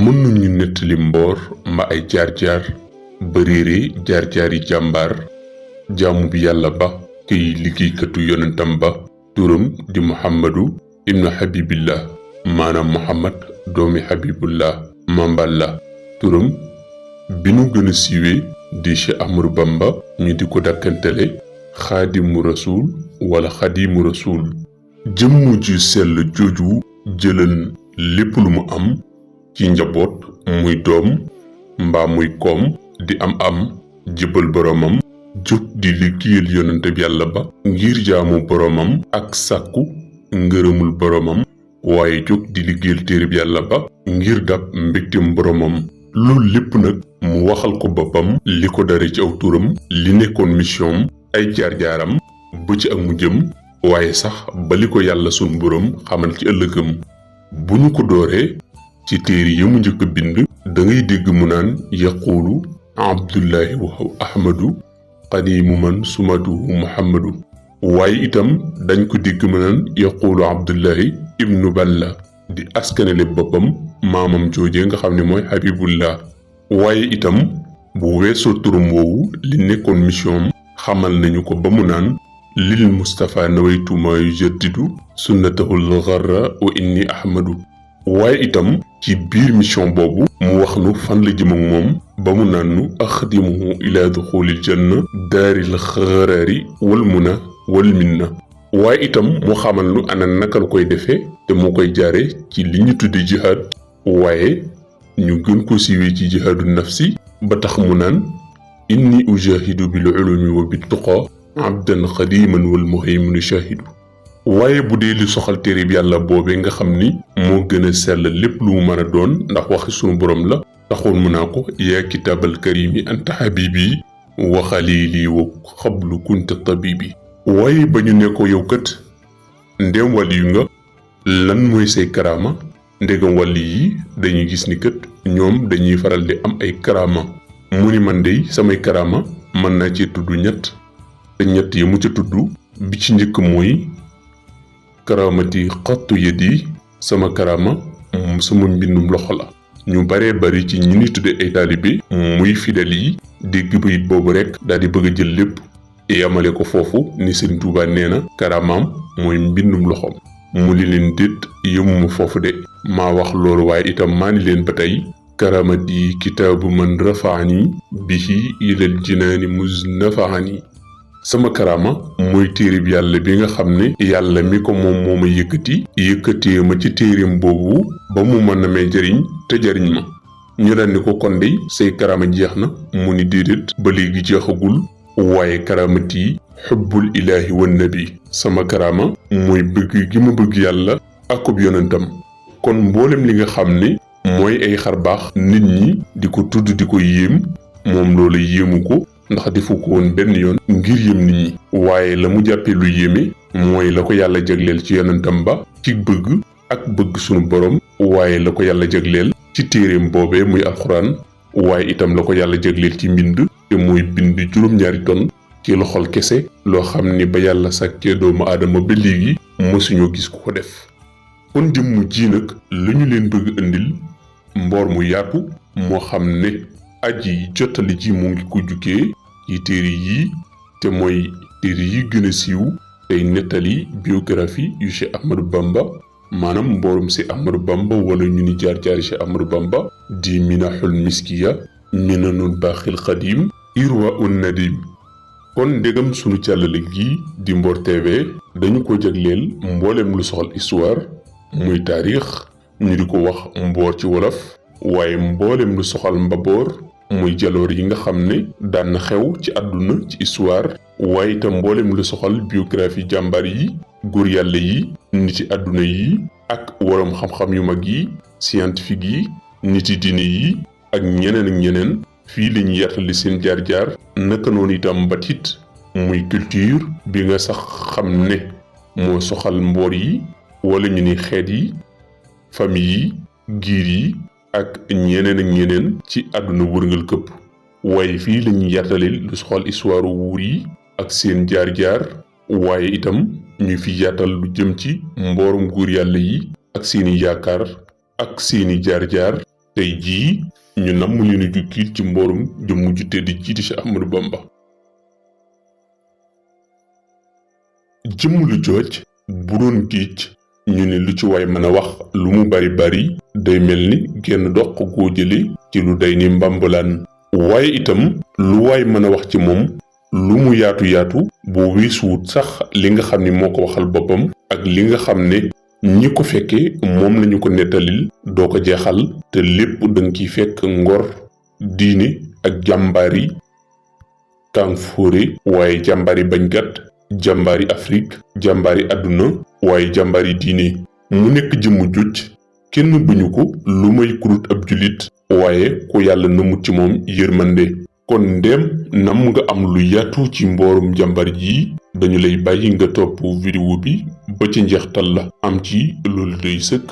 mën nañu nettali mboor mba ay jaar-jaar ba réere jaar-jaari jàmbaar jaamu bi yàlla ba kay liggéeykatu yonentam ba turam di muhammadu ibnu habibillah maanaam muhammad doomi habibullah mamballa turam bi nu gën a siiwee di Cheikh Ahmadou Bamba ñu di ko dakkantele xaadimu rasul wala xadimu rasul jëmm ju sell jooju jëlan lépp lu mu am ci njaboot muy doom mbaa muy koom di am jëbal boroomam jóg di liggéeyal yonente bi yàlla ba ngir jaamu boroomam ak sàkku ngërëmul boroomam waaye jóg di liggéeyal téere bi yàlla ba ngir dab mbégtem boroomam loolu lépp nag mu waxal ko boppam li ko dare ci aw turam li nekkoon mission ay jaar-jaaram ba ci ak mu jëm waaye sax ba li ko yàlla sun boroom xamal ci ëllëgam bu ñu ko dooree ci téere yi mu njëkk a bind da ngay dégg mu naan yaquulu abdullahi wa ahmadu qadimu man sumatuhu muhammadu waaye itam dañ ko dégg mu naan yaquulu abdullahi ibnu balla di askanele boppam maamam joojee nga xam ne mooy habibullah waaye itam bu weesoo turam woowu li nekkoon mission xamal nañu ko ba mu naan lil mustapha nawaytu ma yujaddidu sunnatahul gharra wa inni ahmadu waaye itam ci biir mission boobu mu wax nu fan la jëm ak moom ba mu naan nu axdimuhu ila duxulil janna daaril xaraari wal muna wal minna waaye itam mu xamal nu ana naka la koy defee te moo koy jaare ci li ñu tudde jihaad waaye ñu gën ko siiwee ci jihaadu nafsi ba tax mu naan inni ujahidu bil ulumi wa bit tuqa abdan xadiman wal muhayminu shahidu waaye bu dee li soxal téere bi yàlla boobee nga xam ni moo gën a sell lépp lu mu mën a doon ndax waxi sunu borom la taxoon mu naa ko yaa kitaabal karimi anta habibi wa xalili wa xablu kunta tabibi waaye ba ñu ne ko yow kat ndéem wàlli yu nga lan mooy say karaama ndegam wàlli yi dañuy gis ni kat ñoom dañuy faral di am ay karaama mu ni man dey samay karaama mën naa ci tudd ñett te ñett yi mu ca tudd bi ci njëkk mooy karaamati xattu yadi sama karaama sama mbindum loxo la ñu baree bari ci ñi ni tudde ay taalibe muy fidèle yi dégg bayit boobu rekk daal di bëgg a jël lépp yamale ko foofu ni Sëriñ Tuubaa nee na karaamaam mooy mbindum loxoom mu li leen déet yëmuma foofu de maa wax loolu waaye itam maa ni leen ba tey karaamati kitaabu man rafaani bihi ilal jinaani muznafaani sama karaama mooy téere bi yàlla bi nga xam ne yàlla mi ko moom moo ma yëkkatee ma ci téereem boobu ba mu mën a may jariñ te jariñ ma ñu daan ni ko kon dey say karaama jeex na mu ni déedéet ba léegi jeexagul waaye karaamati xubbul ilaahi wan nabi sama karaama mooy bëgg gi ma bëgg yàlla akub yonentam kon mboolem li nga xam ne mooy ay xar baax nit ñi di ko tudd di ko yéem moom loolu yéemu ko ndax defu ko woon benn yoon ngir yëm nit ñi waaye la mu jàppee lu yéeme mooy la ko yàlla jagleel ci yonentam ba ci bëgg ak bëgg sunu borom waaye la ko yàlla jagleel ci téereem boobee muy alxuraan waaye itam la ko yàlla jagleel ci mbind te muy bind juróom-ñaari ton ci loxol kese loo xam ni ba yàlla sàkkee doomu aadama ba léegi mësuñoo gis ku ko def kon jëmm ji nag lu ñu leen bëgg indil mboor mu yaatu moo xam ne aji jottali ji mu ngi ko jukkee ci téere yi te mooy téere yi gën a siiw tey nettali biographie yu Cheikh Ahmadou Bamba maanaam mboorum si Ahmadou Bamba wala ñu ni jaar-jaari Cheikh Ahmadou Bamba di minahul miskiya minanul baaxil xadim irwa un nadim kon ndegam sunu càllale gi di Mboor TV dañu ko jagleel mboolem lu soxal histoire muy taarix ñu di ko wax mboor ci wolof waaye mboolem lu soxal mbaboor muy jaloor yi nga xam ne daan na xew ci àdduna ci histoire waaye itam mboolem lu soxal biographie jàmbaar yi góor yàlla yi niti àdduna yi ak waroom xam-xam yu mag yi scientifique yi niti diine yi ak ñeneen fii la ñu yaatali seen jaar-jaar naka noonu itam batit muy culture bi nga sax xam ne moo soxal mboor yi wala ñu ni xeet yi famille yi giir yi ak ñeneen ci àdduna wërngal këpp waaye fii lañuy yaatalil lu soxal histoire wuur yi ak seen jaar-jaar waaye itam ñu fi yaatal lu jëm ci mboorum góor yàlla yi ak seeni yaakaar ak seeni jaar-jaar tey jii ñu namm leen a jukkil ci mboorum jëmm ju tedd ji di Cheikh Ahmadou Bamba. jëmm lu jooj bu doon géej ñu ne lu ci waay mën a wax lu mu bari bari day mel ni genn doq goo jële ci lu day ni mbambulaan waaye itam lu waay mën a wax ci moom lu mu yaatu yaatu boo weesuwut sax li nga xam ni moo ko waxal boppam ak li nga xam ne ñi ko fekke moom lañu ko nettalil doo ko jeexal te lépp danga ciy fekk ngor diine ak jàmbaari Kanfoore waaye jàmbaari bañkat jàmbaari Afrique jàmbaari àdduna waaye jàmbaari diine mu nekk jëmm juj kenn bañu ko lu may kurut ab jullit waaye ku yàlla namut ci moom yërmande kon ndéem nam nga am lu yaatu ci mboorum jàmbar ji dañu lay bàyyi nga topp vidéo bi ba ci njeextal la am ci loolu doy sëkk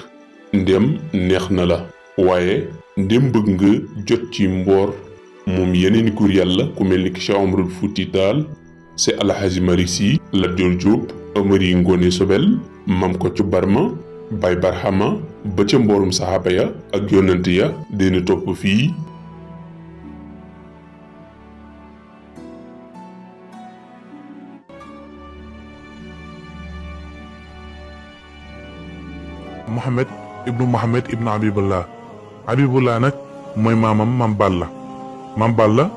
ndéem neex na la waaye ndéem bëgg nga jot ci mboor moom yeneeni góor yàlla ku mel ni ki Cheikh Omarul Fuuti Taal c'est Alhaji Malick Sy Lat Joor Jóob Amari Ngoone Sobel Mam Kocc Barma Baay Barhama ba ca mboorum saxaaba ya ak yonent ya dina topp fii Mohamed ibnu Habibullah nag mooy maamam Mam Balla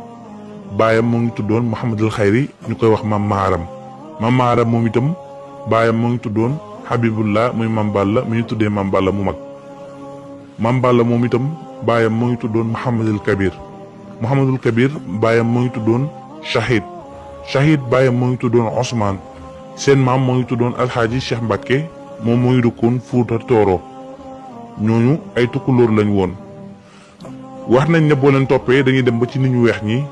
baayam moo ngi tuddoon Mouhamadul Xayri ñu koy wax Mam Maharam moom itam baayam moo ngi tuddoon Habibullah muy Mam Balla mi ñu tuddee Mam Balla mu mag Mam Balla moom itam baayam moo ngi tuddoon Mouhamadul Kabir baayam moo ngi tuddoon Shahid baayam moo ngi tuddoon Ousmane seen maam moo ngi tuddoon Alxaaji Cheikh Mbacke moom moo ngi dëkkoon Fuuta Tooro ñooñu ay tukkulóor lañ woon. wax nañ ne boo leen toppee dañuy dem ba ci nit ñu weex ñi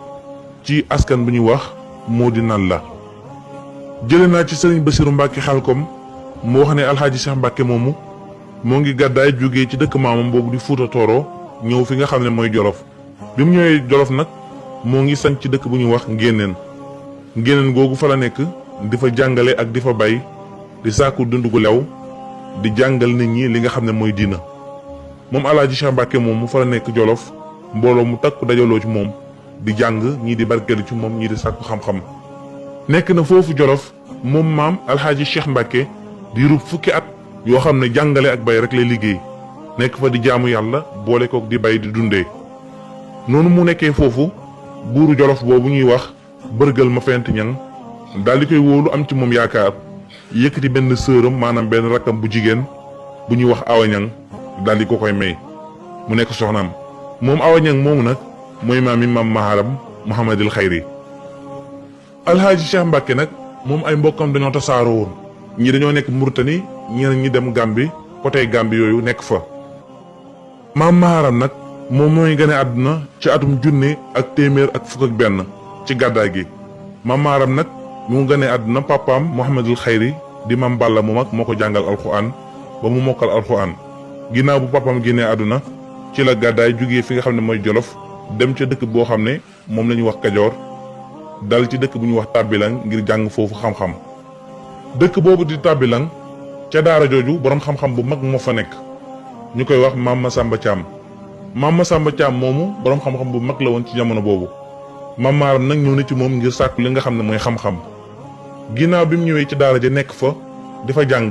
ci askan bu ñuy wax moo di nan la jële naa ci sëriñ Basiru Mbàkke Xelkom mu wax ne Alxaaji Cheikh Mbacke moomu moo ngi gàddaay jógee ci dëkk maamam boobu di Fuuta Tooro ñëw fi nga xam ne mooy Jolof bi mu ñëwee Jolof nag moo ngi sañ ci dëkk bu ñuy wax ngéneen googu fa la nekk di fa jàngale ak di fa bay di sàkku dund gu lew di jàngal nit ñi li nga xam ne mooy diina moom Alaaji Cheikh Mbacke moomu fa la nekk Jolof mbooloo mu takku dajaloo ci moom di jàng ñii di barkeelu ci moom ñii di sàkku xam-xam nekk na foofu Jolof moom maam Alxaaji Cheikh Mbacke di rub fukki at yoo xam ne jàngale ak bay rek lay liggéey nekk fa di jaamu yàlla boole kook di bay di dundee noonu mu nekkee foofu buuru Jolof boobu ñuy wax bërgal ma fent ñang daal di koy wóolu am ci moom yaakaar yëkkati benn sëram maanaam benn rakkam bu jigéen bu ñuy wax Awa Ñang daal di ko koy may mu nekk soxnaam moom Awa Ñang moomu nag mooy maami Mam Maharam Mouhamadul Xayri Alxaaji Cheikh Mbacke nag moom ay mbokkam dañoo tasaaroo woon ñi dañoo nekk Mauritanie ñeneen ñi dem Gambie côté Gambie yooyu nekk fa Mam Maharam nag moom mooy gane àdduna ci atum 1901 ci gàddaay gi Mam Maharam nag mu ngi gane àdduna papaam Mouhamadul Xayri di Mam Balla mu mag moo ko jàngal alxuraan ba mu mokkal alxuraan ginnaaw bu papaam génnee àdduna ci la gàddaay jógee fi nga xam ne mooy Jolof dem ca dëkk boo xam ne moom la ñuy wax Kajoor dal ci dëkk bu ñuy wax Tàbbilang ngir jàng foofu xam-xam dëkk boobu di Tàbbilang ca daara jooju boroom xam-xam bu mag moo fa nekk ñu koy wax Maam Masamba Thiam Maam Masamba Thiam moomu boroom xam-xam bu mag la woon ci jamono boobu Mam Maharam nag ñëw na ci moom ngir sàkku li nga xam ne mooy xam-xam ginnaaw bi mu ñëwee ci daara ja nekk fa di fa jàng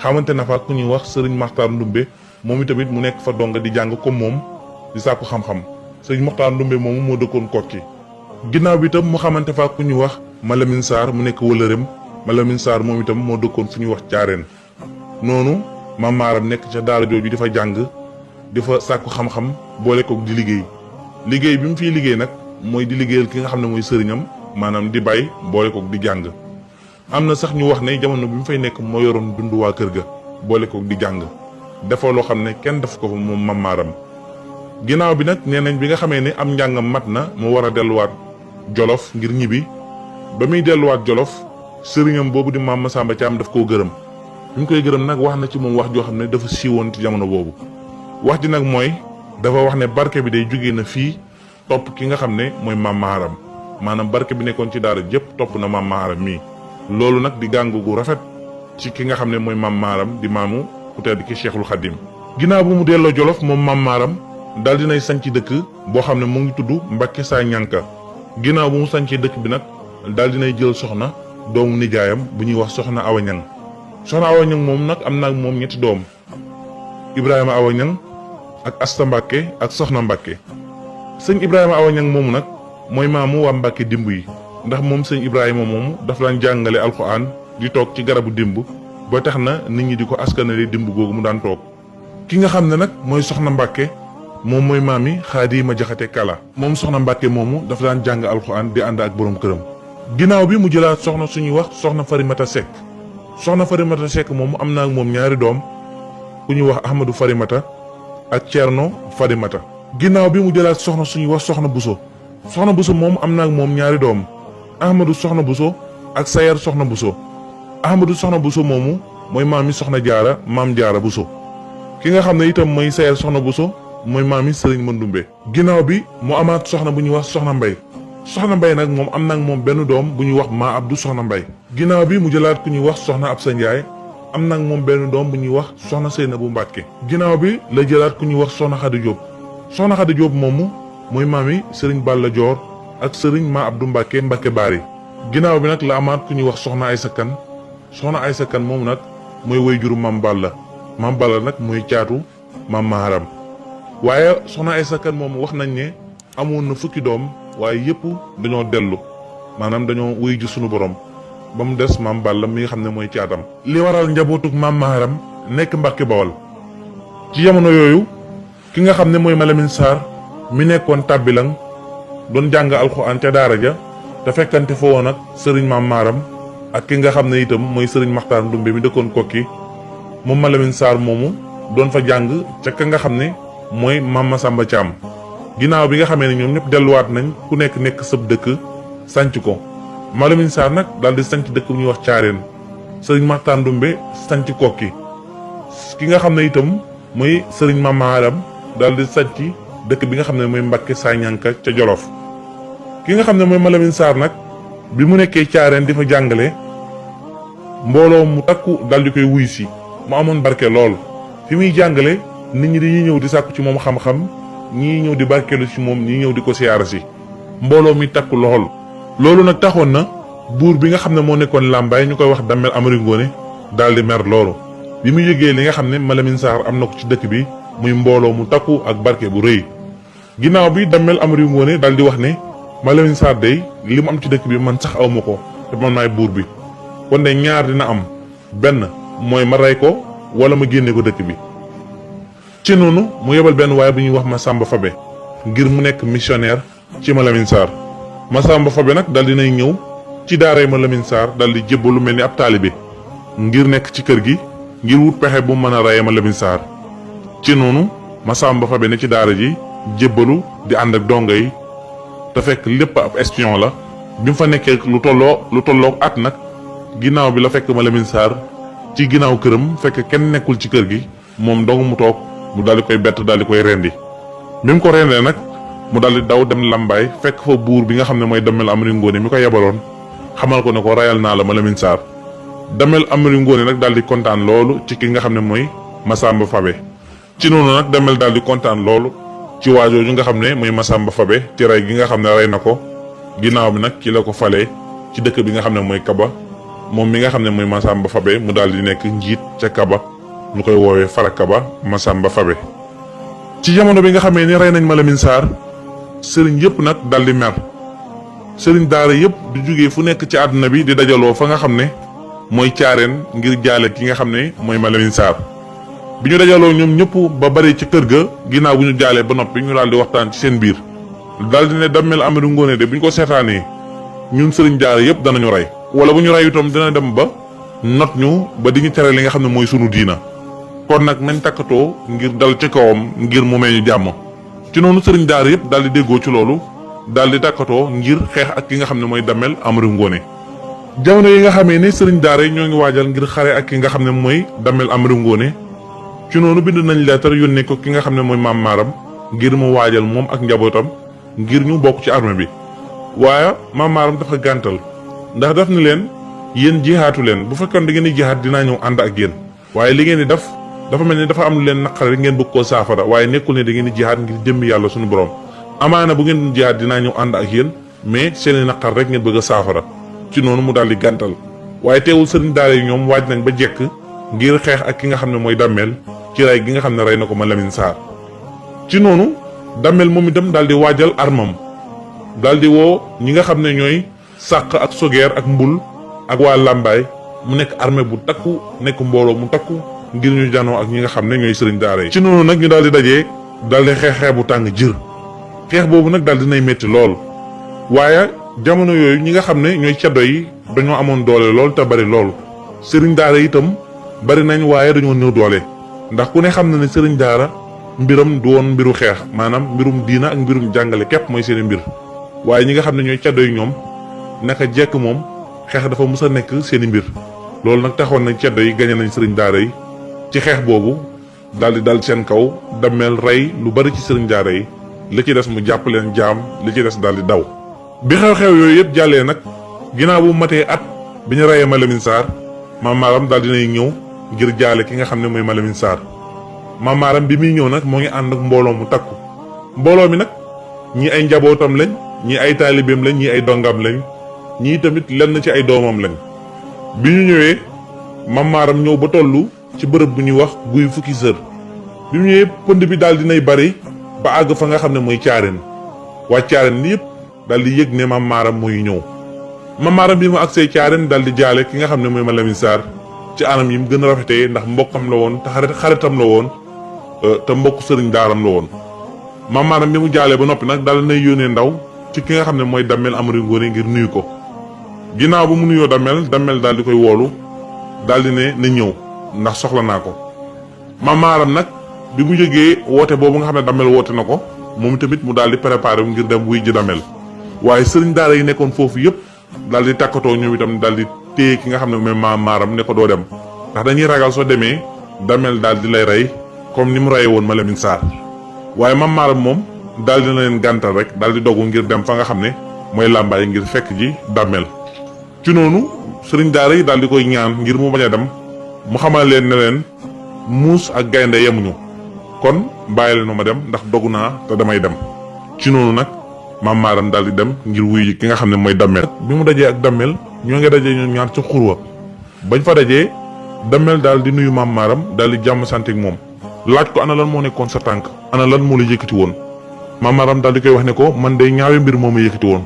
xamante na fa ku ñuy wax Sëriñ Maxtaar Ndumbe moom itamit mu nekk fa donga di jàng comme moom di sàkku xam-xam Sëriñ Maxtaar Ndumbe moomu moo dëkkoon Kokki ginnaaw bi itam mu xamante fa ku ñuy wax Malamine Sarr mu nekk wëlëreem Malamine Sarr moom itam moo dëkkoon fu ñuy wax Caareen noonu Mam Maharam nekk ca daara jooju di fa jàng di fa sàkku xam-xam boole kook di liggéey bi mu fiy liggéey nag mooy di liggéeyal ki nga xam ne mooy sëriñam maanaam di bay boole kook di jàng am na sax ñu wax ne jamono bi mu fay nekk moo yoroon dund waa kër ga boole kook di jàng dafa loo xam ne kenn def ko fa moom Mam Maharam ginnaaw bi nag nee nañ bi nga xamee ne am njàngam mat na mu war a delluwaat Jolof ngir ñibbi ba muy delluwaat Jolof sëriñam boobu di Maam Masamba Thiam daf koo gërëm bi mu koy gërëm nag wax na ci moom wax joo xam ne dafa siiwoon ci jamono boobu wax ji nag mooy dafa wax ne barke bi day jógee na fii topp ki nga xam ne mooy maam Maharam maanaam barke bi nekkoon ci daara jëpp topp na maam Maharam mii. loolu nag di gàngu gu rafet ci ki nga xam ne mooy maam Maharam di maamu ku tedd ki Cheikhul Khadim. ginnaaw bu mu delloo Jolof moom maam Maharam daal dinay sanc dëkk boo xam ne mu ngi tudd Mbàkke Saa Ñànka. ginnaaw bu mu sancee dëkk bi nag daal dinay jël soxna doomu nijaayam bu ñuy wax soxna Awa Ñang. soxna Awa Ñang moom nag am na ak moom ñetti doom Ibrahima Awa Ñang ak Asta Mbàkke ak soxna Mbàkke. sëñ Ibrahima Awa Ñang moomu nag mooy maamu waa Mbàkke dimb yi ndax moom sëñ Ibrahima moomu dafa daan jàngale alxuraan di toog ci garabu dimb ba tax na nit ñi di ko askanale dimb googu mu daan toog. ki nga xam ne nag mooy soxna Mbàkke moom mooy maami Xaadima Jaxate Kala. moom soxna Mbàkke moomu dafa daan jàng alxuraan di ànd ak borom këram. ginnaaw bi mu jëlaat soxna suñuy wax soxna Farimata Sekk. soxna Farimata Sekk moomu am na ak moom ñaari doom ku ñuy wax Ahmadou Farimata ak Ceerno Farimata. ginnaaw bi mu jëlaat soxna suñuy wax soxna Buso. soxna Buso moom am na ak moom ñaari doom Ahmadou soxna Buso ak Sayar soxna Buso. Ahmadou soxna Buso moomu mooy maami soxna Jaara maam Jaara Buso. ki nga xam ne itam mooy Sayar soxna Buso mooy maami Sëriñ Mandumbe. ginnaaw bi mu amaat soxna bu ñuy wax soxna Mbay. soxna Mbay nag moom am na ak moom benn doom bu ñuy wax maa Abdu soxna Mbay. ginnaaw bi mu jëlaat ku ñuy wax soxna Absa Njaay am na ak moom benn doom bu ñuy wax soxna Seynabu Mbàkke. ginnaaw bi la jëlaat ku ñuy wax soxna Xadi Jóob. soxna Xadi Jóob moomu mooy maami Sëriñ Balla Joor ak Sëriñ maa Abdu Mbàkke Mbàkke Baari. ginnaaw bi nag la amaat ku ñuy wax soxna Aysa Kan. soxna Aysa Kan moomu nag mooy wayjuru maam Balla. maam Balla nag mooy caatu maam Maharam. waaye soxna Aysa Kan moomu wax nañ ne amoon na fukki doom waaye yëpp dañoo dellu maanaam dañoo wuy ji sunu borom ba mu des maam Balla mi nga xam ne mooy caatam. li waral njabootug maam Maharam nekk Mbàkke Bawal ci jamono yooyu ki nga xam ne mooy Malamine Sarr mi nekkoon tàbbilang doon jàng alxuraan ca daara ja te fekkante fa woon ak sëriñ maam Maharam ak ki nga xam ne itam mooy sëriñ Maxtaar Ndumbe mi dëkkoon Kokki moom Malamine Sarr moomu doon fa jàng ca ka nga xam ne mooy maam Masamba Caam. ginnaaw bi nga xamee ne ñoom ñëpp delluwaat nañ ku nekk sëb dëkk sanc ko Malamine Sarr nag daal di sanc dëkk bu ñuy wax Caareen sëriñ Maxtaar Ndumbe sanc Kokki ki nga xam ne itam mooy sëriñ maam Maharam daal di sanc dëkk bi nga xam ne mooy Mbàkke Saa Ñànka ca Jolof. ki nga xam ne mooy Malamine Sarr nag bi mu nekkee Caareen di fa jàngale mbooloo mu takku daal di koy wuy si mu amoon barke lool fi muy jàngale nit ñi dañuy ñëw di sàkku ci moom xam-xam ñii ñëw di barkeelu ci moom ñii ñëw di ko siyaara si mbooloo mi takku lool. loolu nag taxoon na buur bi nga xam ne moo nekkoon Làmbaay ñu koy wax Damel Amari Ngoone daal di mer loolu bi mu yëgee li nga xam ne Malamine Sarr am na ko ci dëkk bi muy mbooloo mu takku ak barke bu rëy. ginnaaw bi Damel Amari Ngoone daal di wax ne Malamine Sarr day li mu am ci dëkk bi man sax awma ko te man maay buur bi kon de ñaar dina am benn mooy ma rey ko wala ma génne ko dëkk bi. ci noonu mu yebal benn waaye bu ñuy wax Masamba Fabe ngir mu nekk missionnaire ci Malamine Sarr. Masamba Fabe nag dal dinay ñëw ci daaray Malamine Sarr dal di jébbalu mel ni ab taalibe ngir nekk ci kër gi ngir wut pexe bu mën a reye Malamine Sarr. ci noonu Masamba Fabe ne ci daara ji jébbalu di ànd ak dongo yi te fekk lépp ab espion la bi mu fa nekkee lu tolloo at nag ginnaaw bi la fekk Malamine Sarr ci ginnaaw këram fekk kenn nekkul ci kër gi moom dong mu toog mu daal di koy bett daal di koy rendi bi mu ko rendee nag mu daal di daw dem Lambaay fekk fa buur bi nga xam ne mooy Damel Amari Ngoone mi ko yebaloon xamal ko ne ko rayal naa la Malamine Sarr. Damel Amari Ngoone nag daal di kontaan loolu ci ki nga xam ne mooy Masamba Fabe ci noonu nag Damel daal di kontaan loolu ci waajooju nga xam ne mooy Masamba Fabe ci rey gi nga xam ne rey na ko ginnaaw bi nag ci la ko falee ci dëkk bi nga xam ne mooy Kaba moom mi nga xam ne mooy Masamba Fabe mu daal di nekk njiit ca Kaba ñu koy woowee Farakaba Masamba Fabe. ci jamono bi nga xamee ni rey nañ Malamine Sarr sëriñ yëpp nag dal di mer sëriñ daara yëpp di jógee fu nekk ci àdduna bi di dajaloo fa nga xam ne mooy Caareen ngir jaale ki nga xam ne mooy Malamine Sarr. bi ñu dajaloo ñoom ñëpp ba bari ci kër ga ginnaaw bu ñu jaalee ba noppi ñu daal di waxtaan ci seen biir daal di ne Damel Amari Ngoone de bu ñu ko seetaanee ñun sëriñ daara yëpp danañu rey wala bu ñu rey itam dina dem ba not ñu ba di ñu tere li nga xam ne mooy sunu diina. kon nag nañ takkatoo ngir dal ci kawam ngir mu may ñu jàmm ci noonu sëriñ daara yëpp daal di déggoo ci loolu daal di takkatoo ngir xeex ak ki nga xam ne mooy Damel Amari Ngoone. jamono yi nga xamee ne sëriñ daara yi ñoo ngi waajal ngir xare ak ki nga xam ne mooy Damel Amari Ngoone ci noonu bind nañ leetar yónnee ko ki nga xam ne mooy maam Maharam ngir mu waajal moom ak njabootam ngir ñu bokk ci armée bi waaye maam maaram dafa gàntal ndax daf ni leen yéen jihaatu leen bu fekkoon da ngeen di jihaat dinaa ñëw ànd ak yéen waaye li ngeen di def dafa mel ni dafa am lu leen naqare rek ngeen bëgg koo saafara waaye nekkul ne da ngeen di jihaat ngir jëmmi yàlla suñu borom amaana bu ngeen jihaat dinaa ñëw ànd ak yéen mais seeni naqar rek ngeen bëgg a saafara ci noonu mu daal di gàntal waaye teewul sëriñ daara yi ñoom waaj nañ ba jekk ngir xeex ak ki nga xam ne mooy Damel ci rey gi nga xam ne rey na ko ma Lamine Sarr ci noonu Damel moom itam daal di waajal armam daal di woo ñi nga xam ne ñooy sàq ak sogeer ak mbul ak waa làmbaay mu nekk armée bu takku nekk mbooloo mu takku ngir ñu janoo ak ñi nga xam ne ñooy sëriñ daara yi ci noonu nag ñu daal di dajee daal di xeex bu tàng jër xeex boobu nag daal dinay métti lool waaye jamono yooyu ñi nga xam ne ñooy ceddo yi dañoo amoon doole lool te bari lool sëriñ daara itam bari nañ waaye dañoo néew doole ndax ku ne xam na ne sëriñ daara mbiram du woon mbiru xeex maanaam mbirum diina ak mbirum jàngale képp mooy seeni mbir waaye ñi nga xam ne ñooy ceddo yi ñoom naka jekk moom xeex dafa mus a nekk seeni mbir loolu nag taxoon nañ ceddo yi gañe nañ sëriñ daara yi ci xeex boobu daal di dal seen kaw Damel rey lu bari ci sëriñ daara yi li ci des mu jàpp leen jaam li ci des daal di daw bi xew-xew yooyu yëpp jàllee nag ginnaaw bu matee at bi ñu reyee ma Lamine Sarr maam maaram daal dinay ñëw ngir jaale ki nga xam ne mooy ma Lamine Sarr maam maaram bi muy ñëw nag moo ngi ànd ak mbooloo mu takku mbooloo mi nag ñii ay njabootam lañ ñii ay taalibeem lañ ñii ay dongam lañ ñii tamit lenn ci ay doomam lañ bi ñu ñëwee maam maaram ñëw ba tollu ci bërëb bu ñuy wax guy fukki sër bi mu ñëwee pënd bi daal dinay bari ba àgg fa nga xam ne mooy caareen waa caareen li yëpp daal di yëg ne maam maaram mooy ñëw maam maaram bi mu agsee caareen daal di jaale ki nga xam ne mooy ma Lamine Sarr ci anam yi mu gën a rafetee ndax mbokkam la woon te xaritam la woon te mbokk sëriñ daaram la woon maam maaram bi mu jaalee ba noppi nag daal nay yónnee ndaw ci ki nga xam ne mooy Damel Amari Ngoone ngir nuyu ko ginnaaw ba mu nuyoo Damel daal di koy woolu daal di ne na ñëw ndax soxla naa ko maam maaram nag bi mu jógee woote boobu nga xam ne Damel woote na ko moom tamit mu daal di préparé wu ngir dem wuy ji Damel waaye sëriñ daara yi nekkoon foofu yëpp daal di takkatoo ñoom itam daal di téye ki nga xam ne mooy maam maaram ne ko doo dem ndax dañuy ragal soo demee Damel daal di lay rey comme ni mu reyee woon ma Lamine Sarr waaye maam maaram moom daal dina leen gàntal rek daal di dogu ngir dem fa nga xam ne mooy làmbaay ngir fekk ji Damel ci noonu sëriñ daara yi daal di koy ñaan ngir mu bañ a dem mu xamal leen ne leen muus ak gaynde yemuñu kon bàyyi leen ma dem ndax dogu naa te damay dem ci noonu nag maam maaram daal di dem ngir wuyu ki nga xam ne mooy Damel bi mu dajee ak Damel ñoo ngi dajee ñoom ñaar ci xurwa bañ fa dajee Damel daal di nuyu maam maaram daal di jàmm sant ak moom laaj ko ana lan moo nekkoon sa tànk ana lan moo la yëkkati woon maam maaram daal di koy wax ne ko man day ñaari mbir moo ma yëkkati woon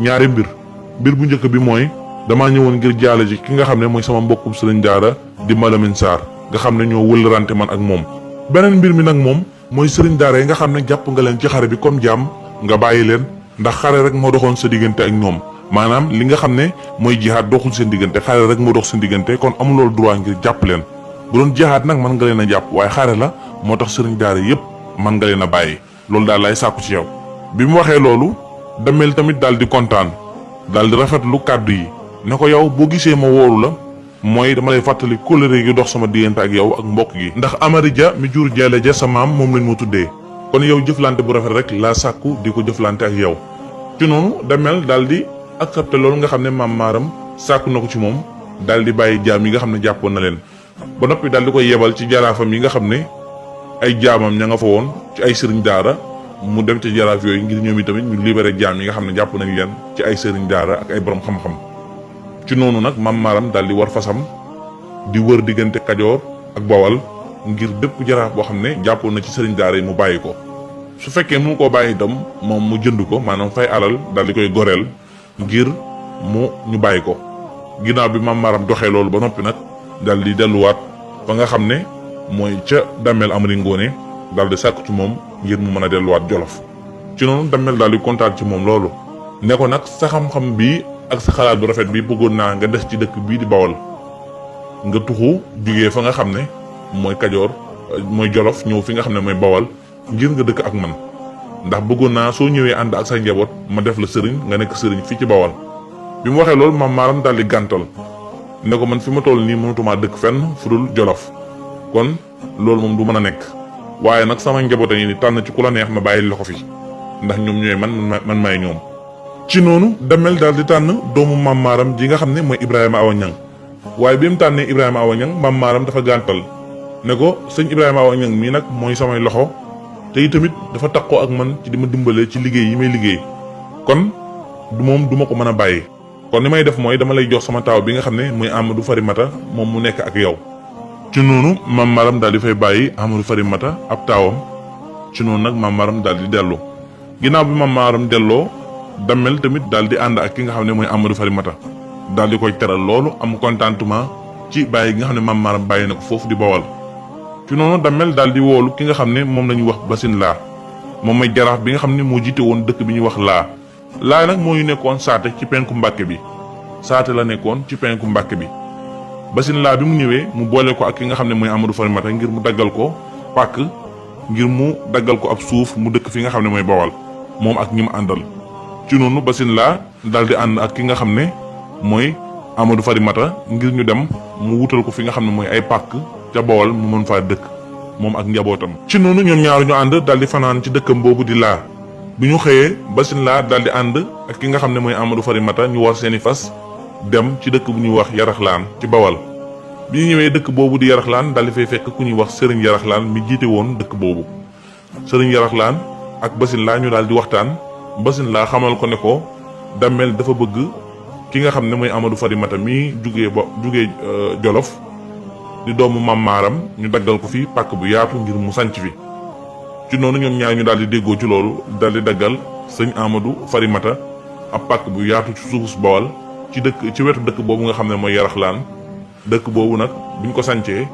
ñaari mbir bu njëkk bi mooy damaa ñëwoon ngir jaale ji ki nga xam ne mooy sama mbokkum sëriñ daara di ma Lamine Sarr nga xam ne ñoo wëlërante man ak moom beneen mbir mi nag moom mooy sëriñ daara yi nga xam ne jàpp nga leen ci xare bi comme jaam nga bàyyi leen ndax xare rek moo doxoon sa diggante ak ñoom maanaam li nga xam ne mooy jihaad doxul seen diggante xare rek moo dox seen diggante kon amuloo droit ngir jàpp leen bu doon jihaad nag mën nga leen a jàpp waaye xare la moo tax sëriñ daara yépp mën nga leen a bàyyi loolu daal lay sàkku ci yow bi mu waxee loolu Damel tamit daal di kontaan daal di rafetlu kàddu yi ne ko yow boo gisee ma wóoru la mooy dama lay fàttali kóllëre gi dox sama diggante ak yow ak mbokk gi ndax Amari Ja mi jur Jalle Ja sa maam moom lañ ma tuddee kon yow jëflante bu rafet rek laa sàkku di ko jëflante ak yow ci noonu Damel daal di accepté loolu nga xam ne maam maaram sàkku na ko ci moom daal di bàyyi jaam yi nga xam ne jàppoon na leen ba noppi daal di koy yebal ci jaraafam yi nga xam ne ay jaamam ña nga fa woon ci ay sëriñ daara mu dem ci jaraaf yooyu ngir ñoom itamit ñu libéré jaam yi nga xam ne jàpp nañ leen ci ay sëriñ daara ak ay borom xam-xam ci noonu nag maam maaram daal di war fasam di wër diggante Kajoor ak Bawal ngir bépp jaraaf boo xam ne jàppoon na ci sëriñ daara yi mu bàyyi ko su fekkee mu koo bàyyi itam moom mu jënd ko maanaam fay alal daal di koy goreel ngir ñu bàyyi ko ginnaaw bi maam maaram doxee loolu ba noppi nag daal di delluwaat fa nga xam ne mooy ca Damel Amari Ngoone daal di sàkku ci moom ngir mu mën a delluwaat Jolof ci noonu Damel daal di kontaan ci moom loolu ne ko nag sa xam-xam bii ak sa xalaat bu rafet bi bëggoon naa nga des ci dëkk bii di Bawol nga tuxu jugee fa nga xam ne mooy Kajoor mooy Jolof ñëw fi nga xam ne mooy Bawol ngir nga dëkk ak man ndax bëggoon naa soo ñëwee ànd ak sa njaboot ma def la sëriñ nga nekk sëriñ fii ci Bawol bi mu waxee loolu maam maaram daal di gàntal ne ko man fi ma toll nii mënatumaa dëkk fenn fu dul Jolof kon loolu moom du mën a nekk waaye nag sama njaboot a ngi ni tànn ci ku la neex ma bàyyi la ko fi ndax ñoom ñooy man maay ñoom. ci noonu Damel daal di tànn doomu Maam Maaram ji nga xam ne mooy Ibrahima Awa Niang waaye bi mu tànnee Ibrahima Awa Niang Maam Maaram dafa gàntal ne ko sëñ Ibrahima Awa Niang mii nag mooy samay loxo te itamit dafa takkoo ak man ci di ma dimbale ci liggéey yi may liggéey kon moom du ma ko mën a bàyyi. kon ni may def mooy dama lay jox sama taaw bi nga xam ne muy Amadou Farimata moom mu nekk ak yow. ci noonu Maam Maaram daal di fay bàyyi Amadou Farimata ab taawam ci noonu nag Maam Maaram daal di dellu ginnaaw bi Maam Maaram delloo Damel tamit daal di ànd ak ki nga xam ne mooy Amadou Farimata daal di koy teral loolu am contentement ci bàyyi gi nga xam ne Maam Maaram bàyyi na ko foofu di Bawal. ci noonu Damel daal di woolu ki nga xam ne moom la ñuy wax Basin Laa moom mooy jaraaf bi nga xam ne moo jiite woon dëkk bi ñuy wax laa nag moo ñu nekkoon saate ci penku Mbàkke bi saate la nekkoon ci penku Mbàkke bi. Basin Laa bi mu ñëwee mu boole ko ak ki nga xam ne mooy Amadou Farimata ngir mu daggal ko pàkk ngir mu daggal ko ab suuf mu dëkk fi nga xam ne mooy Bawal moom ak ñi mu àndal. ci noonu Basin Laa daal di ànd ak ki nga xam ne mooy Amadou Farimata ngir ñu dem mu wutal ko fi nga xam ne mooy ay pàkk ca Bawal mu mën faa dëkk moom ak njabootam. ci noonu ñoom ñaar ñu ànd daal di fanaan ci dëkkam boobu di Laa bi ñu xëyee Basin Laa daal di ànd ak ki nga xam ne mooy Amadou Farimata ñu war seeni fas dem ci dëkk bu ñuy wax Yaraxlaan ci Bawal. bi ñu ñëwee dëkk boobu di Yaraxlaan daal di fay fekk ku ñuy wax Sëriñ Yaraxlaan mi jiite woon dëkk boobu Sëriñ Yaraxlaan ak Basin Laa ñu daal di waxtaan. Basin Laa xamal ko ne ko Damel dafa bëgg ki nga xam ne mooy Amadou Farimata mi jugee Jolof di doomu Maam Maaram ñu daggal ko fi pàkk bu yaatu ngir mu sanc fi. ci noonu ñoom ñaar ñu daal di déggoo ci loolu daal di daggal sëñ Amadou Farimata ab pàkk bu yaatu ci suufus Bawal ci wetu dëkk boobu nga xam ne mooy Yaraxlaan dëkk boobu nag buñ ko sancee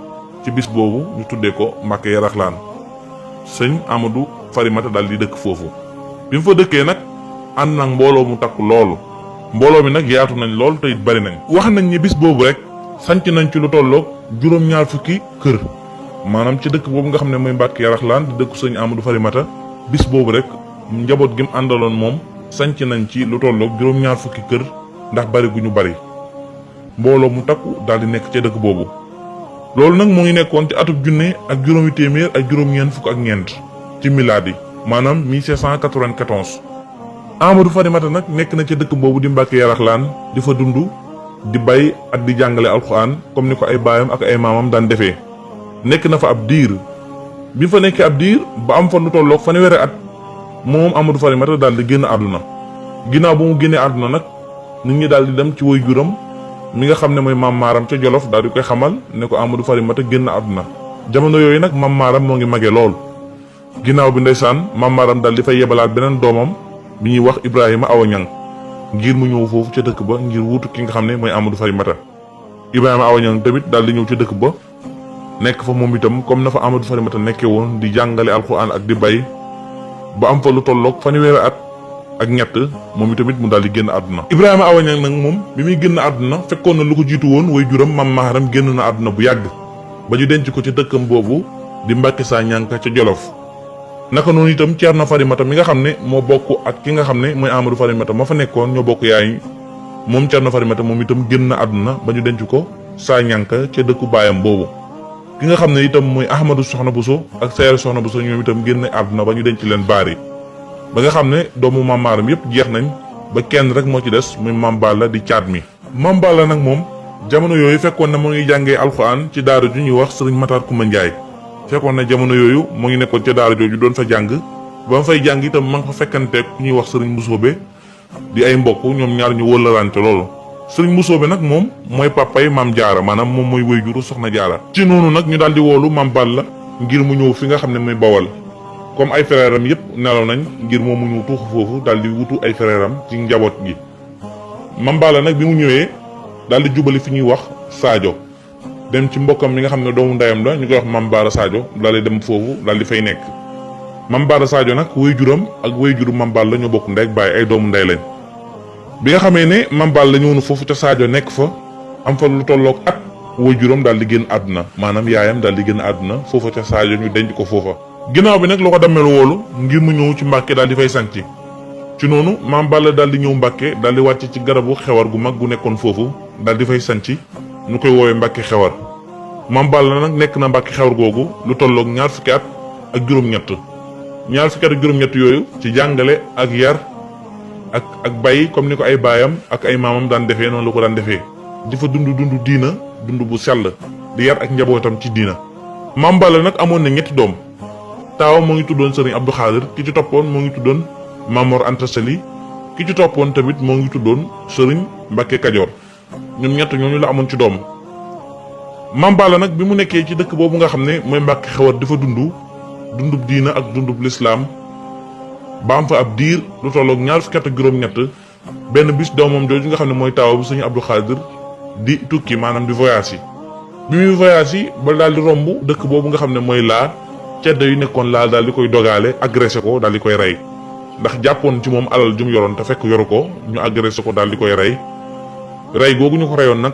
ci bis boobu ñu tuddee ko Mbàkke Yaraxlaan sëñ Amadou Farimata daal di dëkk foofu. bi mu fa dëkkee nag ànd nag mbooloo mu takku loolu mbooloo mi nag yaatu nañ lool te it bari nañ. wax nañ ni bis boobu rek sanc nañ ci lu tolloog juróom-ñaar fukki kër maanaam ci dëkk boobu nga xam ne mooy Mbàkke Yaraxlaan di dëkku sëñ Amadou Farimata bis boobu rek njaboot gi mu àndaloon moom sanc nañ ci lu tolloog juróom-ñaar fukki kër ndax bari gu ñu bari mbooloo mu takku daal di nekk ca dëkk boobu. loolu nag moo ngi nekkoon ci atub junne ak juróomi téeméer ak juróom-ñeent fukk ak ñeent ci milaadi maanaam 1794. Amadou Farimata nag nekk na ca dëkk boobu di Mbàkke Yaraxlaan di fa dund di bay ak di jàngale alxuraan comme ni ko ay baayam ak ay maamam daan defee. nekk na fa ab diir bi fa nekkee ab diir ba am fa lu tolloog fanweeri at moom Amadou Farimata daal di génn àdduna. ginnaaw ba mu génnee àdduna nag nit ñi daal di dem ci waajuram mi nga xam ne mooy Maam Maaram ca Jolof daal di koy xamal ne ko Amadou Farimata génn àdduna. jamono yooyu nag Maam Maaram moo ngi magee lool. ginnaaw bi ndeysaan Maam Maaram daal di fay yebalaat beneen doomam bi ñuy wax Ibrahima Awa Niang ngir mu ñëw foofu ca dëkk ba ngir wuutu ki nga xam ne mooy Amadou Farimata. Ibrahima Awa Niang tamit daal di ñëw ca dëkk ba nekk fa moom itam comme na fa Amadou Farimata nekkee woon di jàngale alxuraan ak di bay ba am fa lu tolloog fanweeri at ak ñett moom itamit mu daal di génn àdduna. Ibrahima Awa Niang nag moom bi muy génn àdduna fekkoon na lu ko jiitu woon way juram Maam Maaram génn na àdduna bu yàgg ba ñu denc ko ci dëkkam boobu di Mbàkke Saa Ñànka ca Jolof. naka noonu itam Ceerno Farimata mi nga xam ne moo bokk ak ki nga xam ne mooy Amadou Farimata ma fa nekkoon ñoo bokk yaay moom Ceerno Farimata moom itam génn na àdduna ba ñu denc ko Saa Ñànka ca dëkku baayam boobu. ki nga xam ne itam mooy Ahmadou Soxna Bousso ak Sayar Soxna Bousso ñoom itam génn àdduna ba ñu denc leen baari ba nga xam ne doomu Maam Maaram yëpp jeex nañ ba kenn rek moo ci des muy Maam Balla di caat mi. Maam Balla nag moom jamono yooyu fekkoon na mu ngi jàngee alxuraan ci daara ju ñuy wax Sëriñ Matar Kumba Njaay fekkoon na jamono yooyu mu ngi nekkoon ca daara jooju doon fa jàng ba mu fay jàng itam ma nga fa fekkanteeg ku ñuy wax Sëriñ Mbusoobe di ay mbokk ñoom ñaar ñu wëllarante loolu. Sëriñ Mbusoobe nag moom mooy papay Maam Jaara maanaam moom mooy wayjuru Soxna Jaara. ci noonu nag ñu daal di woolu Maam Balla ngir mu ñëw fi nga xam ne mooy Bawal comme ay frère am yëpp nelaw nañ ngir moom mu ñëw tuuxu foofu daal di wutu ay frère am ci njaboot gi. Maam Balla nag bi mu ñëwee daal di jubali fi ñuy wax Sadio dem ci mbokkam mi nga xam ne doomu ndeyam la ñu koy wax Maam Baara Sadio daal di dem foofu daal di fay nekk. Maam Baara Sadio nag waajuram ak waajuru Maam Balla ñoo bokk ndey ak baay ay doomu ndey lañ. bi nga xamee ne Maam Balla ñëw na foofu ca Sadio nekk fa am fa lu tolloog at waajuram daal di génn àdduna maanaam yaayam daal di génn àdduna foofa ca Sadio ñu denc ko foofa. ginnaaw bi nag loo ko dammel woolu ngir mu ñëw ci Mbàkke daal di fay sanc ci noonu Maam Balla daal di ñëw Mbàkke daal di wàcc ci garabu xewar gu mag gu nekkoon foofu daal di fay sanc ñu koy woowee Mbàkke xewar. Maam Balla nag nekk na Mbàkke xewar googu lu tolloog ñaar fukki at ak juróom-ñett ñaar fukki at ak juróom-ñett yooyu ci jàngale ak yar ak bay comme ni ko ay baayam ak ay maamam daan defee noonu la ko daan defee di fa dund diina dund bu sell di yar ak njabootam ci diina. Maam Balla nag amoon na ñetti doom taawam moo ngi tuddoon Serigne Abdou Khadir ki ci toppoon moo ngi tuddoon Mamor Anta Sali ki ci toppoon tamit moo ngi tuddoon Serigne Mbacke Kajoor ñoom ñett ñooñu la amoon ci doom. Maam Balla nag bi mu nekkee ci dëkk boobu nga xam ne mooy Mbacke Xewar dafa dundub diina ak dundub lislaam ba am fa ab diir lu tolloog ñaar fukki at ak juróom-ñett benn bis doomam jooju nga xam ne mooy taaw bi Serigne Abdou Khadir di tukki maanaam di voyage yi. bi muy voyage yi ba daal di romb dëkk boobu nga xam ne mooy laa ceddo yu nekkoon laal daal di koy dogaale agressé ko daal di koy rey ndax jàppoon ci moom alal ju mu yoroon te fekk yoru ko ñu agressé ko daal di koy rey googu ñu ko reyoon nag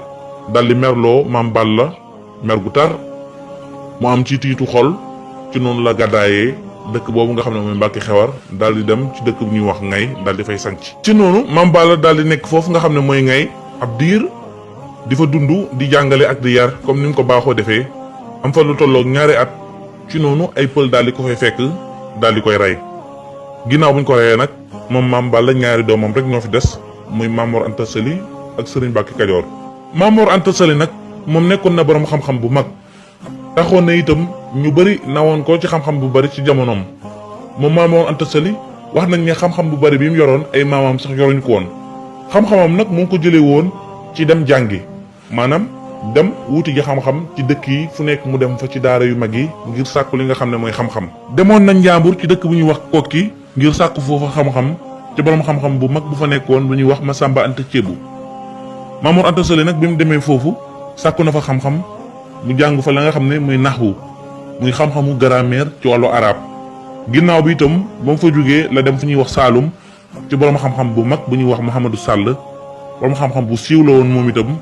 daal di merloo Maam Balla mer gu tar mu am ci tiitu xol ci noonu la gàddaayee dëkk boobu nga xam ne mooy Mbacke Xewar daal di dem ci dëkk bu ñuy wax Ngay daal di fay sanc ci noonu Maam Balla daal di nekk foofu nga xam ne mooy Ngay ab diir di fa dund di jàngale ak di yar comme ni mu ko baaxoo defee am fa lu tolloog ñaari at ci noonu ay pël daal di ko fay fekk daal di koy rey ginnaaw bu ñu ko reyee nag moom Maam Balla ñaari doomam rek ñoo fi des muy Mamor Anta Sali ak Serigne Mbacke Kajoor. Mamor Anta Sali nag moom nekkoon na borom xam-xam bu mag taxoon na itam ñu bëri nawoon ko ci xam-xam bu bëri ci jamonoom moom Mamor Anta Sali wax nañ ne xam-xam bu bëri bi mu yoroon ay maamam sax yoruñu ko woon xam-xamam nag mu ngi ko jëlee woon ci dem jàngi. maanaam dem wuti ji xam-xam ci dëkk yi fu nekk mu dem fa ci daara yu mag yi ngir sàkku li nga xam ne mooy xam-xam demoon na Njàmbur ci dëkk bu ñuy wax Kokki ngir sàkku foofa xam-xam ci borom xam-xam bu mag bu fa nekkoon bu ñuy wax Masamba Anta Ceebu Mamor Anta Sali nag bi mu demee foofu sàkku na fa xam-xam mu jàng fa la nga xam ne muy naxwu muy xam-xamu grammaire ci wàllu arab ginnaaw bi itam ba mu fa jógee la dem fu ñuy wax Saalum ci borom xam-xam bu mag bu ñuy wax Mouhamadou Sall borom xam-xam bu siiw la woon moom itam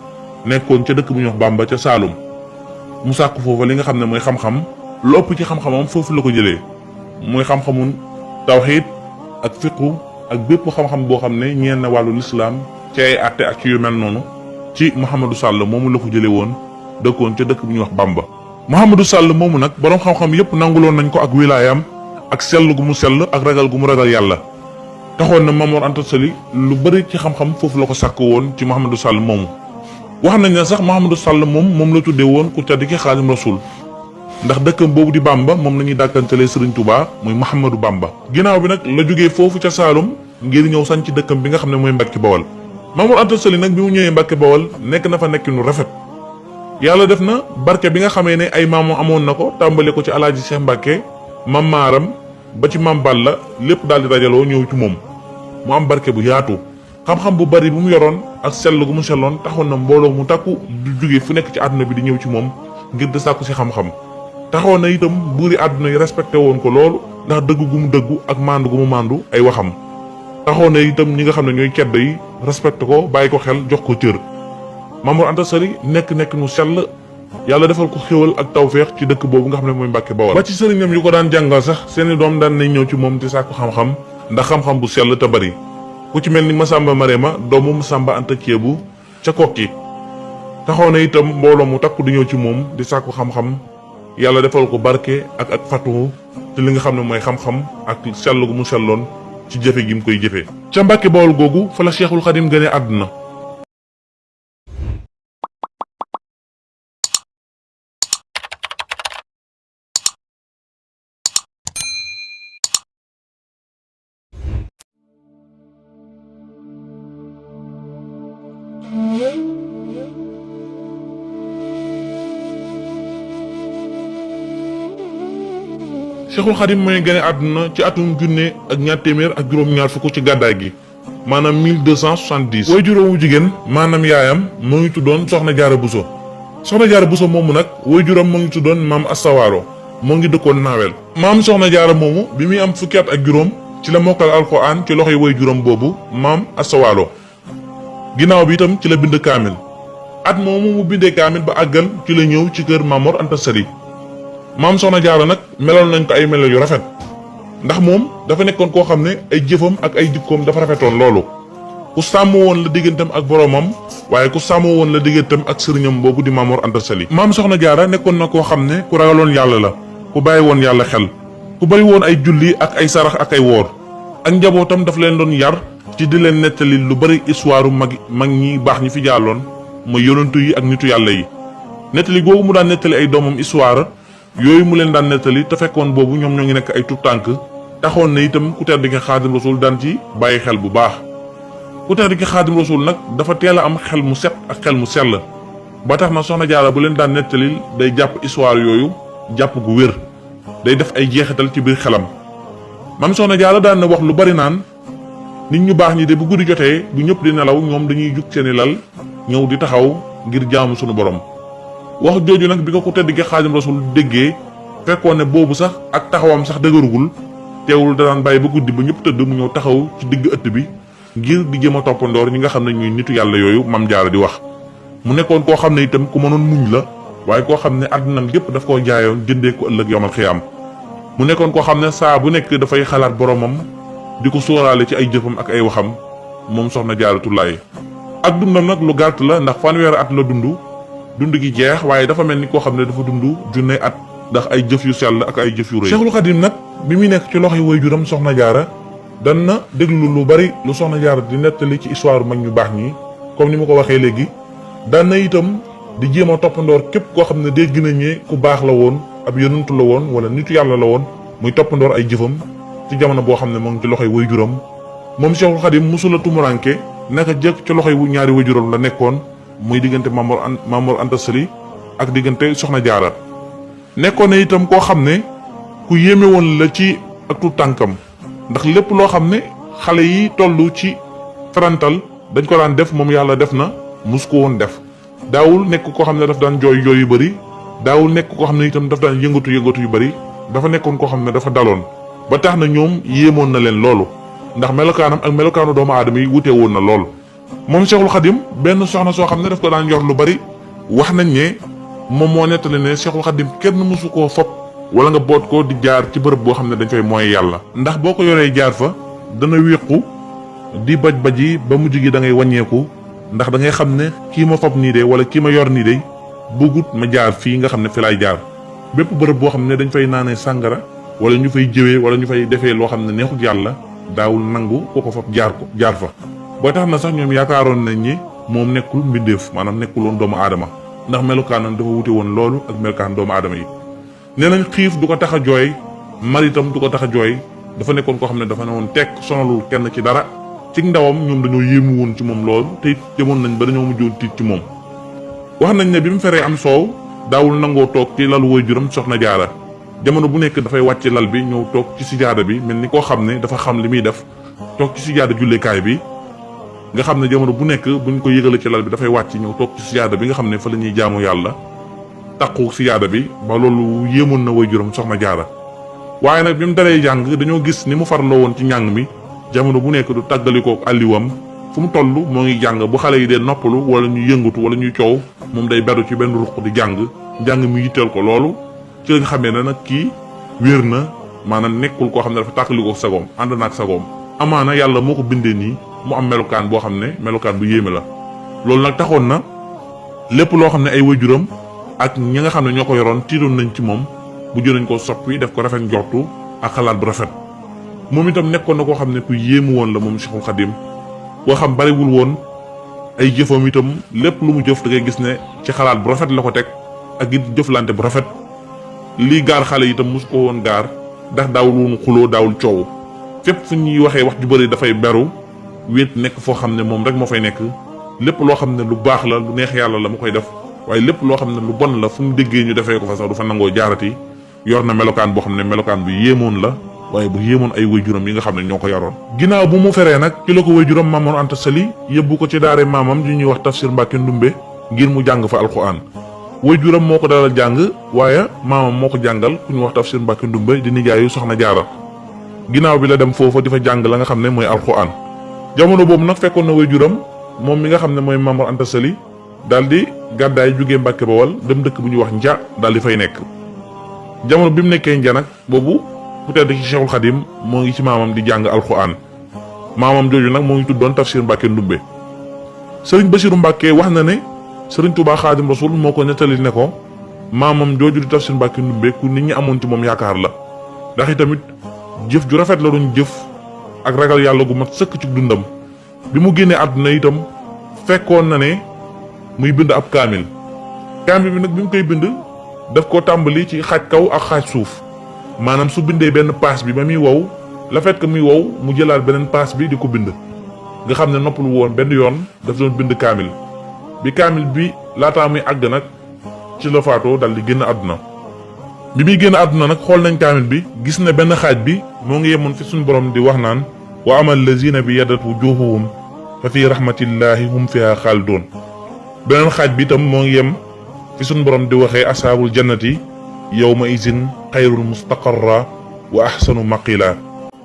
nekkoon ca dëkk bu ñuy wax Bamba ca Saalum mu sàkk foofa li nga xam ne mooy xam-xam lu ëpp ci xam-xamam foofu la ko jëlee mooy xam-xamun tawxiid ak fiqu ak bépp xam-xam boo xam ne ñeen na wàllu lislaam ci ay àtte ak ci yu mel noonu ci Mouhamadou Sall moomu la ko jëlee woon dëkkoon ca dëkk bu ñuy wax Bamba. Mouhamadou Sall moomu nag borom xam-xam yépp nanguloon nañ ko ak wilaayam ak sell gu mu sell ak ragal gu mu ragal yàlla taxoon na Mamor Anta Sali lu bëri ci xam-xam foofu la ko sàkk woon ci Mouhamadou Sall moomu. wax nañ ne sax Mouhamadou Sall moom la tuddee woon ku tedd ki Xaadim Rasul ndax dëkkam boobu di Bamba moom la ñuy dàkkantelee Serigne Touba muy Mouhamadou Bamba. ginnaaw bi nag la jógee foofu ca Saalum ngir ñëw sañ ci dëkkam bi nga xam ne mooy Mbacke Bawal. Mamor Anta Sali nag bi mu ñëwee Mbacke Bawal nekk na fa nekkinu rafet yàlla def na barke bi nga xamee ne ay maamu amoon na ko tàmbale ko ci alaaji Cheikh Mbacke Mam Maaram ba ci Mam Balla lépp daal di dajaloo ñëw ci moom mu am barke bu yaatu. xam-xam bu bari bu mu yoroon ak sell gu mu selloon taxoon na mbooloo mu takku du jóge fu nekk ci àdduna bi di ñëw ci moom ngir di sàkku si xam-xam taxoon na itam buuri àdduna yi respecté woon ko loolu ndax dëgg gu mu dëggu ak maandu gu mu maandu ay waxam taxoon na itam ñi nga xam ne ñooy ceddo yi respecté ko bàyyi ko xel jox ko cër. Mamor Anta Sali nekk nu sell yàlla defal ko xéwal ak tawféex ci dëkk boobu nga xam ne mooy Mbacke Bawal ba ci sëriñam yu ko daan jàngal sax seeni doom daan nañ ñëw ci moom di sàkku xam-xam ndax xam-xam bu sell te bari ku ci mel ni Masamba Marema doomu Masamba Anta Ceebu ca Kokki taxaw na itam mbooloo mu takku di ñëw ci moom di sàkku xam-xam yàlla defal ko barke ak fatu ci li nga xam ne mooy xam-xam ak sell gu mu selloon ci jëfe gi mu koy jëfe ca Mbacke Bawal googu fa la Cheikhul Khadim gënee àdduna. Cheikhul Khadim mooy gane àdduna ci atum junne ak ñaar téeméer ak juróom-ñaar fukk ci gàddaay gi maanaam 1270. way juróomu jigéen maanaam yaayam moo ngi tuddoon Soxna Jaara Buso. Soxna Jaara Buso moomu nag way juróom moo ngi tuddoon Maam Astawaalo moo ngi dëkkoon Naawel. maam Soxna Jaara moomu bi muy am fukki at ak juróom ci la mokkal alxuraan ci loxoy way juróom boobu Maam Astawaalo ginnaaw bi itam ci la bind kaamil at moomu mu bindee kaamil ba àggal ci la ñëw ci kër Mamor Anta Sali. maam Soxna Jaara nag meloon nañ ko ay melo yu rafet ndax moom dafa nekkoon koo xam ne ay jëfam ak ay jikkoom dafa rafetoon loolu ku sàmm woon la digganteem ak boromam waaye ku sàmm woon la digganteem ak sëriñam boobu di Mamor Anta Sali. maam Soxna Jaara nekkoon na koo xam ne ku ragaloon yàlla la ku bàyyi woon yàlla xel ku bari woon ay julli ak ay sarax ak ay woor ak njabootam daf leen doon yar ci di leen nettali lu bari histoire mag ñi baax ñi fi jàlloon mooy yonentu yi ak nitu yàlla yi. nettali googu mu daan nettali ay doomam histoire yooyu mu leen daan nettali te fekkoon boobu ñoom ñoo ngi nekk ay tout tànk taxoon na itam ku tedd ki Xaadim Rasul daan ci bàyyi xel bu baax. ku tedd ki Xaadim Rasul nag dafa teel a am xel mu set ak xel mu sell ba tax na soxna Jaara bu leen daan nettali day jàpp histoire yooyu jàpp gu wér day def ay jeexital ci biir xelam. mam soxna Jaara daan na wax lu bari naan nit ñu baax ñi de bu guddi jotee bu ñëpp di nelaw ñoom dañuy jug seeni lal ñëw di taxaw ngir jaamu sunu borom. wax jooju nag bi ko ku tedd ki Xaadim Rasul déggee fekkoon ne boobu sax ak taxawam sax dëgërugul teewul da daan bàyyi ba guddi ba ñëpp tëdd mu ñëw taxaw ci digg ëtt bi ngir di jéem a toppandoor ñi nga xam ne ñuy nitu yàlla yooyu mam Jaara di wax. mu nekkoon koo xam ne itam ku mënoon muñ la waaye koo xam ne àddunam gépp daf koo jaayoon jëndee ko ëllëg yomal xiyaam. mu nekkoon koo xam ne saa bu nekk dafay xalaat boromam di ko sóoraale ci ay jëfam ak ay waxam moom soxna Jaaratullaahi. ak dundam nag lu gàtt la ndax fanweeri at la dund gi jeex waaye dafa mel ni koo xam ne dafa dund junne at ndax ay jëf yu sell ak ay jëf yu rëy. Cheikhul Khadim nag bi muy nekk ci loxoy waajuram soxna Jaara dan na déglu lu bari lu soxna Jaara di nettali ci histoire mag ñu baax ñi comme ni ma ko waxee léegi. daan na itam di jéem a toppandoor képp koo xam ne dégg nañ ne ku baax la woon ab yonentu la woon wala nitu yàlla la woon muy toppandoor ay jëfam ci jamono boo xam ne moo ngi ci loxoy waajuram. moom Cheikhul Khadim musula tumuranke naka jëkk ci loxoy ñaari waajuram la nekkoon muy diggante Mamor Anta Sali ak diggante soxna Jaara. nekkoon na itam koo xam ne ku yéeme woon la ci ak tu tànkam ndax lépp loo xam ne xale yi toll ci tarantal dañ ko daan def moom yàlla def na mus ko woon def. daawul nekk koo xam ne daf daan jooy yu bari daawul nekk koo xam ne itam daf daan yëngatu yu bari dafa nekkoon koo xam ne dafa daloon ba tax na ñoom yéemoon na leen loolu ndax melokaanam ak melokaanu doomu aadama yi wute woon na lool. moom Cheikhul Khadim benn soxna soo xam ne daf ko daan yor lu bari wax nañ ne moom moo nettali ne Cheikhul Khadim kenn mësu koo fopp wala nga boot ko di jaar ci bërëb boo xam ne dañ fay mooy yàlla. ndax boo ko yoree jaar fa dana wéqu di baj ba mujj gi da ngay wàññeeku ndax da ngay xam ne kii ma fopp nii de wala kii ma yor nii de bëggut ma jaar fii nga xam ne fi laay jaar. bépp bërëb boo xam ne dañ fay naanee sàngara wala ñu fay jëwee wala ñu fay defee loo xam ne neexut yàlla daawul nangu ko fopp jaar fa. boo tax na sax ñoom yaakaaroon nañ ni moom nekkul mbindeef maanaam nekkul woon doomu aadama ndax melukaanam dafa wute woon loolu ak melukaan doomu aadama yi. nee nañ xiif du ko tax a jooy maritam du ko tax a jooy dafa nekkoon koo xam ne dafa ne woon tekk sonalul kenn ci dara ci ndawam ñoom dañoo yéemu woon ci moom loolu te it demoon nañ ba dañoo mujjoon tiit ci moom. wax nañ ne bi mu feree am soow daawul nangoo toog ci lalu waajuram soxna Jaara jamono bu nekk dafay wàcc lal bi ñëw toog ci sijaada bi mel ni koo xam ne dafa xam li muy def toog ci sijaada jullekaay bi. nga xam ne jamono bu nekk buñ ko yëgale ci lal bi dafay wàcc ñëw toog ci sijaada bi nga xam ne fa la ñuy jaamu yàlla taqu sijaada bi ba loolu yéemoon na waajuram soxna Jaara. waaye nag bi mu dalee jàng dañoo gis ni mu farloo woon ci njàng mi jamono bu nekk du tàggalikoo àlliwam fu mu toll moo ngi jàng bu xale yi dee noppalu wala ñuy yëngatu wala ñuy coow moom day beru ci benn ruq di jàng mi yitteel ko loolu ci la nga xamee ne nag kii wér na maanaam nekkul koo xam ne dafa tàggalikoo sagoom ànd naak sagoom amaana yàlla moo ko bindee nii mu am melukaan boo xam ne melukaan bu yéeme la. loolu nag taxoon na lépp loo xam ne ay waajuram ak ñi nga xam ne ñoo ko yoroon tiitoon nañ ci moom bu jënañ ko soppi def ko rafet njortu ak xalaat bu rafet. moom itam nekkoon na koo xam ne ku yéemu woon la moom Cheikhul Khadim koo xam bariwul woon ay jëfam itam lépp lu mu jëf da ngay gis ne ci xalaat bu rafet la ko teg ak it jëflante bu rafet. lii gaar xale itam mosu ko woon gaar ndax daawul woon xuloo daawul coow fépp fu ñuy waxee wax ju bëri dafay beru wéet nekk foo xam ne moom rek moo fay nekk lépp loo xam ne lu baax la lu neex yàlla la mu koy def waaye lépp loo xam ne lu bon la fu mu déggee ñu defee ko fa sax du fa nangoo jaarati yor na melokaan boo xam ne melokaan bu yéemoon la waaye bu yéemoon ay waajuram yi nga xam ne ñoo ko yaroon. ginnaaw bu mu feree nag ci la ko waajuram Maam Anta Sali yóbbu ko ci daare maamam ju ñuy wax Tafsir Mbàkke Ndumbe ngir mu jàng fa alxuraan waajuram moo ko dalal jàng waaye maamam moo ko jàngal ku ñu wax Tafsir Mbàkke Ndumbe di nijaayu soxna Jaara. ginnaaw bi la dem foofa di fa jàng la nga xam ne mooy alxuraan jamono boobu nag fekkoon na waajuram moom mi nga xam ne mooy Maam Anta Sali daal di gàddaay jógee Mbàkke Bawal dem dëkk bu ñuy wax Nja daal di fay nekk. jamono bi mu nekkee Nja nag boobu ku tedd ci Cheikhul Khadim moo ngi ci maamam di jàng alxuraan maamam jooju nag moo ngi tuddoon Tafsir Mbàkke Ndumbe. Sëriñ Basiru Mbàkke wax na ne Sëriñ Tuubaa Xaadim Rasul moo ko nettali ne ko maamam jooju di Tafsir Mbàkke Ndumbe ku nit ñi amoon ci moom yaakaar la ndax itamit jëf ju rafet la doon jëf ak ragal yàlla gu mat sëkk ci dundam. bi mu génnee àdduna itam fekkoon na ne muy bind ab kaamil bi nag bi mu koy bind daf ko tàmbali ci xaaj kaw ak xaaj suuf maanaam su bindee benn paas bi ba muy wow la fait que muy wow mu jëlaat beneen paas bi di ko bind nga xam ne noppalu woon benn yoon daf doon bind kaamil bi kaamil bi laataa muy àgg nag ci la faatoo dal di génn àdduna. bi muy génn àdduna nag xool nañ kaamil bi gis ne benn xaaj bi moo ngi yemoon fi suñu borom di wax naan wa amal lazina bi yadat wujuhuhum fa fi rahmatillahi hum fiha xaaldoon beneen xaaj bi itam moo ngi yem fi suñu borom di waxee asaabul jannati yawma izin xayrul mustaqarra wa ahsanu maqila.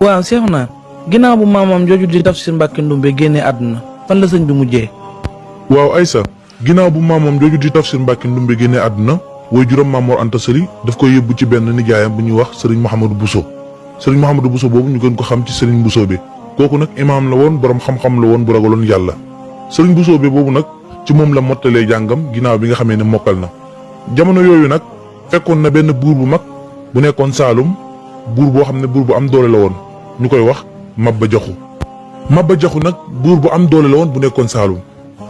waaw Seexuna ginnaaw bu maamam jooju di Tafsir Mbàkke Ndumbe génnee àdduna fan la sëñ bi mujjee. waaw Aysa ginnaaw bu maamam jooju di Tafsir Mbàkke Ndumbe génnee àdduna woy juróom Maam Mor Anta Sali daf koy yóbbu ci benn nijaayam bu ñuy wax Serigne Mouhamadou Bousso Serigne Mouhamadou Bousso boobu ñu gën ko xam ci Serigne Bousso bi kooku nag imaam la woon borom xam-xam la woon bu ragaloon yàlla. Serigne Bousso bi boobu nag ci moom la mottalee jàngam ginnaaw bi nga xamee ne mokkal na. jamono yooyu nag fekkoon na benn buur bu mag bu nekkoon Saalum buur boo xam ne buur bu am doole la woon ñu koy wax Maba Jaxu Maba Jaxu nag buur bu am doole la woon bu nekkoon Saalum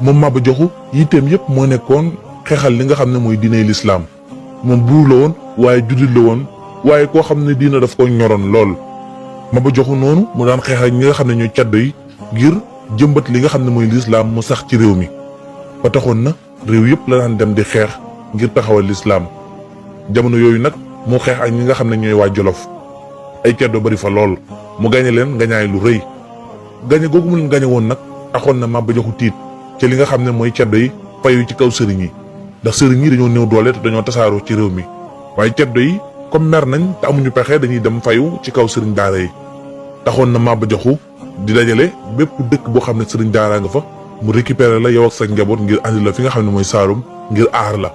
moom Maba Jaxu yitteem yëpp moo nekkoon xeexal li nga xam ne mooy diiney lislaam moom buur la woon waaye jullit la woon waaye koo xam ne diina daf ko ñoroon lool. Maba Jaxu noonu mu daan xeexal ñi nga xam ne ñooy caddo yi ngir jëmbat li nga xam ne mooy lislaam mu sax ci réew mi ba taxoon na réew yëpp la daan dem di xeex ngir taxawal lislaam jamono yooyu nag mu xeex ak ñi nga xam ne ñooy waa Jolof ay ceddo bari fa lool mu gañe leen ngañaay lu rëy gañe googu mu leen gañe woon nag taxoon na Maba Jaxu tiit ci li nga xam ne mooy ceddo yi fayu ci kaw sëriñ yi ndax sëriñ yi dañoo néew doole te dañoo tasaaroo ci réew mi waaye ceddo yi comme mer nañ te amuñu pexe dañuy dem fayu ci kaw sëriñ daara yi taxoon na Maba Jaxu di dajale bépp dëkk boo xam ne sëriñ daara nga fa mu récupérer la yow ak sa njaboot ngir andi la fi nga xam ne mooy Saalum ngir aar la.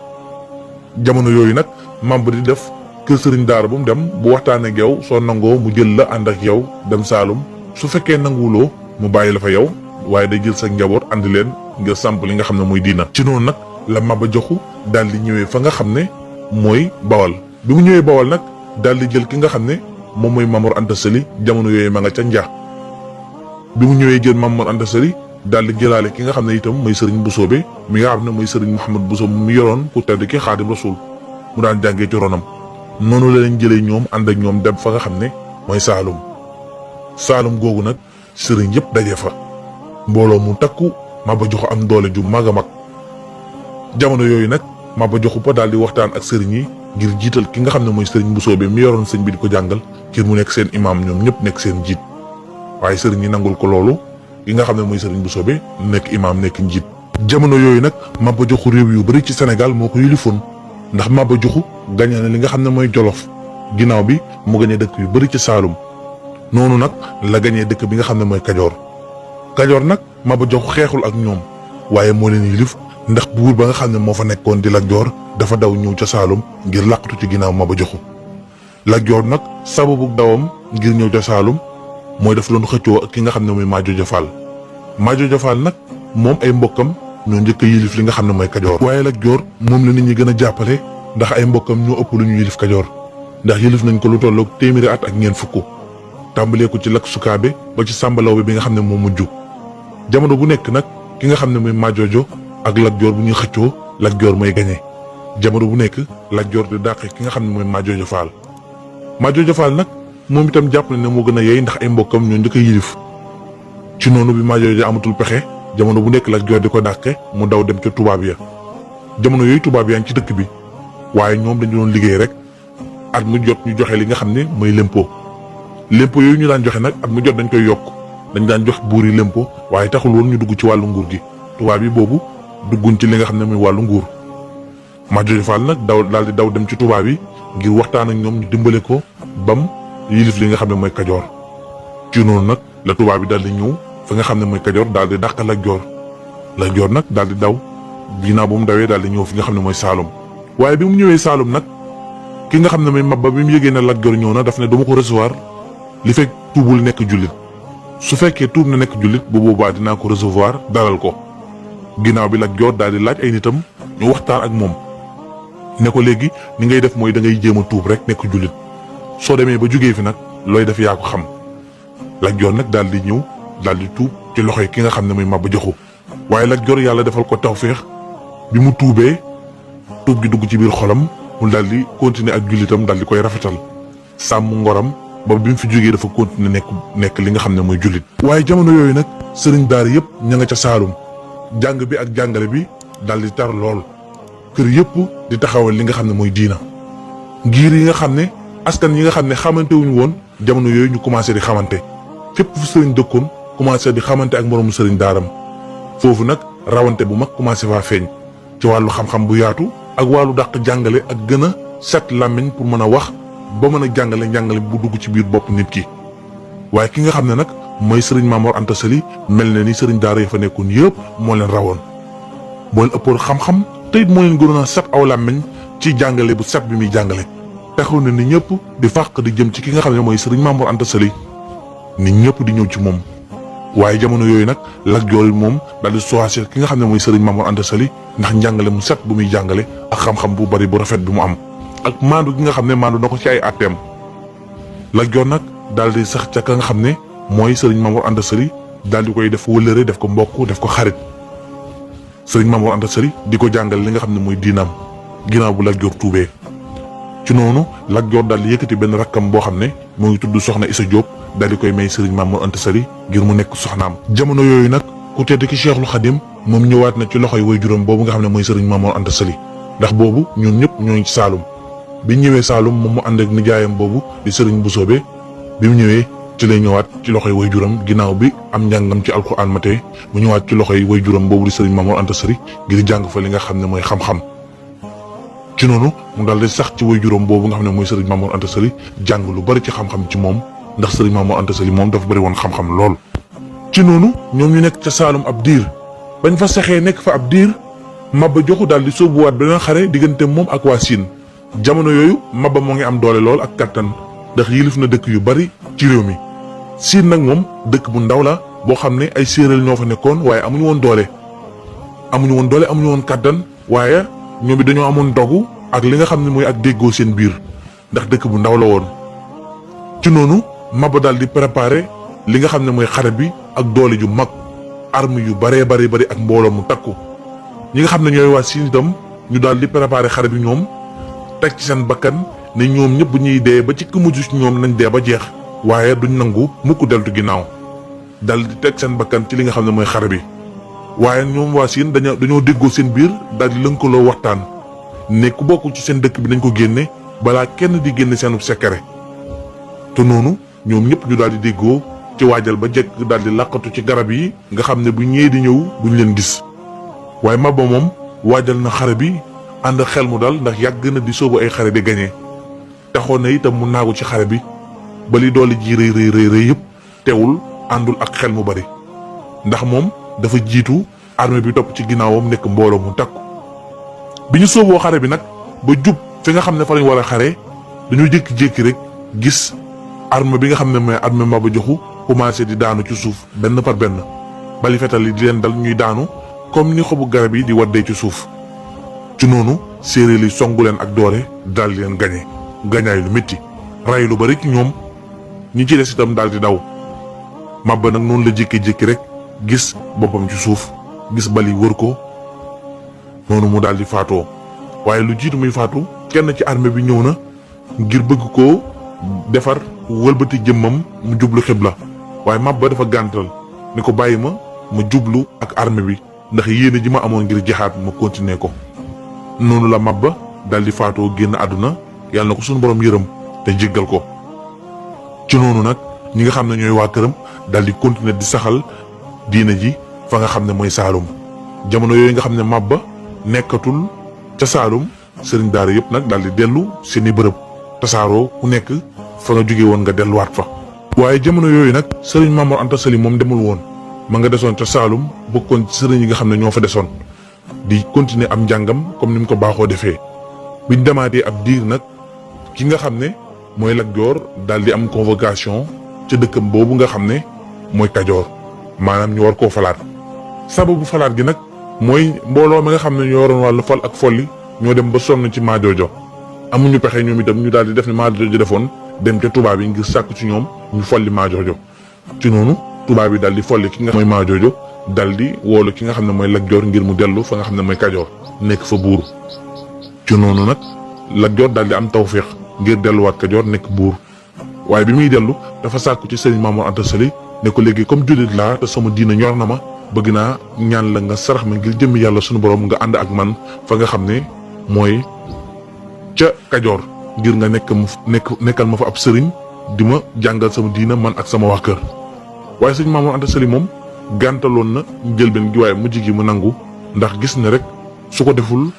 jamono yooyu nag Maba di def kër sëriñ daara bu mu dem bu waxtaanee ak yow soo nangoo mu jël la ànd ak yow dem Saalum su fekkee nanguwuloo mu bàyyi la fa yow waaye day jël sa njaboot andi leen ngir samp li nga xam ne mooy diina. ci noonu nag la Maba Jaxu daal di ñëwee fa nga xam ne mooy Bawal bi mu ñëwee Bawal nag daal di jël ki nga xam ne moom mooy Maam Mor Anta Sali jamono yooyu ma nga ca Nja bi mu ñëwee jël Maam Mor Anta Sali daal di jëlaale ki nga xam ne itam mooy Serigne Bousso bi mi nga xam ne mooy Serigne Mouhamadou Bousso mi yoroon ku tedd ki Xaadim Rasul mu daan jàngee ci ronam noonu la leen jëlee ñoom ànd ak ñoom dem fa nga xam ne mooy Saalum googu nag sëriñ yëpp daje fa mbooloo mu takku Maba Jaxu am doole ju mag a mag jamono yooyu nag Maba Jaxu ba daal di waxtaan ak sëriñ yi ngir jiital ki nga xam ne mooy Serigne Bousso bi mi yoroon sëñ bi di ko jàngal ngir mu nekk seen imaam ñoom ñëpp nekk seen jiit waaye sëriñ yi nangul ko loolu ki nga xam ne mooy Serigne Bousso bi nekk imaam nekk njiit. jamono yooyu nag Maba Jaxu réew yu bari ci Sénégal moo ko yilifoon ndax Maba Jaxu gañe na li nga xam ne mooy Jolof ginnaaw bi mu gañe dëkk yu bari ci Saalum noonu nag la gañee dëkk bi nga xam ne mooy Kajoor nag Maba Jaxu xeexul ak ñoom waaye moo leen yilif ndax buur ba nga xam ne moo fa nekkoon di Lat Joor dafa daw ñëw ca Saalum ngir làqatu ci ginnaaw Maba Jaxu Lat Joor nag sababu dawam ngir ñëw ca Saalum mooy daf doon xëccoo ak ki nga xam ne mooy Maajoja Faal Maajoja Faal nag moom ay mbokkam ñoo njëkk a yilif li nga xam ne mooy Kajoor waaye Lat Joor moom la nit ñi gën a jàppale ndax ay mbokkam ñoo ëpp lu ñu yilif Kajoor ndax yilif nañ ko lu tolloog téeméeri at ak ñeent fukk tàmbalee ko ci Lak Sukaabe ba ci Sàmba Lawbe bi nga xam ne moo mujj jamono bu nekk nag ki nga xam ne mooy Maajojo ak Lat Joor bu ñuy xëccoo Lat Joor mooy gañe jamono bu nekk Lat Joor di dàqe ki nga xam ne mooy Maajojo Faal nag moom itam jàpp na ne moo gën a yey ndax ay mbokkam ñoo njëkk a yilif ci noonu bi Maajojo amatul pexe jamono bu nekk Lat Joor di ko dàqe mu daw dem ca tubaab ya jamono yooyu tubaab yaa ngi ci dëkk bi waaye ñoom dañu doon liggéey rek at mu jot ñu joxe li nga xam ne mooy lempo yooyu ñu daan joxe nag at mu jot dañ koy yokk dañ daan jox buur yi lempo waaye taxul woon ñu dugg ci wàllu nguur gi tubaab yi boobu dugguñ ci li nga xam ne mooy wàllu nguur Maajojo Faal nag daal di daw dem ci tubaab yi ngir waxtaan ak ñoom ñu dimbale ko bam yilif li nga xam ne mooy Kajoor ci noonu nag la tubaab yi daal di ñëw fa nga xam ne mooy Kajoor daal di dàq Lat Joor nag daal di daw ginnaaw bu mu dawee daal di ñëw fi nga xam ne mooy Saalum waaye bi mu ñëwee Saalum nag ki nga xam ne mooy Maba bi mu yëgee ne Lat Joor ñëw na daf ne dama ko recevoir li fekk tuubul nekk jullit su fekkee tuub na nekk jullit bu boobaa dinaa ko recevoir dalal ko ginnaaw bi Lat Joor daal di laaj ay nitam ñu waxtaan ak moom ne ko léegi ni ngay def mooy da ngay jéem a tuub rek nekk jullit soo demee ba jugee fi nag looy def yaa ko xam. Lat Joor nag daal di ñëw daal di tuub ci loxoy ki nga xam ne muy Maba Jaxu waaye Lat Joor yàlla defal ko tawféex bi mu tuubee tuub gi dugg ci biir xolam mu daal di continuer ak jullitam daal di koy rafetal sàmm ngoram ba bi mu fi jógee dafa continuer nekk li nga xam ne mooy jullit. waaye jamono yooyu nag sëriñ daara yëpp ña nga ca Saalum jàng bi ak jàngale bi daal di tar lool kër yëpp di taxawal li nga xam ne mooy diina ngir yi nga xam ne askan yi nga xam ne xamante wuñu woon jamono yooyu ñu commencé di xamante fépp fu sëriñ dëkkoon commencé di xamante ak moroomu sëriñ daaram foofu nag rawante bu mag commencé faa feeñ ci wàllu xam-xam bu yaatu ak wàllu dàq jàngale ak gën a set làmmiñ pour mën a wax ba mën a jàngale bu dugg ci biir bopp nit ki. waaye ki nga xam ne nag mooy sëriñ Mamor Anta Sali mel na ni sëriñ daara ya fa nekkoon yëpp moo leen rawoon moo leen ëppoon xam-xam te it moo leen gënoon a set aw làmmiñ ci jàngale bu set bi muy jàngale. taxaw na ni ñëpp di fàq di jëm ci ki nga xam ne mooy sëriñ Mamor Anta Sali nit ñëpp di ñëw ci moom waaye jamono yooyu nag Lat Joor moom daal di choisir ki nga xam ne mooy sëriñ Mamor Anta Sali ndax njàngale mu set bu muy jàngale ak xam-xam bu bari bu rafet bi mu am ak maandu gi nga xam ne maandu na ko ci ay atteem. Lat Joor nag daal di sax ca ka nga xam ne mooy sëriñ Mamor Anta Sali daal di koy def wëllëre def ko mbokk def ko xarit sëriñ Mamor Anta Sali di ko jàngal li nga xam ne mooy diinaam ginnaaw bu Lat Joor tuubee. ci noonu Lat Joor daal di yëkkati benn rakkam boo xam ne moo ngi tudd Soxna Isa Diop daal di koy may sëriñ Mamor Anta Sali ngir mu nekk soxnaam. jamono yooyu nag ku tedd ki Cheikhul Khadim moom ñëwaat na ci loxoy waajuram boobu nga xam ne mooy sëriñ Mamor Anta Sali ndax boobu ñun ñëpp ñoo ngi ci Saalum bi ñëwee Saalum moom mu ànd ak nijaayam boobu di sëriñ Busoobe bi mu ñëwee ci lay ñëwaat ci loxoy waajuram ginnaaw bi am njàngam ci alxuraan matee mu ñëwaat ci loxoy waajuram boobu di sëriñ Mamor Anta Sali ngir jàng fa li nga xam ne mooy xam-xam. ci noonu mu daal di sax ci waajuram boobu nga xam ne mooy sëriñ Mamor Anta Sali jàng lu bari ci xam-xam ci moom ndax sëriñ Mamor Anta Sali moom dafa bari woon xam-xam lool. ci noonu ñoom ñu nekk ca Saalum ab diir bañ fa saxee nekk fa ab diir Maba Jaxu daal di sóobuwaat beneen xare diggante moom ak waa Siin jamono yooyu Maba moo ngi am doole lool ak kattan ndax yilif na dëkk yu bari ci réew mi. Siin nag moom dëkk bu ndaw la boo xam ne ay séeréer ñoo fa nekkoon waaye amuñu woon doole amuñu woon kattan waaye ñoom it dañoo amoon dogu ak li nga xam ne mooy ak déggoo seen biir ndax dëkk bu ndaw la woon. ci noonu Maba daal di préparer li nga xam ne mooy xare bi ak doole ju mag arme yu bari ak mbooloo mu takku ñi nga xam ne ñooy waa Siin itam ñu daal di préparer xare bi ñoom teg ci seen bakkan ne ñoom ñëpp ñuy dee ba ci ku mujj ci ñoom nañ dee ba jeex waaye duñ nangu mukk deltu ginnaaw daal di teg seen bakkan ci li nga xam ne mooy xare bi. waaye ñoom waa Siin dañoo déggoo seen biir daal di lënkaloo waxtaan ne ku bokk ci seen dëkk bi nañ ko génne balaa kenn di génne seenu secret te noonu ñoom ñëpp ñu daal di déggoo ci waajal ba jekk daal di làqatu ci garab yi nga xam ne bu ñëwee di ñëw buñ leen gis. waaye Maba moom waajal na xare bi ànd xel mu dal ndax yàgg na di sóobu ay xare di gañe taxoon na itam mu naagu ci xare bi ba li doole ji rëy yëpp teewul àndul ak xel mu bari ndax moom dafa jiitu armée bi topp ci ginnaawam nekk mbooloo mu takku. bi ñu sooboo xare bi nag ba jub fi nga xam ne fa lañ war a xare dañoo jékki-jékki rek gis armée bi nga xam ne mooy armée Maba Jaxu commencé di daanu ci suuf benn par benn bali fetal yi di leen dal ñuy daanu comme ni xobu garab yi di waddee ci suuf. ci noonu séeréer yi songu leen ak doore daal di leen gañe gañaay lu métti ray lu bari ci ñoom ñi ci des itam daal di daw. Maba nag noonu la jékki-jékki rek gis boppam ci suuf gis bali wër ko noonu mu daal di faatoo waaye lu jiitu muy faatu kenn ci armée bi ñëw na ngir bëgg koo defar wëlbati jëmmam mu jublu xibla waaye Maba dafa gàntal ni ko bàyyi ma jublu ak armée bi ndax yéene ji ma amoon ngir jaxaat ma continuer ko. noonu la Maba daal di faatoo génn àdduna yàlla na ko suñu borom yërëm te jéggal ko. ci noonu nag ñi nga xam ne ñooy waa këram daal di continuer di saxal diina ji fa nga xam ne mooy Saalum jamono yooyu nga xam ne Maba nekkatul ca Saalum sëriñ daara yëpp nag daal di dellu seeni bërëb tasaaroo ku nekk fa nga jóge woon nga delluwaat fa. waaye jamono yooyu nag sëriñ Mamor Anta Sali moom demul woon ma nga desoon ca Saalum bokkoon ci sëriñ yi nga xam ne ñoo fa desoon di continuer am njàngam comme ni mu ko baaxoo defee. biñ demaatee ab diir nag ki nga xam ne mooy Lat Joor daal di am convocation ca dëkkam boobu nga xam ne mooy Kajoor maanaam ñu war koo falaat. sababu falaat gi nag mooy mbooloo mi nga xam ne ñoo waroon wàllu fal ak folli ñoo dem ba sonn ci Maajoojo amuñu pexe ñoom itam ñu daal di def ne Maajoojo defoon dem ca tubaab yi ngir sàkku ci ñoom ñu folli Maajoojo. ci noonu tubaab yi dal di folli ki nga mooy Maajoojo dal di woolu ki nga xam ne mooy Lat Joor ngir mu dellu fa nga xam ne mooy Kajoor nekk fa buur. ci noonu nag Lat Joor dal di am tawféex ngir delluwaat Kajoor nekk buur waaye bi muy dellu dafa sàkku ci sëriñ Mamoor Anta Sali ne ko léegi comme jullit laa te sama diina ñor na ma bëgg naa ñaan la nga sarax ma ngir jëmmi yàlla sunu borom nga ànd ak man fa nga xam ne mooy ca Kajoor ngir nga nekkal ma fa ab sëriñ di ma jàngal sama diina man ak sama wax kër. waaye sëriñ Mamoor Anta Sali moom gàntaloon na njëlbeen gi waaye mujj gi mu nangu ndax gis ne rek su ko deful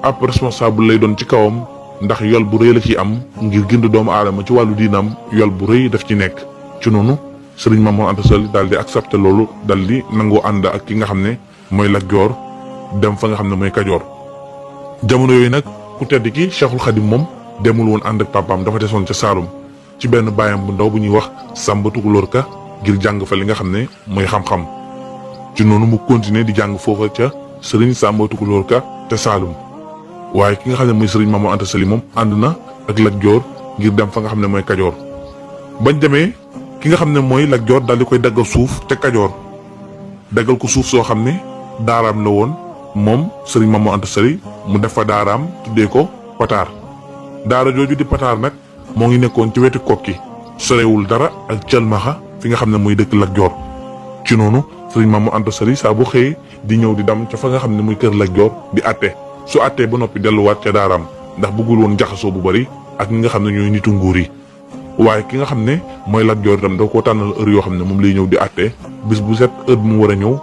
ab responsable lay doon ci kawam ndax yol bu rëy la ciy am ngir gind doomu aadama ci wàllu diinaam yol bu rëy daf ci nekk. ci noonu sëriñ Mamoor Anta Sali daal di accepté loolu dal di nangoo ànd ak ki nga xam ne mooy Lat Joor dem fa nga xam ne mooy Kajoor. jamono yooyu nag ku tedd ki Cheikhul Khadim moom demul woon ànd ak papaam dafa desoon ca Saalum ci benn baayam bu ndaw bu ñuy wax Sàmba Tukulóor Ka ngir jàng fa li nga xam ne mooy xam-xam. ci noonu mu continuer di jàng foofa ca sëriñ Sàmba Tukulóor Ka te Saalum waaye ki nga xam ne mooy sëriñ Mamoor Anta Sali moom ànd na ak Lat Joor ngir dem fa nga xam ne mooy Kajoor. bañ demee ki nga xam ne mooy Lat Joor daal di koy daggal suuf te Kajoor daggal ko suuf soo xam ne daaraam la woon moom sëriñ Mamoor Anta Sali mu def fa daaraam tuddee ko Pataar. daara jooju di Pataar nag moo ngi nekkoon ci wetu Kokki sorewul dara ak Calmaxa fi nga xam ne mooy dëkk Lat Joor. ci noonu sëriñ Mamoor Anta Sali saa bu xëyee di ñëw di dem ca fa nga xam ne muy kër Lat Joor di àtte su àttee ba noppi delluwaat ca daaraam ndax bëggul woon jaxasoo bu bari ak ñi nga xam ne ñooy nitu nguur yi. waaye ki nga xam ne mooy Lat Joor itam da koo tànnal heure yoo xam ne moom lay ñëw di àtte bis bu set heure bu mu war a ñëw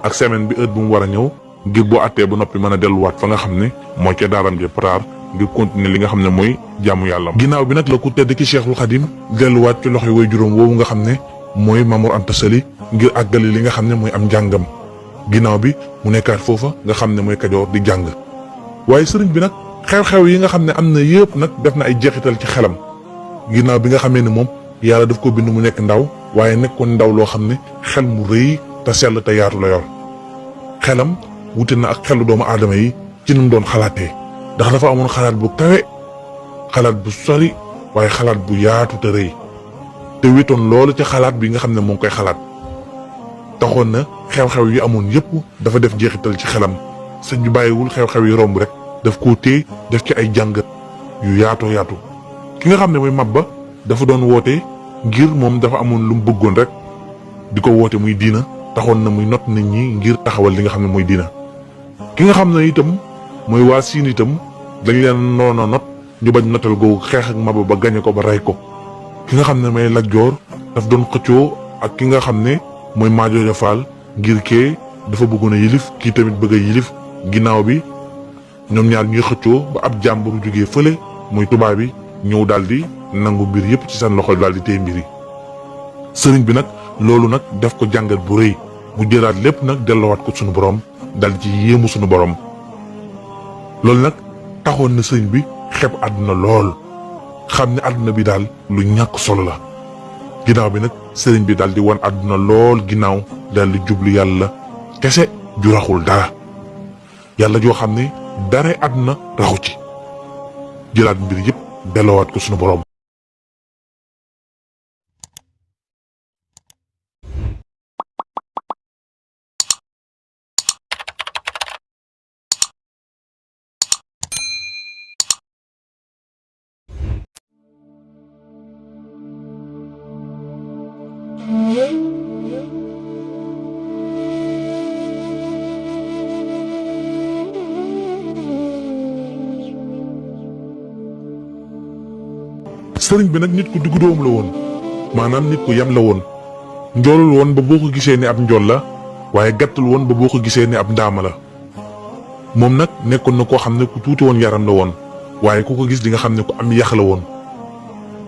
ak semaine bi heure bu mu war a ñëw ngir boo àttee ba noppi mën a delluwaat fa nga xam ne mooy ca daaram ja Pataar ngir continuer li nga xam ne mooy jaamu yàlla. ginnaaw bi nag la ku tedd ki Cheikhul Khadim delluwaat ci loxoy way juróom woowu nga xam ne mooy Mamoor Anta Sali ngir àggali li nga xam ne mooy am njàngam ginnaaw bi mu nekkaat foofa nga xam ne mooy Kajoor di jàng. waaye sëriñ bi nag xew-xew yi nga xam ne am na yëpp nag def na ay jeexital ci xelam ginnaaw bi nga xamee ne moom yàlla daf ko bind mu nekk ndaw waaye nekkoon ndaw loo xam ne xel mu rëy te sell te yaatu la yor xelam wute na ak xelu doomu aadama yi ci nu mu doon xalaatee ndax dafa amoon xalaat bu kawe xalaat bu sori waaye xalaat bu yaatu te rëy te wetoon loolu ci xalaat bi nga xam ne moo ngi koy xalaat taxoon na xew-xew yi amoon yëpp dafa def jeexital ci xelam sëñ bi bàyyiwul xew-xew yi romb rek daf koo téye def ci ay jàngat yu yaatoo yaatu. ki nga xam ne mooy Maba dafa doon woote ngir moom dafa amoon lu mu bëggoon rek di ko woote muy diina taxoon na muy not nit ñi ngir taxawal li nga xam ne mooy diina. ki nga xam ne itam mooy waa Siin itam dañ leen noon a not ñu bañ notal googu xeex ak Maba ba gañe ko ba rey ko. ki nga xam ne mooy Lat Joor daf doon xëccoo ak ki nga xam ne mooy Maajooja Faal ngir kee dafa bëggoon a yilif kii tamit bëgg a yilif ginnaaw bi ñoom ñaar ñuy xëccoo ba ab jàmbur jógee fële muy tubaab bi ñëw daal di nangu mbir yëpp ci seen loxo daal di téye mbir yi. sëriñ bi nag loolu nag def ko jàngat bu rëy mu jëlaat lépp nag delloowaat ko sunu borom daal di ci yéemu sunu borom. loolu nag taxoon na sëriñ bi xeeb àdduna lool xam ne àdduna bi daal lu ñàkk solo la. ginnaaw bi nag sëriñ bi daal di wan àdduna lool ginnaaw daal di jublu yàlla kese ju raxul dara yàlla joo xam ne dara àdduna raxu ci jëlaat mbir yëpp delloowaat ko sunu borom. sëriñ bi nag nit ku diggu dóom la woon maanaam nit ku yem la woon njoolul woon ba boo ko gisee ne ab njool la waaye gàttul woon ba boo ko gisee ne ab ndaama la moom nag nekkoon na koo xam ne ku tuuti woon yaram la woon waaye ku ko gis di nga xam ne ku am yax la woon.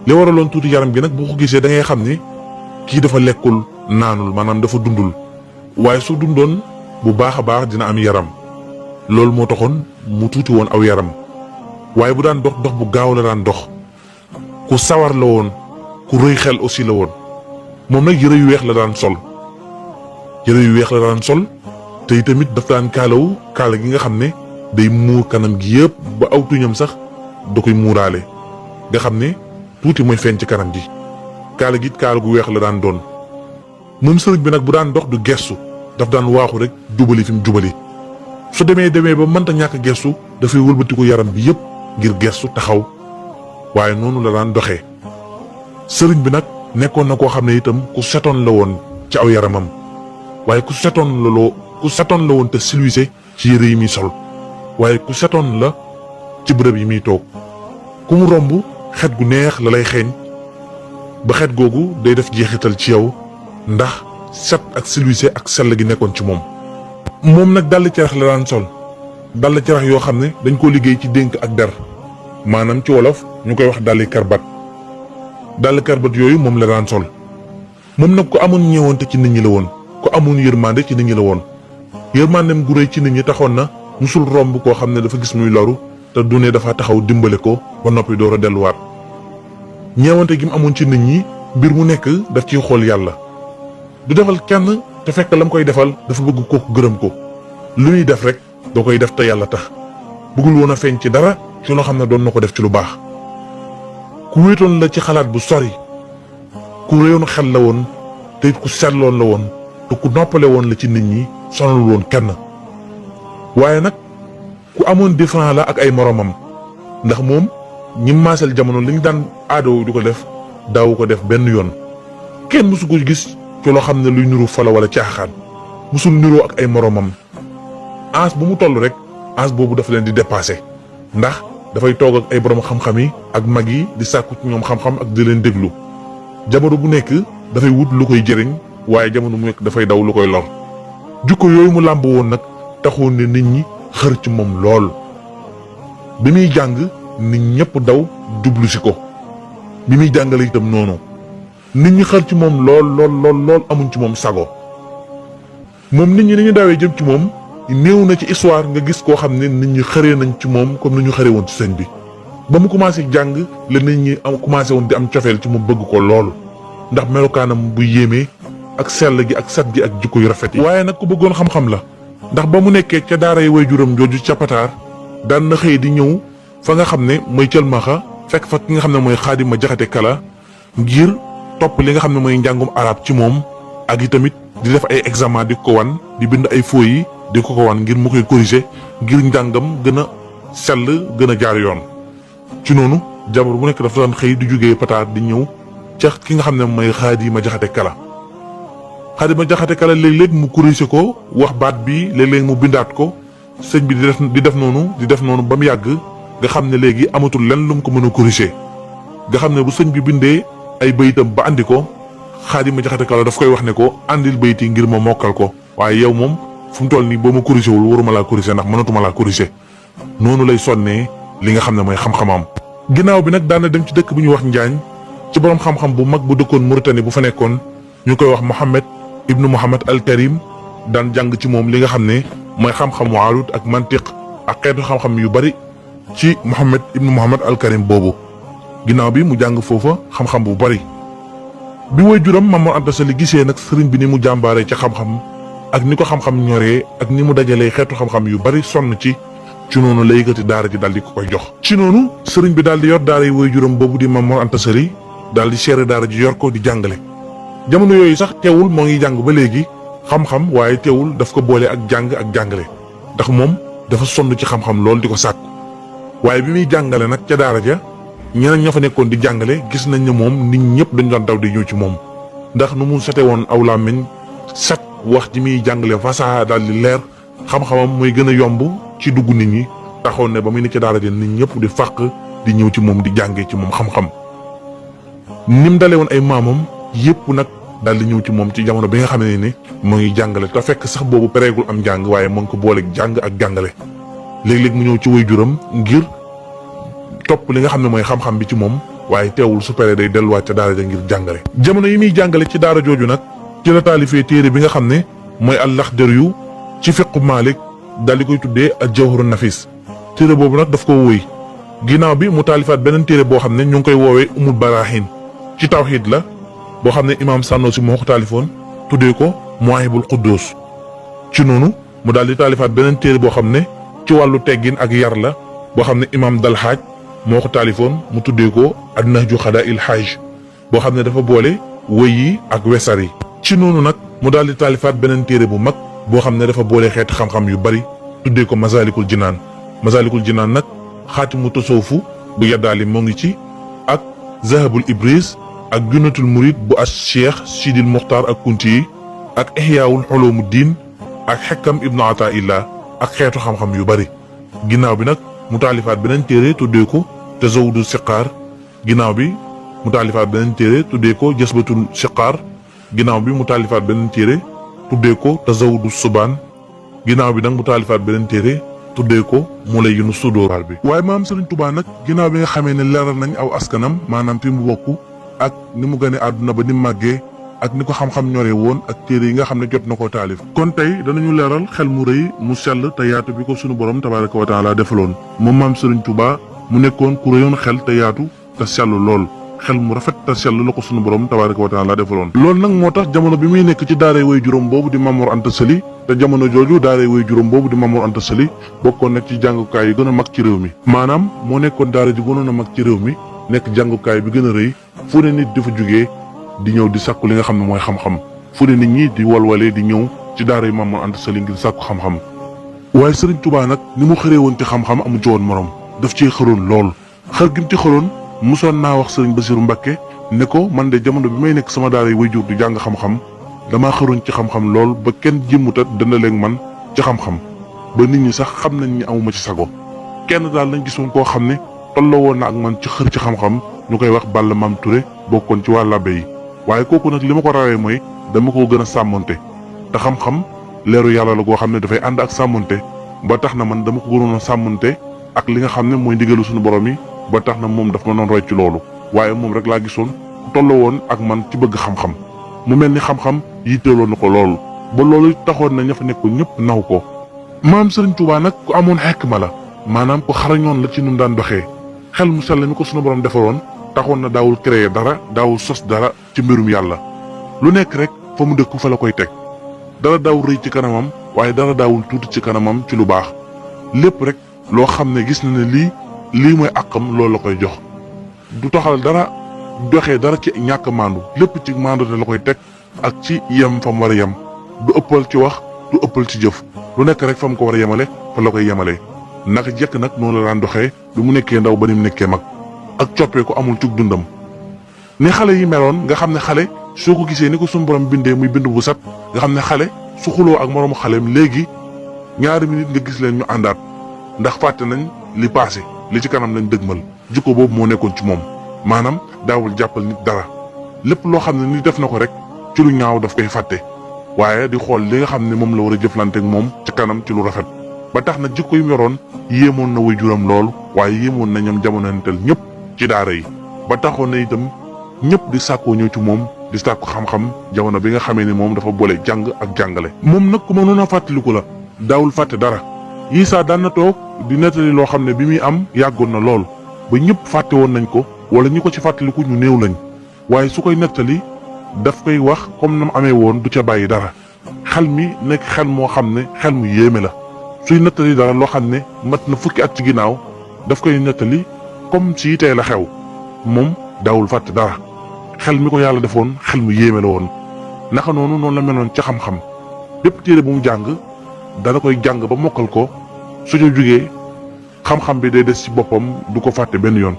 li waraloon tuuti yaram gi nag boo ko gisee da ngay xam ne kii dafa lekkul naanul maanaam dafa dundul waaye su dundoon bu baax a baax dina am yaram loolu moo taxoon mu tuuti woon aw yaram waaye bu daan dox dox bu gaaw la daan dox. ku sawar la woon ku rëy xel aussi la woon moom nag yëre yu weex la daan sol te tamit daf daan kaalawu kaala gi nga xam ne day muur kanam gi yëpp ba aw tuñam sax da koy muuraale nga xam ne tuuti mooy feeñ ci kanam gi kaala gi kaala gu weex la daan doon moom sëriñ bi nag bu daan dox du gestu daf daan waaxu rek jubali fi mu jubali su demee ba mënta ñàkk gestu dafay wëlbatiku yaram bi yépp ngir gestu taxaw waaye noonu la daan doxee sëriñ bi nag nekkoon na koo xam ne itam ku setoon la woon ci aw yaramam waaye ku setoon la woon te silwise ci yére yi muy sol waaye ku setoon la ci bërëb yi muy toog ku mu romb xet gu neex la lay xeeñ ba xet googu day def jeexital ci yow ndax set ak silwise ak sell gi nekkoon ci moom nag dàll carax la daan sol dàll carax yoo xam ne dañ ko liggéey ci dénk ak der maanaam ci wolof ñu koy wax dàlli karbat yooyu moom la daan sol moom nag ku amoon ñeewante ci nit ñi la woon ku amoon yërmande ci nit ñi la woon yërmandem gu réy ci nit ñi taxoon na musul romb koo xam ne dafa gis muy loru te du ne dafa taxaw dimbale ko ba noppi door a delluwaat ñeewante gi mu amoon ci nit ñi mbir mu nekk daf ciy xool yàlla du defal kenn te fekk la mu koy defal dafa bëgg kooku gërëm ko lu muy def rek doo koy def te yàlla tax bëggul woon a feeñ ci dara ci loo xam ne doon na ko def ci lu baax ku wéetoon la ci xalaat bu sori ku réyoon xel la woon te it ku seetloon la woon te ku noppale woon la ci nit ñi sonalul woon kenn waaye nag ku amoon différent la ak ay moromam ndax moom ñi maasal jamono li ñu daan aadoo di ko def daawu ko def benn yoon kenn mësu ko gis ci loo xam ne luy niru fala wala caaxaan musul niroo ak ay moromam âge bu mu toll rek âge boobu dafa leen di dépassé ndax dafay toog ak ay borom xam-xam yi ak mag yi di sàkku ci ñoom xam-xam ak di leen déglu jamono bu nekk dafay wut lu koy jëriñ waaye jamono bu nekk dafay daw lu koy lor jukko yooyu mu làmb woon nag taxoon ne nit ñi xër ci moom lool bi muy jàng nit ñëpp daw jublu si ko bi muy jàngale itam noonu nit ñi xër ci moom lool amuñ ci moom sago moom nit ñi ni ñu dawee jëm ci moom néew na ci histoire nga gis koo xam ne nit ñi xëree nañ ci moom comme ni ñu xëree woon ci sëñ bi ba mu commencé jàng la nit ñi am commencé woon di am cofeel ci moom bëgg ko lool ndax melokaanam bu yéemee ak sell gi ak set gi ak jikko yu rafet yi. waaye nag ku bëggoon xam-xam la ndax ba mu nekkee ca daara yi waajuram jooju ca Pataar daan na xëy di ñëw fa nga xam ne mooy Cëlmaxa fekk fa ki nga xam ne mooy Xaadima Jaxate Kala ngir topp li nga xam ne mooy njàngum arab ci moom ak i tamit di def ay examen di ko wan di bind ay fooy yi di ko wan ngir mu koy corriger ngir njàngam gën a sell gën a jaar yoon. ci noonu jamono bu nekk dafa daan xëy di jógee Pataar di ñëw ca ki nga xam ne mooy Xaadima Jaxate Kala Xaadima Jaxate Kala léeg-léeg mu corriger ko wax baat bi léeg-léeg mu bindaat ko sëñ bi di def noonu ba mu yàgg nga xam ne léegi amatul lenn lu mu ko mën a corriger nga xam ne bu sëñ bi bindee ay bayitam ba andi ko Xaadima Jaxate Kala daf koy wax ne ko andil bayit yi ngir ma mokkal ko waaye yow moom fu mu toll nii boo ma corriger wul waruma laa corriger ndax mënatuma laa corriger noonu lay sonnee li nga xam ne mooy xam-xamam. ginnaaw bi nag daan na dem ci dëkk bu ñuy wax Njaañ ci borom xam-xam bu mag bu dëkkoon Mauritanie bu fa nekkoon ñu koy wax Mohammed ibnu Mohammed al Karim daan jàng ci moom li nga xam ne mooy xam-xamu arut ak mantiq ak xeetu xam-xam yu bari ci Mohammed ibnu Mohammed al Karim boobu ginnaaw bi mu jàng foofa xam-xam bu bari bi waajuram Maam Mor Anta Sali gisee nag sëriñ bi ni mu jàmbaaree ca xam-xam ak ni ko xam-xam ñoree ak ni mu dajalee xeetu xam-xam yu bari sonn ci noonu la yëkkati daara ji daal di ko koy jox. ci noonu sëriñ bi daal di yor daara yi waajuram boobu di Maam Mor Anta Sali daal di seere daara ji yor ko di jàngale jamono yooyu sax teewul moo ngi jàng ba léegi xam-xam waaye teewul daf ko boole ak jàng ak jàngale ndax moom dafa sonn ci xam-xam lool di ko sàkku waaye bi muy jàngale nag ca daara ja ñeneen ña fa nekkoon di jàngale gis nañ ne moom nit ñëpp dañ doon daw di ñëw ci moom ndax nu mu sete woon aw làmmiñ set wax ji muy jàngale fasaa daal di leer xam-xamam muy gën a yomb ci dugg nit ñi taxoon ne ba muy ne ca daara ja nit ñëpp di fàq di ñëw ci moom di jàngee ci moom xam-xam ni mu dalee woon ay maamam yëpp nag daal di ñëw ci moom ci jamono bi nga xam ne moo ngi jàngale te fekk sax boobu pareegul am jàng waaye moo ngi ko booleeg jàng ak jàngale léeg-léeg mu ñëw ci waajuram ngir topp li nga xam ne mooy xam-xam bi ci moom waaye teewul su paree day delluwaat ca daara ja ngir jàngale. jamono yi muy jàngale ci daara jooju nag ci la taalifee téere bi nga xam ne mooy al-Laxdari ci fiqu Maalik daal di koy tuddee al-Jawharu Nafis téere boobu nag daf ko wóoy ginnaaw bi mu taalifaat beneen téere boo xam ne ñu ngi koy woowee Umul Barahin ci tawxiid la boo xam ne imaam Sanusi moo ko taalifoon tuddee ko Muwaahibul Quddus ci noonu mu daal di taalifaat beneen téere boo xam ne ci wàllu teggin ak yar la boo xam ne imaam Dalxaaj moo ko taalifoon mu tuddee ko an-Nahju Qadaa'il Haaj boo xam ne dafa boole wëy yi ak wesar yi. ci noonu nag mu daal di taalifaat beneen téere bu mag boo xam ne dafa boole xeeti xam-xam yu bari tuddee ko Masaalikul Jinaan. Masaalikul Jinaan nag xaatimu tasawufu bu Yaddaali moo ngi ci ak Zahabul Ibris ak Junnatul Murid bu as Cheikh Sidil Muxtaar ak Kunti yi ak Ihyaawul Ulumuddin ak Xekkam Ibnu Ataillah ak xeetu xam-xam yu bari. ginnaaw bi nag mu taalifaat beneen téere tuddee ko Tazawudu Siqaar. ginnaaw bi mu taalifaat beneen téere tuddee ko Jasbatul Siqaar. ginnaaw bi mu taalifaat beneen téere tuddee ko Tazawudu Subaan. ginnaaw bi nag mu taalifaat beneen téere tuddee ko Mulayyinu Sudur bi. waaye maam Serigne Touba nag ginnaaw bi nga xamee ne leeral nañ aw askanam maanaam fi mu bokk ak ni mu gane àdduna ba ni mu màggee ak ni ko xam-xam ñoree woon ak téere yi nga xam ne jot na koo taalif. kon tey danañu leeral xel mu rëy mu sell te yaatu bi ko sunu borom tabaaraka wa taala defaloon moom maam Serigne Touba mu nekkoon ku rëyoon xel te yaatu te sell lool. xel mu rafet te sell la ko sunu borom tabaaraka wa taala defaloon. loolu nag moo tax jamono bi muy nekk ci daaray way juróom boobu di Mamour Anta Sali te jamono jooju daaray way juróom boobu di Mamour Anta Sali bokkoon nekk ci jàngukaay yi gën a mag ci réew mi. maanaam moo nekkoon daara ji gënoon a mag ci réew mi nekk jàngukaay bi gën a rëy fu ne nit di fa jugee di ñëw di sàkku li nga xam ne mooy xam-xam fu ne nit ñi di walwalee di ñëw ci daara yi Mamour Anta Sali ngir sàkku xam-xam. waaye Serigne Touba nag ni mu xëree woon ci xam-xam amu ci woon morom daf cee xëroon lool xër gi mu ci xëroon musoon naa wax Serigne Bassirou Mbacké ne ko man de jamono bi may nekk sama daara yi wayjur di jàng xam-xam damaa xëroon ci xam-xam lool ba kenn jëmmuta dëndaleeg man ci xam-xam ba nit ñi sax xam nañ ni amuma ci sago kenn daal lañ gisoon koo xam ne tolloo woon na ak man ci xër ci xam-xam ñu koy wax Balla Maam Touré bokkoon ci waa labbe yi waaye kooku nag li ma ko rawee mooy dama koo gën a sàmmonte te xam-xam leeru yàlla la goo xam ne dafay ànd ak sàmmonte ba tax na man dama ko gënoon a sàmmonte ak li nga xam ne mooy ndigalu suñu borom yi ba tax na moom daf ma doon roy ci loolu waaye moom rek laa gisoon ku tolloo woon ak man ci bëgg xam-xam mu mel ni xam-xam yitteeloon na ko loolu ba loolu taxoon na ña fa nekkoon ñëpp naw ko. maam Serigne Touba nag ku amoon xekma la maanaam ku xarañoon la ci nu mu daan doxee xel mu sell mi ko sunu borom defaroon taxoon na daawul créer dara daawul sos dara ci mbirum yàlla lu nekk rek fa mu dëkku fa la koy teg dara daawul rëy ci kanamam waaye dara daawul tuuti ci kanamam ci lu baax lépp rek loo xam ne gis na ne lii mooy àqam loolu la koy jox du toxal dara doxee dara ci ñàkk maandu lépp ci maandu te la koy teg ak ci yem fa mu war a yem du ëppal ci wax du ëppal ci jëf lu nekk rek fa mu ko war a yemale fa la koy yemale naka jekk nag noonu la daan doxee bi mu nekkee ndaw ba ni mu nekkee mag ak coppee ko amul ci dundam ni xale yi meloon nga xam ne xale soo ko gisee ni ko suñu borom bindee muy bind bu set nga xam ne xale su xuloo ak moroomu xaleem léegi ñaari minute nga gis leen ñu àndaat ndax fàtte nañ li passé li ci kanam lañ dëgmal jikko boobu moo nekkoon ci moom maanaam daawul jàppal nit dara lépp loo xam ne nit def na ko rek ci lu ñaaw daf koy fàtte waaye di xool li nga xam ne moom la war a jëflante ak moom ci kanam ci lu rafet ba tax na jikko yu mu yoroon yéemoon na way juram lool waaye yéemoon na ñoom jamonontel ñëpp ci daara yi ba taxoon na itam ñëpp di sàkkoo ñëw ci moom di sàkku xam-xam jamono bi nga xamee ni moom dafa boole jàng ak jàngale. moom nag ku mënoon a fàttaliku la daawul fàtte dara yii saa daan na toog di nettali loo xam ne bi muy am yàggoon na lool ba ñëpp fàtte woon nañ ko wala ñi ko ci fàttaliku ñu néew lañ waaye su koy nettali daf koy wax comme na mu amee woon du ca bàyyi dara xel mi nekk xel moo xam ne xel mu yéeme la suy nettali dara loo xam ne mat na fukki at ci ginnaaw daf koy nettali comme si tey la xew moom daawul fàtte dara xel mi ko yàlla defoon xel mu yéeme la woon naka noonu la meloon ca xam-xam bépp téere bu mu jàng dana koy jàng ba mokkal ko su ñu jugee xam-xam bi day des ci boppam du ko fàtte benn yoon.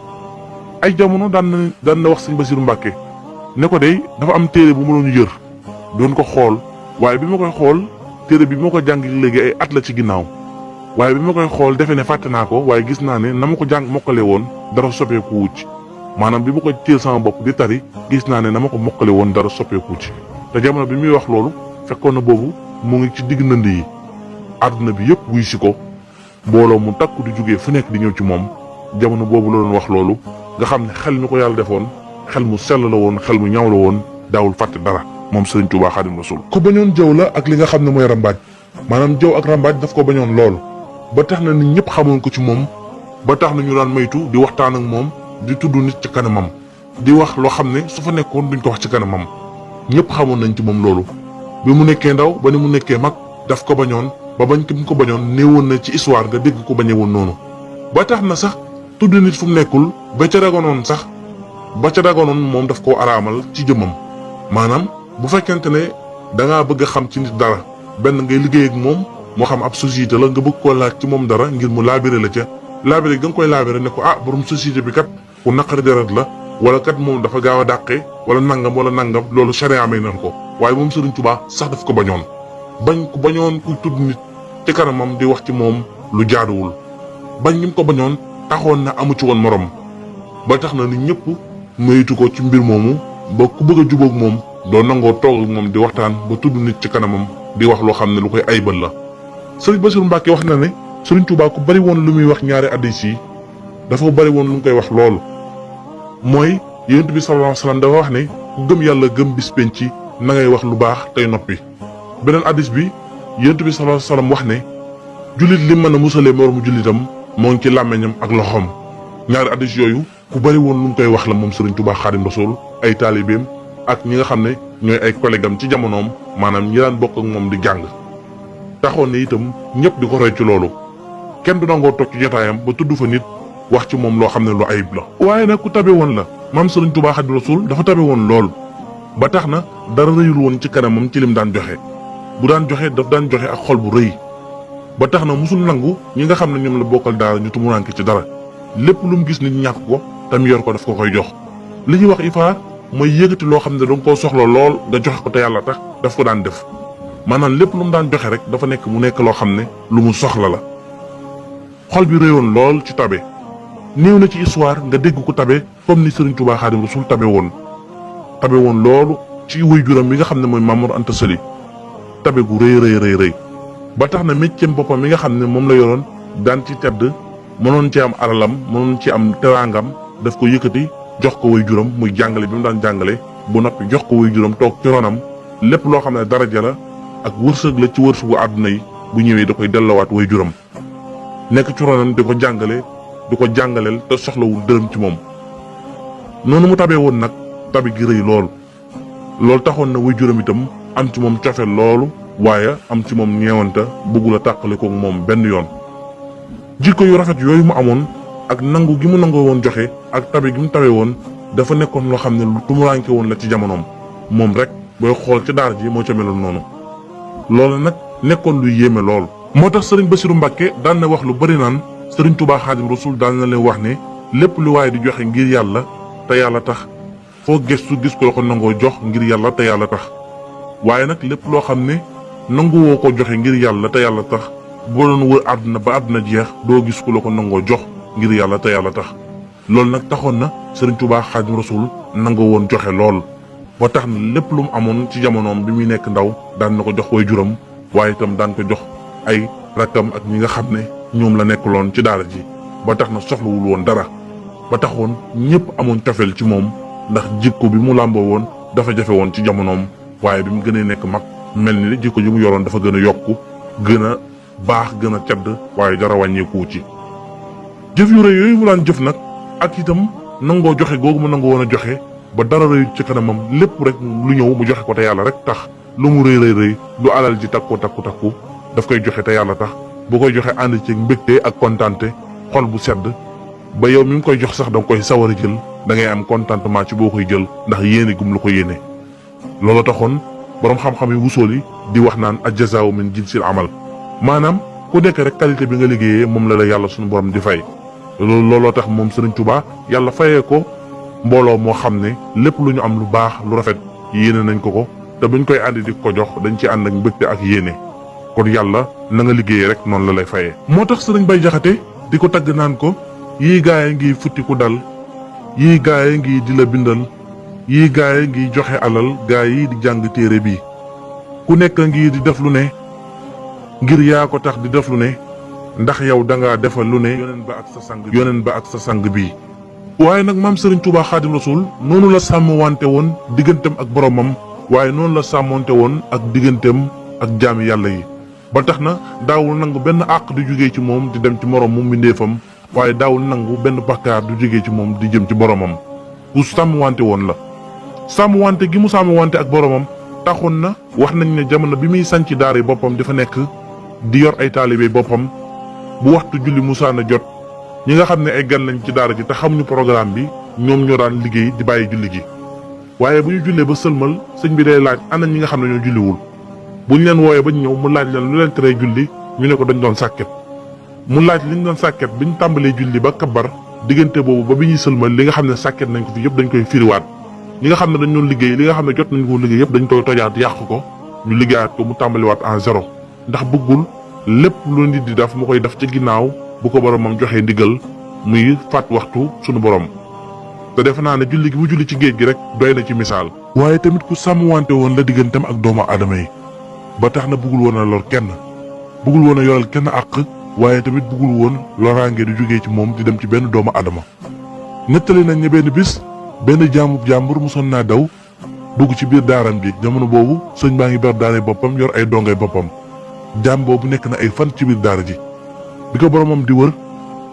ay jamono daan na wax sëñ Bassirou Mbacké ne ko de dafa am téere bu ma doon yër doon ko xool waaye bi ma koy xool téere bi ma ko jàng léegi ay at la ci ginnaaw waaye bi ma koy xool defe ne fàtte naa ko waaye gis naa ne na ma ko jàng mokkale woon dara soppeeku wucc maanaam bi ma ko téel sama bopp di tari gis naa ne na ma ko mokkale woon dara soppeeku wucc te jamono bi muy wax loolu fekkoon na boobu mu ngi ci digg ndënd yi àdduna bi yëpp wuy si ko mbooloo mu takku di jógee fu nekk di ñëw ci moom jamono boobu la doon wax loolu nga xam ne xel mi ko yàlla defoon xel mu sell la woon xel mu ñaw la woon daawul fàtte dara moom Serigne Touba Xaadimu Rasuul ku bañoon jëw la ak li nga xam ne mooy rambaaj maanaam jëw ak rambaaj daf ko bañoon lool ba tax na nit ñëpp xamoon ko ci moom ba tax na ñu daan maytu di waxtaan ak moom di tudd nit ci kanamam di wax loo xam ne su fa nekkoon duñ ko wax ci kanamam ñëpp xamoon nañ ci moom loolu bi mu nekkee ndaw ba ni mu nekkee mag daf ko bañoon ba bañ ko bañoon néewoon na ci histoire nga dégg ko bañe woon noonu ba tax na sax tudd nit fu mu nekkul ba ca dagonoon sax ba ca dagonoon moom daf koo araamal ci jëmmam maanaam bu fekkente ne da ngaa bëgg a xam ci nit dara benn ngay liggéey ak moom moo xam ab société la nga bëgg koo laaj ci moom dara ngir mu laabire la ca laabire ga nga koy laabire ne ko borom société bi kat ku naqari deret la wala kat moom dafa gaaw a dàqee wala nangam loolu charia may nan ko waaye moom Sëriñ Tuubaa sax daf ko bañoon kuy tudd nit ci kanamam di wax ci moom lu jaaduwul bañ ñi mu ko bañoon taxoon na amu ci woon morom ba tax na nit ñëpp moytu ko ci mbir moomu ba ku bëgg a jubóog moom doo nangoo toog ak moom di waxtaan ba tudd nit ci kanamam di wax loo xam ne lu koy aybal la. Sëriñ Bassirou Mbacké wax na ne Sëriñ Tuubaa ku bari woon lu muy wax ñaari hadiis yi dafa bari woon lu mu koy wax loolu mooy Yonent bi sallallahu alayhi wasallam dafa wax ne ku gëm yàlla gëm bis penc na ngay wax lu baax tey noppi. beneen hadiis bi Yonent bi sallallahu alayhi wasallam wax ne jullit li mën a musalee moromu jullitam moo ngi ci làmmiñam ak loxoom ñaari hadiis yooyu ku bari woon lu mu koy wax la moom Sëriñ Tuubaa Xaadimu Rasuul ay taalibeem ak ñi nga xam ne ñooy ay collègue am ci jamonoom maanaam ñi daan bokk ak moom di jàng taxoon ne itam ñëpp di ko roy ci loolu kenn du nangoo toog ci jotaayam ba tudd fa nit wax ci moom loo xam ne lu ayib la. waaye nag ku tabe woon la maam Sëriñ Tuubaa Xaadimu Rasuul dafa tabe woon lool ba tax na dara rëyul woon ci kanamam ci lim daan joxe bu daan joxe daf daan joxe ak xol bu rëy ba tax na musul nangu ñi nga xam ne ñoom la bokkal daara ñu tumuraanke ci dara lépp lu mu gis nit ñàkk ko tam yor ko daf ko koy jox li ñuy wax ifaar mooy yëgati loo xam ne danga koo soxla lool nga joxe ko te yàlla tax daf ko daan def maanaam lépp lu mu daan joxe rek dafa nekk mu nekk loo xam ne lu mu soxla la xol bi réyoon lool ci tabe néew na ci histoire nga dégg ko tabe comme ni Sëriñ Tuubaa Xaadimu Rasuul tabe woon loolu ci waajuram bi nga xam ne mooy Maam Mor Anta Sali tabe gu rëy ba tax na métier boppam mi nga xam ne moom la yoroon daan ci tedd mënoon ci am alalam mënoon ci am teraangam daf ko yëkkati jox ko waajuram muy jàngale bi mu daan jàngale bu noppi jox ko waajuram toog ci ronam lépp loo xam ne daraja la ak wërsëg la ci wërsëgu àdduna yi bu ñëwee da koy delloowaat waajuram nekk ci ronam di ko jàngale di ko jàngaleel te soxlawul dërëm ci moom noonu mu tabee woon nag tabe gi rëy loolu taxoon na waajuram itam am ci moom cofe loolu waaye am ci moom ñeewanta bëggul a tàqale ko moom benn yoon jikko yu rafet yooyu mu amoon ak nangu gi mu nangoo woon joxe ak tabe gi mu tabe woon dafa nekkoon loo xam ne lu tumuraanke woon la ci jamonoom moom rek booy xool ci daara ji moo ca meloon noonu loolu nag nekkoon luy yéeme lool. moo tax Sëriñ Bassirou Mbacké daan na wax lu bari naan Sëriñ Tuubaa Xaadimu Rasuul daan na leen wax ne lépp lu waaye di joxe ngir yàlla te yàlla tax foo gëstu gis ko la ko nangoo jox ngir yàlla te yàlla tax waaye nag lépp loo xam ne nanguwoo ko joxe ngir yàlla te yàlla tax boo doon wër àdduna ba àdduna jeex doo gis ku la ko nangoo jox ngir yàlla te yàlla tax loolu nag taxoon na Sëriñ Tuubaa Xaadimu Rasuul nangoo woon joxe lool ba tax na lépp lu mu amoon ci jamonoom bi muy nekk ndaw daan na ko jox waajuram waaye itam daan ko jox ay rakkam ak ñi nga xam ne ñoom la nekkuloon ci daara ji ba tax na soxlawul woon dara ba taxoon ñëpp amoon cofeel ci moom ndax jikko bi mu làmboo woon dafa jafe woon ci jamonoom waaye bi mu gënee nekk mag mel ni jikko ji mu yoroon dafa gën a yokku gën a baax gën a tedd waaye dara wàññeeku ci jëf yu rëy yooyu mu daan jëf nag ak itam nangoo joxe googu mu nangoo woon a joxe ba dara rëy ci kanamam lépp rek lu ñëw mu joxe ko te yàlla rek tax lu mu rëy du alal ji takku daf koy joxe te yàlla tax bu koy joxe ànd ci mbégte ak kontaante xol bu sedd ba yow mi ngi koy jox sax da nga koy sawar a jël da ngay am contentement ci boo koy jël ndax yéene gum la ko yéene loolu taxoon boroom xam-xam yi wusool yi di wax naan ajjazaaw min jinsil amal maanaam ku nekk rek qualité bi nga liggéeyee moom la yàlla suñu borom di fay looloo tax moom Sëriñ Tuubaa yàlla fayee ko mbooloo moo xam ne lépp lu ñu am lu baax lu rafet yéene nañ ko te buñ koy àndi di ko jox dañ ci ànd ak mbégte ak yéene kon yàlla na nga liggéeyee rek noonu la lay fayee. moo tax Sëriñ Bay Jaxate di ko tagg naan ko yii gaay ngi futti ku dal yii gaay ngi di la bindal yii gaay ngi joxe alal gaay yi di jàng téere bi ku nekk ngi di def lu ne ngir yaa ko tax di def lu ne ndax yow dangaa defal lu ne yoneen ba ak sa sang bii. waaye nag maam Sëriñ Tuubaa Xaadim Rasuul noonu la sàmm wante woon digganteem ak boromam waaye noonu la sàmmonte woon ak digganteem ak jaami yàlla yi ba tax na daawul nangu benn àq di jógee ci moom di dem ci moroom mu mbindeefam waaye daawul nangu benn bakkaar du jógee ci moom di jëm ci boromam ku sàmm wante woon la. sàmm wante gi mu sàmm wante ak boromam taxoon na wax nañ ne jamono bi muy sanc daara yi boppam dafa nekk di yor ay taalibe boppam bu waxtu julli musaana jot ñi nga xam ne ay gan lañ ci daara ji te xamuñu programme bi ñoom ñoo daan liggéey di bàyyi julli gi waaye bu ñu jullee ba sëlmal sëñ bi day laaj ana ñi nga xam ne ñoo julliwul bu ñu leen wooyee ba ñu ñëw mu laaj leen lu leen teree julli ñu ne ko dañ doon sàkket mu laaj li ñu doon sàkket bi ñu tàmbalee julli ba kabar diggante boobu ba bi ñuy sëlmal li nga xam ne sàkket nañ ko fi yëpp dañ koy firiwaat ñi nga xam ne dañ doon liggéey li nga xam ne jot nañ ko liggéey yëpp dañ koy tojaat yàq ko ñu liggéeyaat ko mu tàmbaliwaat en zéro ndax bëggul lépp lu nit di def mu koy def ci ginnaaw bu ko boromam joxee ndigal muy faat waxtu sunu borom te defe naa ne julli gi mu julli ci géej gi rek doy na ci misaal. waaye tamit ku sàmmwante woon la digganteem ak doomu aadama yi ba tax na bëggul woon a lor kenn bëggul woon a yoral kenn àq waaye tamit bëggul woon loraange di jógee ci moom di dem ci benn doomu aadama. nettali nañ ne benn bis benn jàmbur mosoon naa daw dugg ci biir daaram ji jamono boobu sëñ baa ngi ber daara boppam yor ay dongay boppam jaam boobu nekk na ay fan ci biir daara ji bi ko boromam di wër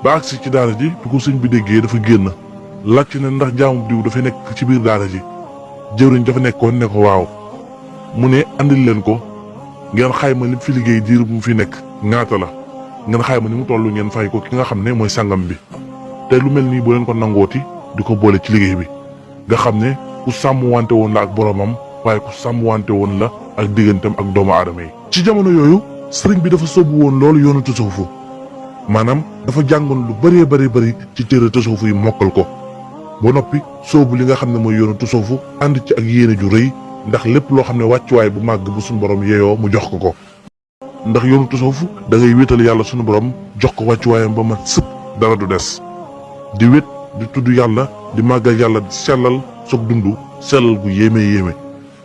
ba agsi ci daara ji bi ko sëñ bi déggee dafa génn laajte ne ndax jaamu diw dafay nekk ci biir daara ji jëwriñ dafa nekkoon ne ko waaw mu ne andil leen ko ngeen xayma li fi liggéey diir bu mu fi nekk ñaata la ngeen xayma ni mu toll ngeen fay ko ki nga xam ne mooy sangam bi te lu mel nii boo leen ko nangooti di ko boole ci liggéey bi nga xam ne ku sàmm wante woon la ak boromam waaye ku sàmm wante woon la ak digganteem ak doomu aadama yi. ci jamono yooyu sëriñ bi dafa sóobu woon loolu yoonu tasawufu maanaam dafa jàngoon lu bëree bëri ci téere tasawufu yi mokkal ko ba noppi sóobu li nga xam ne mooy yoonu tasawufu ànd ci ak yéene ju rëy ndax lépp loo xam ne wàccuwaay bu màgg bu suñu borom yeeyoo mu jox ko ndax yoonu tasawufu da ngay wéetal yàlla suñu borom jox ko wàccuwaayam ba mat sëpp dara du des di wét di tudd yàlla di màggal yàlla di sellal soog dund sellal gu yéeme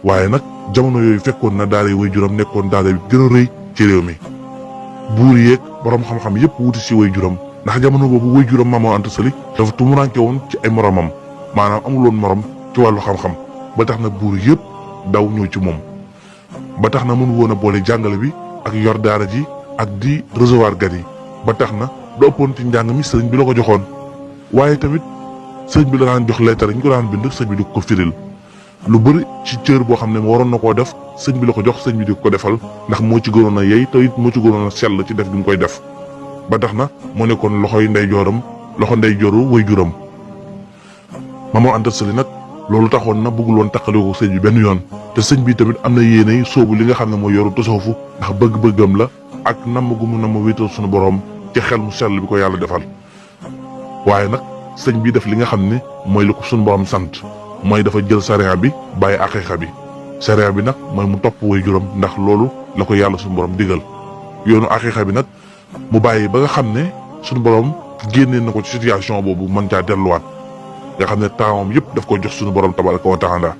waaye nag jamono yooyu fekkoon na daara waajuram nekkoon daara bi gën a rëy ci réew mi buur yeeg borom xam-xam yépp wuti si waajuram ndax jamono boobu waajuram Maam Mor Anta Sali dafa tumuranke woon ci ay moromam maanaam amuloon morom ci wàllu xam-xam ba tax na buur yépp daw ñëw ci moom ba tax na mënu woon a boole jàngale bi ak yor daara ji ak di recevoir gan yi ba tax na lu ëppoon ci njàng mi sëriñ bi la ko joxoon waaye tamit sëriñ bi la daan jox lettre ñu ko daan bind sëriñ bi di ko firil lu bëri ci cër boo xam ne waroon na koo def sëñ bi la ko jox sëñ bi di ko defal ndax moo ci gënoon a yey te it moo ci gënoon a sell ci def gi mu koy def ba tax na moo nekkoon loxo ndey joru waajuram Maam Mor Anta Sali nag loolu taxoon na bëggul woon taqali ko sëñ bi benn yoon te sëñ bi tamit am na yéene sóobu li nga xam ne mooy yoru tasawufu ndax bëgg-bëggam la ak namm gu mu namm wéetal suñu borom ci xel mu sell bi ko yàlla defal waaye nag sëñ bi def li nga xam ne mooy li ko suñu borom sant mooy dafa jël sariya bi bàyyi aqiqa bi sariya bi nag mooy mu topp waajuram ndax loolu la ko yàlla suñu borom digal yoonu aqiqa bi nag mu bàyyi ba nga xam ne suñu borom génnee na ko ci situation boobu mën caa delluwaat nga xam ne taawam yëpp daf ko jox suñu borom tabaraka wa taala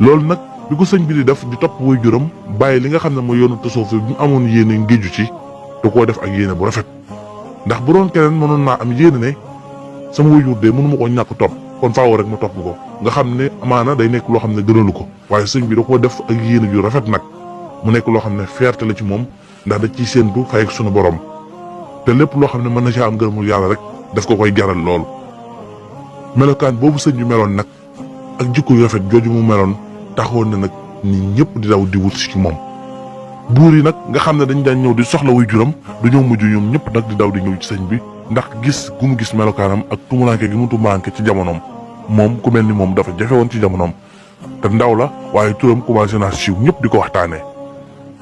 loolu nag bi ko sëñ bi di def di topp waajuram bàyyi li nga xam ne mooy yoonu tasawuf bi mu amoon yéene ngéeju ci da koo def ak yéene bu rafet ndax bu doon keneen mënoon naa am yéene ne sama waajur de mënu ma ko ñàkk topp kon faaw rek ma topp ko nga xam ne amaana day nekk loo xam ne gënalu ko waaye sëñ bi da koo def ak yéene ju rafet nag mu nekk loo xam ne fierté la ci moom ndax da ciy séentu fay ak sunu borom te lépp loo xam ne mën na caa am gërëmul yàlla rek daf ko koy jaral loolu. melokaan boobu sëñ bi meloon nag ak jikko yu rafet jooju mu meloon taxoon na nag nit ñëpp di daw di wut si ci moom buur yi nag nga xam ne dañ daan ñëw di soxla waajuram dañoo mujj ñoom ñëpp nag di daw di ñëw ci sëñ bi ndax gis gu mu gis melokaanam ak tumuranke gi mu tumuranke ci jamonoom moom ku mel ni moom dafa jafe woon ci jamonoom te ndaw la waaye turam commencé naa siiw ñëpp di ko waxtaanee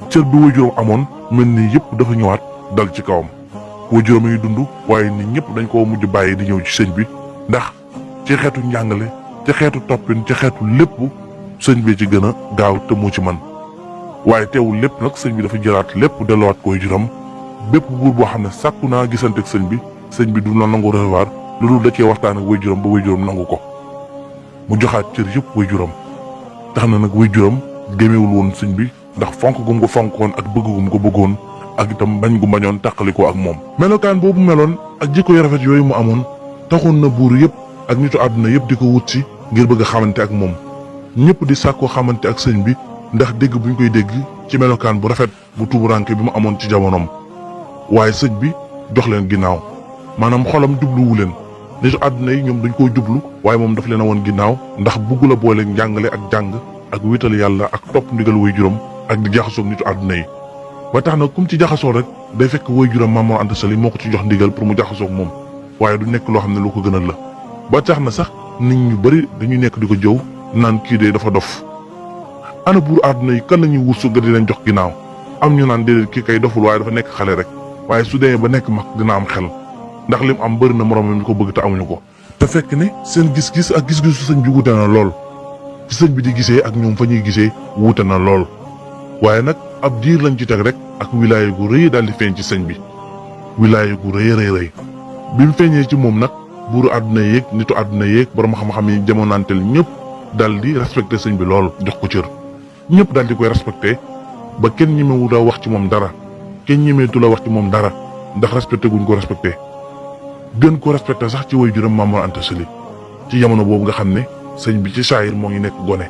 cër bi waajuram amoon mel ni yëpp dafa ñëwaat dal ci kawam waajuram yi dund waaye nit ñëpp dañ koo mujj bàyyi di ñëw ci sëñ bi ndax ci xeetu njàngale ci xeetu toppin ci xeetu lépp sëñ bi ci gën a gaaw te moo ci man waaye teewul lépp nag sëñ bi dafa jëlaat lépp delluwaat ko waajuram bépp buur boo xam ne sàkku naa gisante ak sëñ bi du la nangu recevoir lu dul da cee waxtaan ak waajuram ba waajuram nangu ko mu joxaat cër yëpp waajuram tax na nag waajuram gémewul woon sëñ bi ndax fonk gum ko fonkoon ak bëgg gum ko bëggoon ak itam bañ gu bañoon tàqalikoo ak moom melokaan boobu meloon ak jikko yu rafet yooyu mu amoon taxoon na buur yëpp ak nitu àdduna yëpp di ko wut si ngir bëgg a xamante ak moom ñëpp di sàkkoo xamante ak sëñ bi ndax dégg buñ koy dégg ci melokaan bu rafet bu tuburanke bi mu amoon ci jamonoom waaye sëñ bi jox leen ginnaaw maanaam xolam jubluwu leen nitu àdduna yi ñoom dañ koo jublu waaye moom daf leen a woon ginnaaw ndax bugg la boole njàngale ak jàng ak wital yàlla ak topp ndigal waajuram ak di jaxasoog nitu àdduna yi ba tax na kum ci jaxasoo rek day fekk waajuram Maam Mor Anta Sali moo ko ci jox ndigal pour mu jaxasoog moom waaye du nekk loo xam ne lu ko gënal la ba tax na sax nit ñu bari dañuy nekk di ko jëw naan kii de dafa dof. ana buur àdduna yi kan la ñuy wut su gën di leen jox ginnaaw am ñu naan déedéet kii kay doful waaye dafa nekk xale rek waaye su demee ba nekk mag dina am xel ndax lim am bëri na moroomam ñu ko bëgg te amuñu ko. te fekk ne seen gis-gis ak gis-gisu sëñ bi wuute na lool fi sëñ bi di gisee ak ñoom fa ñuy gisee wuute na lool waaye nag ab diir lañ ci teg rek ak wilaaya gu rëy daal di feeñ ci sëñ bi wilaaya gu rëy bi mu feeñee ci moom nag buuru àdduna yéeg nitu àdduna yéeg borom xam-xam yi jamonanteel ñëpp daal di respecté sëñ bi lool jox ko cër ñëpp daal di koy respecté ba kenn ñemewut a wax ci moom dara kenn ñemeetu la wax ci moom dara ndax respecté guñ ko respecté gën ko respecté sax ci waajuram Maam Mor Anta Sali ci jamono boobu nga xam ne sëñ bi ci saayir moo ngi nekk gone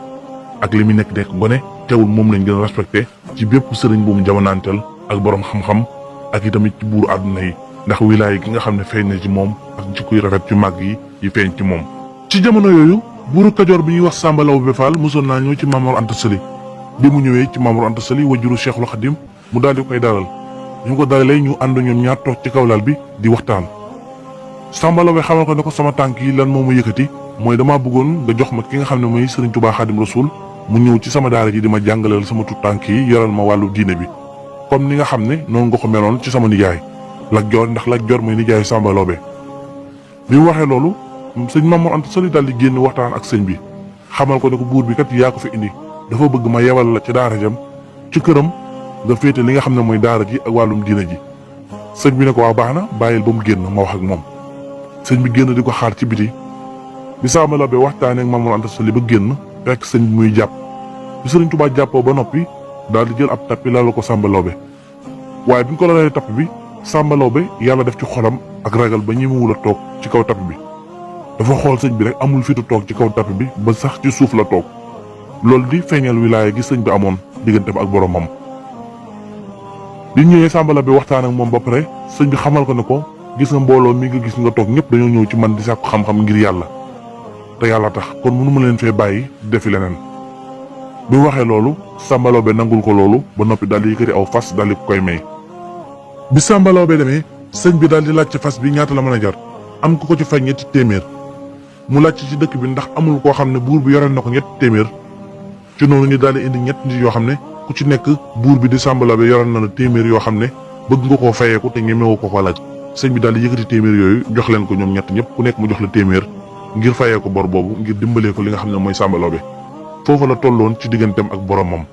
ak li muy nekk gone teewul moom lañ gën a respecté ci bépp sëriñ bu mu jamonanteel ak borom xam-xam ak itamit ci buuru àdduna yi ndax wilaay gi nga xam ne feeñ na ci moom ak jikko yu rafet ci màgg yi feeñ ci moom. ci jamono yooyu buuru Kajoor bi ñuy wax Samba Laobé Fall mosoon naa ñëw ci Maam Mor Anta Sali bi mu ñëwee ci Maam Mor Anta Sali wajuru Cheikhul Khadim mu daal di koy dalal ñu ko dalalee ñu ànd ñoom ñaar toog ci kaw lal bi di waxtaan. Samba Laobé xamal ko ne ko sama tànk yi lan moo ma yëkkati mooy damaa bëggoon nga jox ma ki nga xam ne mooy Serigne Touba Khadim Rasoul mu ñëw ci sama daara ji di ma jàngaleel sama tut tànk yi yoral ma wàllu diine bi comme ni nga xam ne noonu nga ko meloon ci sama nijaay Lat Joor ndax Lat Joor mooy nijaayu Samba Laobé. bi mu waxee loolu sëñ Maam Mor Anta Sali daal di génn waxtaan ak sëñ bi xamal ko ne ko buur bi kat yaa ko fi indi dafa bëgg ma yebal la ci daara jam ci këram nga féete li nga xam ne mooy daara ji ak wàllum diine ji. sëñ bi ne ko waa baax na bàyyil ba mu génn ma wax ak moom sëñ bi génn di ko xaar ci biti bi Samba Laobé waxtaanee ak Maam Mor Anta Sali ba génn fekk sëñ bi muy jàpp bi Sëriñ Tuubaa jàppoo ba noppi daal di jël ab tappi lal ko Samba Laobé waaye bi ñu ko lalee tapp bi Samba Laobé yàlla def ci xolam ak ragal ba ñemewul a toog ci kaw tapp bi dafa xool sëñ bi rek amul fitu toog ci kaw tapp bi ba sax ci suuf la toog loolu di feeñal wilaaya gi sëñ bi amoon digganteem ak boromam. bi ñëwee Samba Laobé waxtaan ak moom ba pare sëñ bi xamal ko ne ko gis nga mbooloo mi nga gis nga toog ñëpp dañoo ñëw ci man di sàkku xam-xam ngir yàlla te yàlla tax kon mënu ma leen fee bàyyi di defi leneen. bi mu waxee loolu Samba Laobé nangul ko loolu ba noppi daal di yëkkati aw fas daal di koy may. bi Samba Laobé demee sëñ bi daal di laaj ci fas bi ñaata la mën a jar am ku ko ci fay ñetti téeméer mu laaj ci dëkk bi ndax amul koo xam ne buur bi yoreel na ko ñetti téeméer ci noonu ñu daal di indi ñett nit yoo xam ne ku ci nekk buur bi di Samba Laobé yoreel na la téeméer yoo xam ne bëgg nga koo fayeeku te ñemewoo ko laaj sëñ bi daal di yëkkati téeméer yooyu jox leen ko ñoom ñett ñëpp ku nekk mu jox la téeméer ngir fayee ko bor boobu ngir dimbalee ko li nga xam ne mooy Samba Laobé foofu la tolloon ci digganteem ak boromam.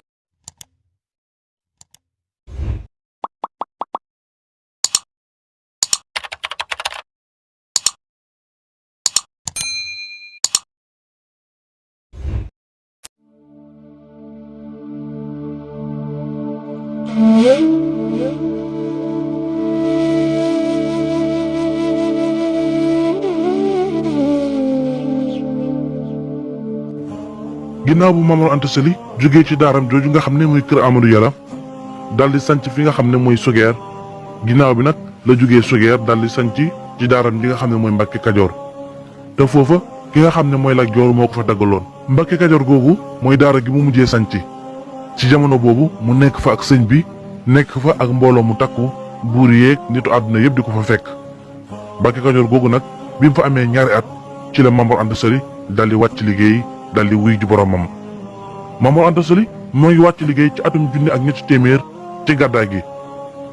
ginnaaw bu Maam Mor Anta Sali jógee ci daaram jooju nga xam ne mooy kër Amadou Yàlla daal di sanc fi nga xam ne mooy Sogeer ginnaaw bi nag la jógee Sogeer daal di sanc ci daaram bi nga xam ne mooy Mbàkke Kajoor te foofa ki nga xam ne mooy Lat Joor moo ko fa daggaloon. Mbàkke Kajoor googu mooy daara gi mu mujjee sanc ci jamono boobu mu nekk fa ak sëñ bi nekk fa ak mbooloo mu takku buur yeeg nitu àdduna yëpp di ko fa fekk. Mbàkke Kajoor googu nag bi mu fa amee ñaari at ci la Maam Mor Anta Sali daal di wàcc liggéey daal di wuy ji boromam. Maam Mor Anta Sali moo ngi wàcc liggéey ci atum junni ak ñetti téeméer ci gàddaay gi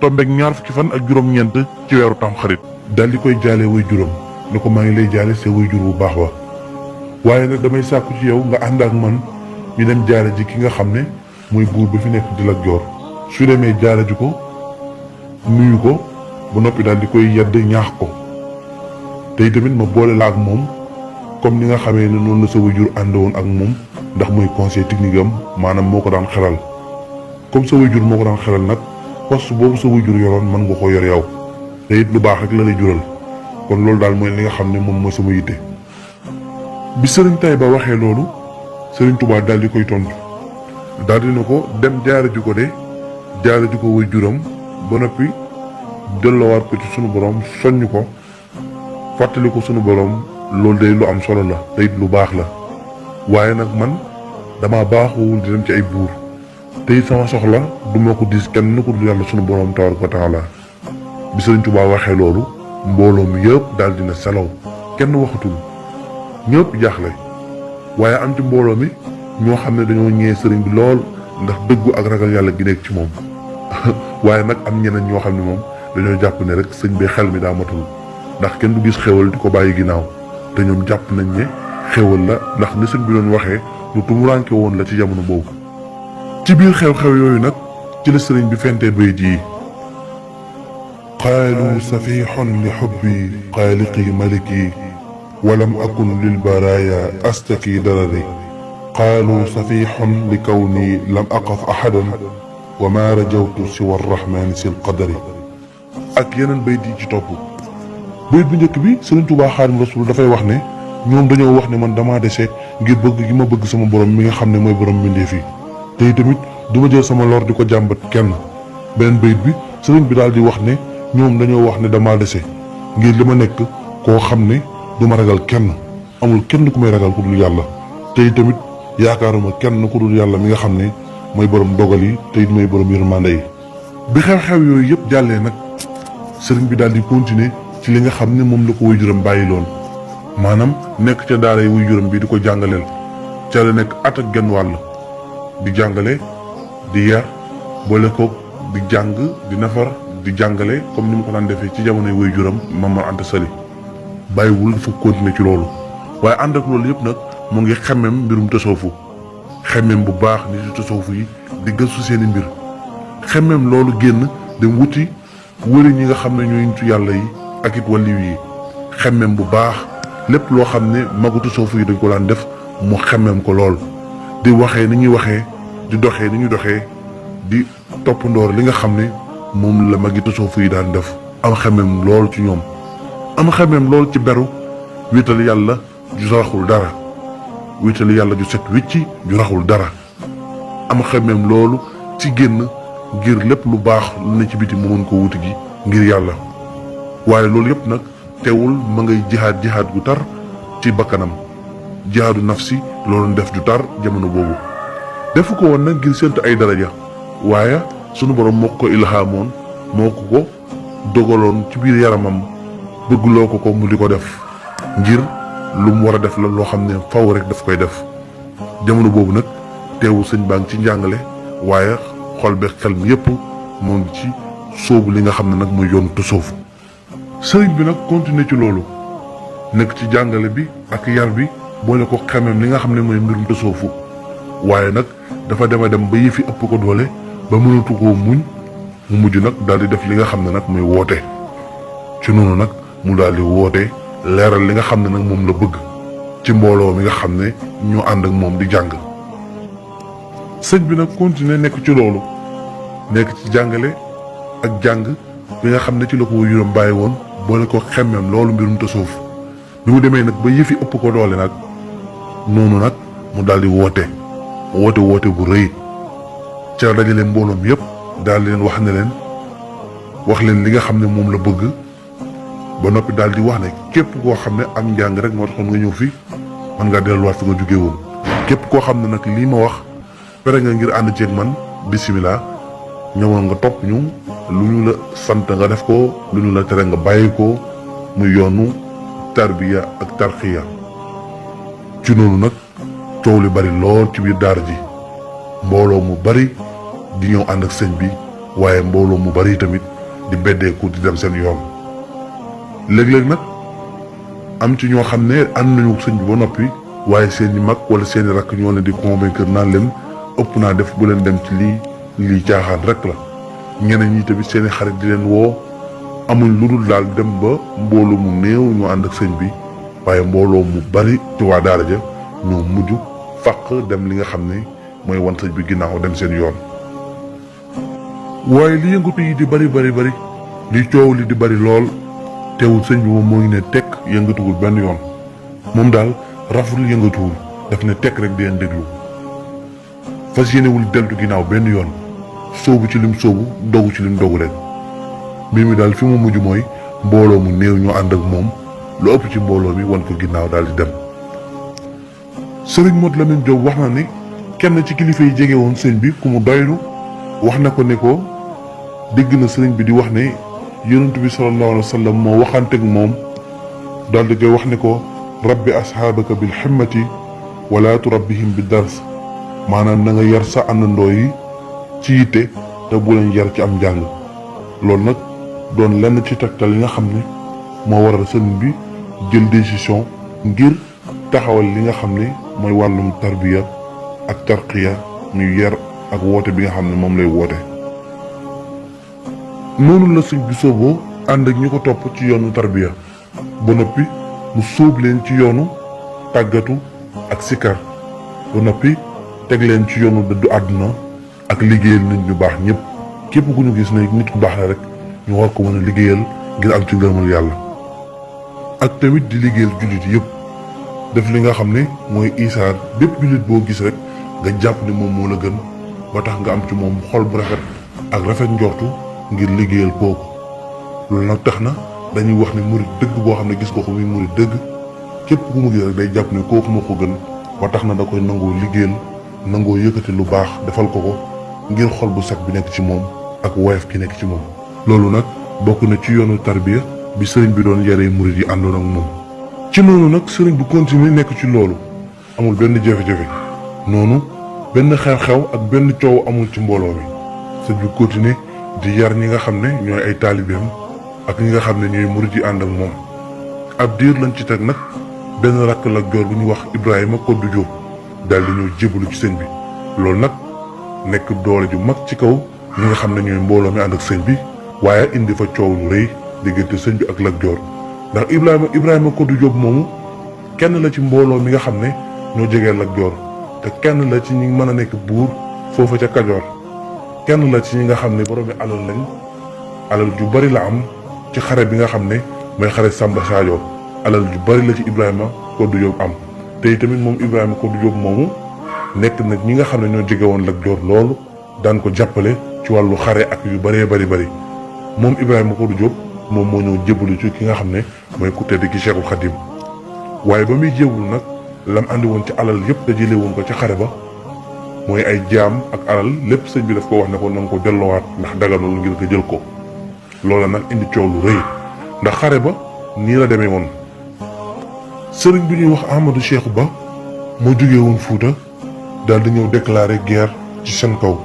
tombeeg ñaar fukki fan ak juróom-ñeent ci weeru Tamxarit. daal di koy jaale wuy juróom ne ko maa ngi lay jaale sa wuy jur bu baax wa waaye nag damay sàkku ci yow nga ànd ak man ñu dem jaale ji ki nga xam ne mooy buur bi fi nekk di Lat Joor su demee jaale ji ko nuyu ko ba noppi daal di koy yedd ñaax ko tey tamit ma boole la ak moom comme ni nga xamee ne noonu la sa waajur àndoon ak moom ndax mooy conseil technique am maanaam moo ko daan xelal comme sa waajur moo ko daan xelal nag poste boobu sa waajur yoroon mën nga ko yor yow te it lu baax rek la lay jural kon loolu daal mooy li nga xam ne moom mooy sama yitte. bi sëriñ Tayba waxee loolu sëriñ Touba daal di koy tontu daal di ne ko dem jaare ji ko de jaare ji ko waajuram ba noppi delloowaat ko ci sunu borom soññ ko fàttali ko sunu borom. loolu day lu am solo la te it lu baax la waaye nag man dama baaxuwul di dem ci ay buur te it sama soxla du ma ko diis kenn ku dul yàlla sunu borom tabaaraka wa taala bi Sëriñ Tuubaa waxee loolu mbooloo mi yëpp daal dina selaw kenn waxatul ñëpp jaaxle waaye am ci mbooloo mi ñoo xam ne dañoo ñee sëriñ bi lool ndax dëggu ak ragal yàlla gi nekk ci moom waaye nag am ñeneen ñoo xam ne moom dañoo jàpp ne rek sëñ bi xel mi daa matul ndax kenn du gis xéwal di ko bàyyi ginnaaw te ñoom jàpp nañ ne xéwal la ndax ni sëñ bi doon waxee lu tumuranke woon la ci jamono boobu. ci biir xew-xew yooyu nag ci la sëriñ bi fentee bayit yi qaalu safixun li xubbi xaaliqi maliki walam akun lil baraaya astaki darari qaalu safixun li kawni lam aqaf ahadan wa ma rajawtu siwa arrahmani sil qadari ak yeneen bayit yi ci topp. bayit bu njëkk bi Sëriñ Tuubaa Xaadimu Rasuul dafay wax ne ñoom dañoo wax ne man damaa dese ngir bëgg gi ma bëgg sama borom mi nga xam ne mooy borom mbindeef yi te tamit du ma jël sama lor di ko jàmbat kenn. beneen bayit bi sëriñ bi daal di wax ne ñoom dañoo wax ne damaa dese ngir li ma nekk koo xam ne du ma ragal kenn amul kenn ku may ragal ku dul yàlla te tamit yaakaaruma kenn ku dul yàlla mi nga xam ne mooy borom dogal yi te it mooy borom yërmande yi. bi xew-xew yooyu yëpp jàllee nag sëriñ bi daal di continuer ci li nga xam ne moom la ko waajuram bàyyi loon maanaam nekk ca daara yi waajuram bi di ko jàngaleel ca la nekk at ak genn wàll di jàngale di yar boole ko di jàng di nafar di jàngale comme ni mu ko daan defee ci jamonoy waajuram Maam Mor Anta Sali bàyyiwul dafa continuer ci loolu waaye ànd ak loolu yëpp nag mu ngi xemmem mbirum tasawufu xemmem bu baax nit yu tasawufu yi di gëstu seeni mbir xemmem loolu génn dem wuti wëri ñi nga xam ne ñooy nitu yàlla yi ak it waliw yi xemmem bu baax lépp loo xam ne magu tasawufu yi dañ ko daan def mu xemmem ko lool di waxee ni ñuy waxee di doxee ni ñuy doxee di toppandoor li nga xam ne moom la magi tasawufu yi daan def am xemmem lool ci ñoom am xemmem lool ci beru wéetal yàlla ju raxul dara wéetal yàlla ju set wicci ju raxul dara am xemmem loolu ci génn ngir lépp lu baax lu ne ci biti mu mën ko wuti gi ngir yàlla waaye loolu yëpp nag teewul ma ngay jihaad gu tar ci bakkanam jihaadu nafsi loolu def ju tar jamono boobu defu ko woon nag ngir séntu ay daraja waaye sunu borom moo ko ilhaamoon moo ko dogaloon ci biir yaramam bëggloo ko mu di ko def ngir lu mu war a def la loo xam ne faw rek daf koy def jamono boobu nag teewul sëñ baa ngi ci njàngale waaye xol be xel mi yépp moo ngi ci sóobu li nga xam ne nag mooy yoonu tasawuf sëriñ bi nag continuer ci loolu nekk ci jàngale bi ak yar bi boole ko xemem li nga xam ne mooy mbirum tasawufu waaye nag dafa dem ba yëfi ëpp ko doole ba mënatu koo muñ mu mujj nag daal di def li nga xam ne nag mooy woote ci noonu nag mu daal di woote leeral li nga xam ne nag moom la bëgg ci mbooloo mi nga xam ne ñoo ànd ak moom di jàng sëñ bi nag continuer nekk ci loolu nekk ci jàngale ak jàng bi nga xam ne ci la ko waajuram bàyyi woon boole ko xemmem loolu mbirum tasawuf bi mu demee nag ba yëfi ëpp ko doole nag noonu nag mu daal di woote bu rëy ca dajale mbooloom yépp daal di leen wax leen li nga xam ne moom la bëgg ba noppi daal di wax ne képp koo xam ne am njàng rek moo taxoon nga ñëw fi mën ngaa delluwaat fi nga jóge woon képp koo xam ne nag lii ma wax pere nga ngir ànd ceeg man bisimilah ñëwoon nga topp ñu lu ñu la sant nga def ko lu ñu la tere nga bàyyi ko muy yoonu tarbiya ak tarxiya ci noonu nag coow li bari lool ci biir daara ji mbooloo mu bari di ñëw ànd ak sëñ bi waaye mbooloo mu bari tamit di beddeeku di dem seen yoon léeg-léeg nag am ci ñoo xam ne ànd nañu sëñ bi ba noppi waaye seeni mag wala seeni rakk ñoo leen di convaincre naan leen ëpp naa def bu leen dem ci lii caaxaan rek la ñeneen ñi tamit seeni xarit di leen woo amuñ lu dul daal dem ba mbooloo mu néew ñu ànd ak sëñ bi waaye mbooloo mu bari ci waa daara ja ñoo mujj fàq dem li nga xam ne mooy wan sëñ bi ginnaaw dem seen yoon waaye li yëngatu yi di bari li coow li di bari lool teewul sëñ bi moom moo ngi ne tekk yëngatuwul benn yoon moom daal raful yëngatuwul daf ne tekk rek di leen déglu fas yéenewul deltu ginnaaw benn yoon sóobu ci lim sóobu dogu ci lim dogu rek mbir mi daal fi mu mujj mooy mbooloo mu néew ñu ànd ak moom lu ëpp ci mbooloo mi wan ko ginnaaw daal di dem. Sëriñ Modou Lamine Diop wax na ni kenn ci kilifa yi jege woon sëñ bi ku mu doylu wax na ko ne ko dégg na sëriñ bi di wax ne yonent bi sallallahu alayhi wa sallam moo waxanteeg moom daal di koy wax ni ko rabbi asxaabaka bil himmati wala turabbihim bi dars maanaam na nga yar sa àndandoo yi ci yitte te bu leen yar ci am njàng. loolu nag doon lenn ci tegtal yi nga xam ne moo waral sëriñ bi jël décision ngir taxawal li nga xam ne mooy wàllum tarbiya ak tarqiya muy yar ak woote bi nga xam ne moom lay woote. noonu la sëñ bi sooboo ànd ak ñi ko topp ci yoonu tarbiya ba noppi mu sóob leen ci yoonu tàggatu ak sikar ba noppi teg leen ci yoonu dëddu àdduna ak liggéeyal nit ñu baax ñëpp képp ku ñu gis ne nit ku baax la rek ñu war ko mën a liggéeyal ngir am ci ngërëmal yàlla. ak tamit di liggéeyal jullit yëpp def li nga xam ne mooy isaar bépp jullit boo gis rek nga jàpp ne moom moo la gën ba tax nga am ci moom xol bu rafet ak rafet njortu ngir liggéeyal kooku. loolu nag tax na dañuy wax ne murit dëgg boo xam ne gis ko muy murit dëgg képp ku mu gis rek day jàpp ne kooku moo ko gën ba tax na da koy nangoo liggéeyal nangoo yëkkati lu baax defal ko ko ngir xol bu set bi nekk ci moom ak woyof ki nekk ci moom. loolu nag bokk na ci yoonu tarbiya bi sëriñ bi doon yaree murit yi àndoon ak moom. ci noonu nag sëriñ bu continuer nekk ci loolu amul benn jafe-jafe noonu benn xew-xew ak benn coow amul ci mbooloo mi sëriñ bi continuer di yar ñi nga xam ne ñooy ay taalibeem ak ñi nga xam ne ñooy murit yi ànd ak moom. ab diir lañ ci teg nag benn rakk la joor bu ñuy wax Ibrahima Koddu Jóob daal di ñëw jébalu ci sëñ bi. loolu nag nekk doole ju mag ci kaw ñi nga xam ne ñooy mbooloo mi ànd ak sëñ bi waaye indi fa coow lu rëy diggante sëñ bi ak Lat Joor ndax Ibrahima Koddu Jóob moomu kenn la ci mbooloo mi nga xam ne ñoo jegee Lat Joor te kenn la ci ñi mën a nekk buur foofa ca Kajoor kenn la ci ñi nga xam ne boroomi alal lañ alal ju bari la am ci xare bi nga xam ne mooy xare Samba Sadio alal ju bari la ci Ibrahima Koddu Jóob am te tamit moom Ibrahima Koddu Jóob moomu nekk nag ñi nga xam ne ñoo jege woon Lat Joor loolu daan ko jàppale ci wàllu xare ak yu bëree bari moom Ibrahima Koddu Jóob moom moo ñëw jébbalu ci ki nga xam ne mooy ku tedd ki Cheikhul Khadim waaye ba muy jébbalu nag lam andi woon ci alal yëpp da jëlee woon ko ca xare ba mooy ay jaam ak alal lépp sëñ bi daf ko wax ne ko na nga ko delloowaat ndax daganul ngir nga jël ko loola nag indi coow lu rëy ndax xare ba nii la demee woon. sëriñ bi ñuy wax Ahmadou Cheikhou Ba moo jógee woon Fuuta daal di ñëw déclarer guerre ci seen kaw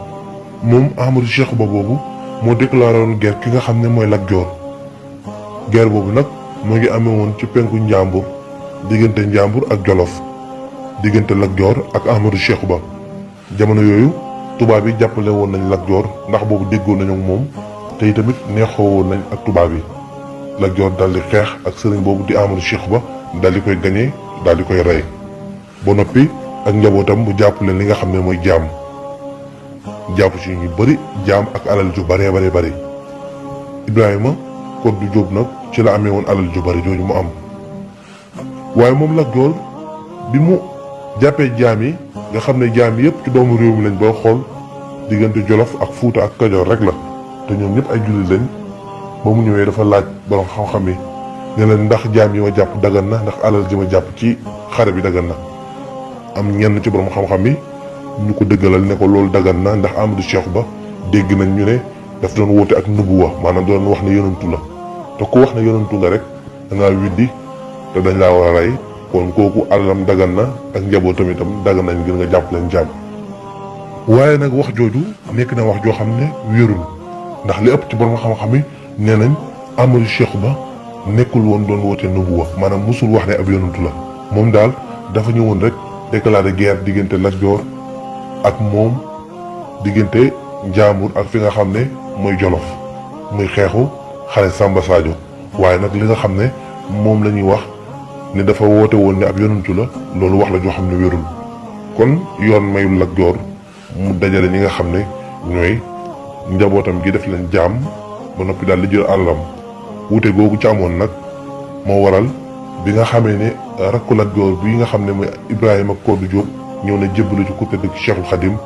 moom Ahmadou Cheikhou Ba boobu moo déclaré woon guerre ki nga xam ne mooy Lat Joor. guerre boobu nag moo ngi amee woon ci penku Njàmbur diggante Njàmbur ak Jolof diggante Lat Joor ak Ahmadou Cheikhou Ba jamono yooyu tubaab yi jàppale woon nañ Lat Joor ndax boobu déggoon nañu ak moom te tamit neexoo woon nañ ak tubaab yi. Lat Joor daal di xeex ak sëriñ boobu di Ahmadou Cheikhou Ba daal di koy gañe daal di koy rey ba noppi ak njabootam bu jàppale li nga xam ne mooy jaam jàpp ci ñu bëri jaam ak alal ju bëree bëri Ibrahima Koddu Jóob nag ci la amee woon alal ju bëri jooju mu am. waaye moom Lat Joor bi mu jàppee jaam yi nga xam ne jaam yëpp ci doomu réew mi lañ boo xool diggante Jolof ak Fuuta ak Kajoor rek la te ñoom ñëpp ay jullit lañ ba mu ñëwee dafa laaj borom xam-xam yi ne leen ndax jaam yi ma jàpp dagan na ndax alal ji ma jàpp ci xare bi dagan na am ñenn ci borom xam-xam yi ñu ko dëggalal ne ko loolu dagan na ndax Ahmadou Cheikhou Ba dégg nañ ñu ne daf doon woote ak nubuwa maanaam doon wax ne yonantu la te ku wax ne yonantu nga rek da ngaa widdi te dañ laa war a rey kon kooku alalam dagan na ak njabootam itam dagan nañ ngir nga jàpp leen jaam. waaye nag wax jooju nekk na wax joo xam ne wéerul ndax li ëpp ci borom xam-xam yi nee nañ Ahmadou Cheikhou Ba nekkul woon doon woote nubuwa maanaam musul wax ne ab yonantu la moom daal dafa ñëwoon rek déclaré guerre diggante Lat Joor ak moom diggante Njàmbur ak fi nga xam ne mooy Jolof muy xeexu xare Samba Sadio waaye nag li nga xam ne moom la ñuy wax ne dafa woote woon ne ab yonantu la loolu wax la joo xam ne wérul kon yoon mayul Lat Joor mu dajale ñi nga xam ne ñooy njabootam gi def leen jaam ba noppi daal di jël àllam wute googu ci amoon nag moo waral bi nga xamee ne rakku Lat Joor bi nga xam ne mooy Ibrahima Koddu Jóob ñëw na jébbalu ci ku tedd ki Cheikhul Khadim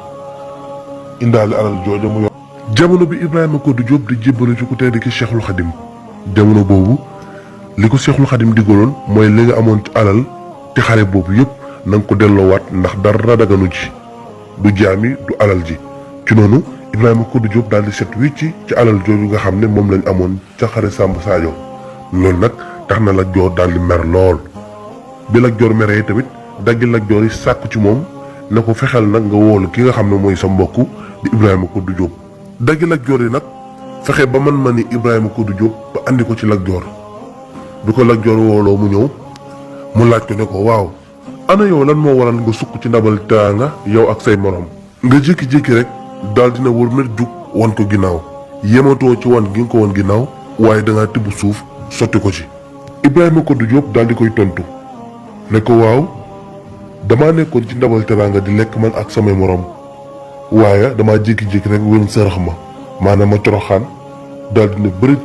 indaale alal jooja mu yor. jamono bi Ibrahima Koddu Jóob di jébbalu ci ku tedd ki Cheikhul Khadim jamono boobu li ko Cheikhul Khadim digaloon mooy li nga amoon ci alal te xare boobu yëpp na nga ko delloowaat ndax dara daganu ci du jaami du alal ji ci noonu Ibrahima Kodou Diop daal di set wicci ci alal jooju nga xam ne moom lañ amoon ca xare Samba Sadio loolu nag tax na Lat Joor daal di mer lool bi Lat Joor meree tamit daggi Lat Joor yi sàkku ci moom ne ko fexeel nag nga woolu ki nga xam ne mooy sa mbokk di Ibrahima Kodou Diop daggi Lat Joor yi nag fexe ba man ni Ibrahima Kodou Diop ba andi ko ci Lat Joor bi ko Lat Joor wooloo mu ñëw mu laaj ko ne ko waaw ana yow lan moo waral nga sukk ci ndabal teraanga yow ak say morom nga jékki-jékki rek daal dina wër met jug wan ko ginnaaw yematoo ci wan gi nga ko wan ginnaaw waaye dangaa tibb suuf sotti ko ci Ibrahima Kodou Diop daal di koy tontu ne ko waaw damaa nekkoon ci ndabal teraanga di lekk man ak samay morom waaye damaa jékki-jékki rek wén sarax ma maanaam ma toroxaan daal dina bëri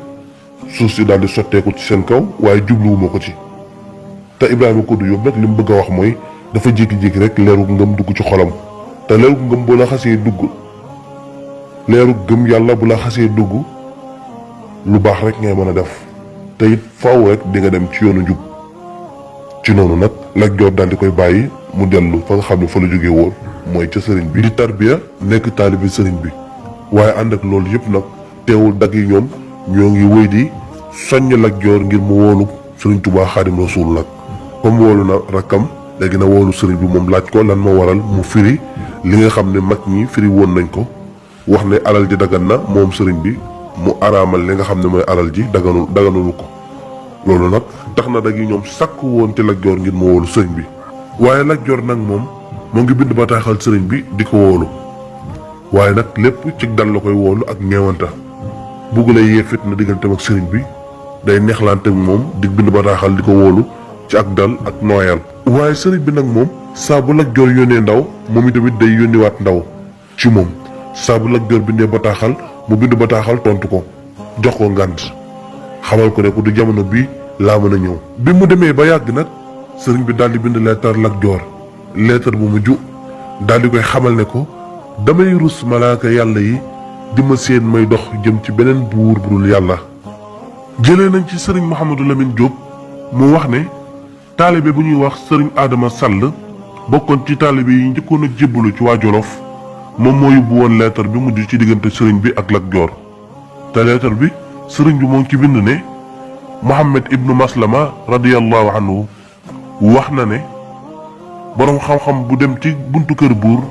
suuf si daal di sotteeku ci seen kaw waaye jubluwuma ko ci te Ibrahima Kodou Diop nag li mu bëgg a wax mooy dafa jékki-jékki rek leeru ngëm dugg ci xolam te leeru ngëm bu la xasee dugg leeru gëm yàlla bu la xasee dugg lu baax rek ngay mën a def te it faaw rek di nga dem ci yoonu njub ci noonu nag Lat Joor daal di koy bàyyi mu dellu fa nga xam ne fa la jógee woon mooy ca sëriñ bi di tarbiya nekk taalibi sëriñ bi waaye ànd ak loolu yëpp nag teewul dag yi ñoom ñoo ngi wéy di soññ Lat Joor ngir mu woolu sëriñ Tuubaa Xaadim Rasuul nag comme woolu na rakkam léegi na woolu sëriñ bi moom laaj ko lan moo waral mu firi li nga xam ne mag ñi firi woon nañ ko wax ne alal ji dagan na moom sëriñ bi mu araamal li nga xam ne mooy alal ji daganulu ko loolu nag tax na dag yi ñoom sàkk woon ci Lat Joor ngir mu woolu sëriñ bi waaye Lat Joor nag moom moo ngi bind bataaxal sëriñ bi di ko woolu waaye nag lépp ci dal la koy woolu ak ñeewanta bugg la yee fitna digganteem ak sëriñ bi day neexlante ak moom di bind bataaxal di ko wóolu ci ak dal ak nooyal waaye sëriñ bi nag moom saa bu Lat Joor yónnee ndaw moom itamit day yónniwaat ndaw ci moom saa bu Lat Joor bindee bataaxal mu bind bataaxal tontu ko jox ko ngànt xamal ko ne ko du jamono bii laa mën a ñëw bi mu demee ba yàgg nag sëriñ bi daal di bind leetar Lat Joor leetar bu mujj daal di koy xamal ne ko damay rus malaaka yàlla yi di ma seen may dox jëm ci beneen buur bu dul yàlla jëlee nañ ci sëriñ Mouhamadou Lamine Diop mu wax ne taalibe bu ñuy wax sëriñ Adama Sall bokkoon ci taalibe yi njëkkoon a jébbalu ci waa Jolof moom moo yóbbu woon leetar bi mujj ci diggante sëriñ bi ak Lat Joor te leetar bi sëriñ bi moo ngi ci bind ne Muhammad ibnu Maslama radiyallahu anhu wax na ne boroom xam-xam bu dem ci buntu kër buur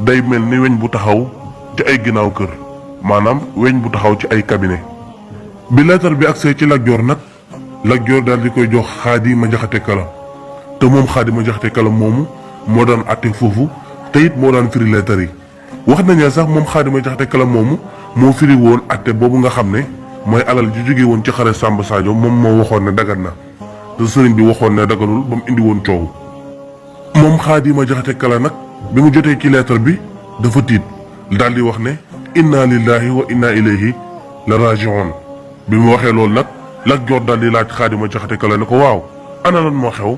day mel ni weñ bu taxaw ci ay ginnaaw kër maanaam weñ bu taxaw ci ay cabinet bi leetar bi agsee ci Lat Joor nag Lat Joor daal di koy jox Xaadima Jaxate Kala te moom Xaadima Jaxate Kala moomu moo daan atte foofu te it moo daan firi leetar yi wax nañu sax moom Xaadima Jaxate Kala moomu moo firi woon atte boobu nga xam ne mooy alal ji jóge woon ci xare Samba Sadio moom moo waxoon ne dagan na te sëriñ bi waxoon ne daganul ba mu indi woon coow moom Xaadima Jaxate Kala nag bi mu jotee ci leetar bi dafa tiit daal di wax ne inna lillahi wa inna ilayhi la raji'un bi mu waxee loolu nag Lat Joor daal di laaj Xaadima Jaxate Kala ne ko waaw ana lan moo xew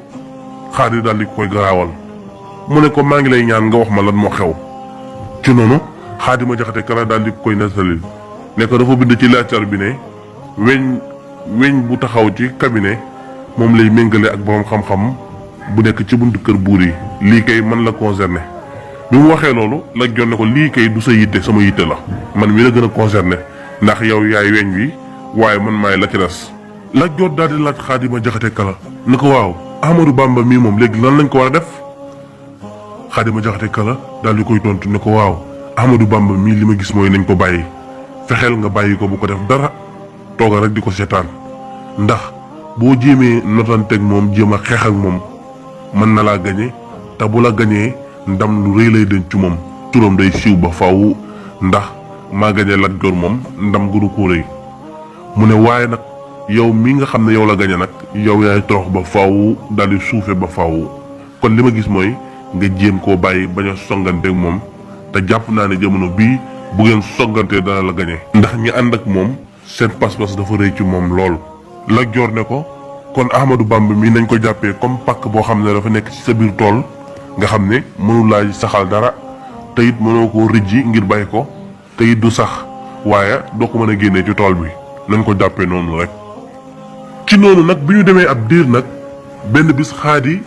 Xaadi daal di koy garaawal mu ne ko maa ngi lay ñaan nga wax ma lan moo xew ci noonu Xaadima Jaxate Kala daal di koy nettalil ne ko dafa bind ci leetar bi ne weñ bu taxaw ci cabinet moom lay méngale ak borom xam-xam bu nekk ci buntu kër buur yi lii kay man la concerné bi mu waxee loolu Lat Joor ne ko lii kay du sa yitte sama yitte la man mi la gën a concerné ndax yow yaay weñ wi waaye man maay la ci des Lat Joor daal di laaj Xaadima Jaxate Kala ne ko waaw Ahmadou Bamba mii moom léegi lan lañ ko war a def Xaadima Jaxate Kala daal di koy tontu ne ko waaw Ahmadou Bamba mii li ma gis mooy nañ ko bàyyi fexeel nga bàyyi ko bu ko def dara tooga rek di ko seetaan ndax boo jéemee notanteeg moom jéem a xeex ak moom mën na laa gañe te bu la gañee ndam lu rëy lay den ci moom turam day siiw ba faaw ndax maa gañe Lat Joor moom ndam gënu ko rëy mu ne waaye nag yow mi nga xam ne yow la gañe nag yow yaay torox ba faaw daal di suufe ba faaw kon li ma gis mooy nga jéem koo bàyyi bañ a songanteeg moom te jàpp naa ne jamono bii bu ngeen songantee dana la gañe ndax ñi ànd ak moom seen pas-pas dafa rëy ci moom lool Lat Joor ne ko kon Ahmadou Bamba mii nañ ko jàppee comme pàkk boo xam ne dafa nekk ci sa biir tool nga xam ne mënu laa saxal dara te it mënoo koo rijji ngir bàyyi ko te it du sax waaye doo ko mën a génnee ci tool bi nañ ko jàppee noonu rek. ci noonu nag bi ñu demee ab diir nag benn bis Xaadi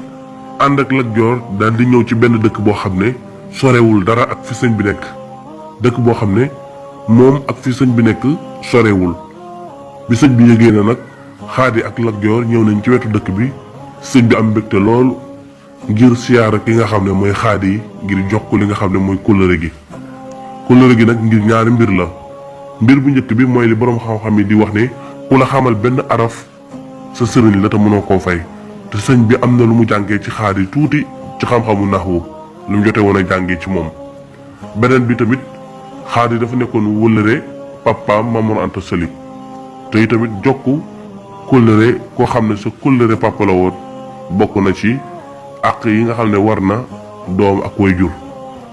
ànd ak Lat Joor daal di ñëw ci benn dëkk boo xam ne sorewul dara ak fi sëñ bi nekk dëkk boo xam ne moom ak fi sëñ bi nekk sorewul bi sëñ bi yëgee na nag Xaadi ak Lat Joor ñëw nañ ci wetu dëkk bi sëñ bi am mbégte lool ngir siyaara ki nga xam ne mooy Xaadi ngir jox ko li nga xam ne mooy kóllëre gi nag ngir ñaari mbir la mbir bu njëkk bi mooy li boroom xam-xam yi di wax ne ku la xamal benn araf sa sëriñ la te mënoo koo fay te sëñ bi am na lu mu jàngee ci Xaadi tuuti ci xam-xamu naxwu lu mu jote woon a jàngee ci moom beneen bi tamit Xaadi dafa nekkoon wëllëre papaam Mamoor Anta Sali te itamit jokku kóllëre koo xam ne sa kóllëre papa la woon bokk na ci àq yi nga xam ne war na doom ak waajur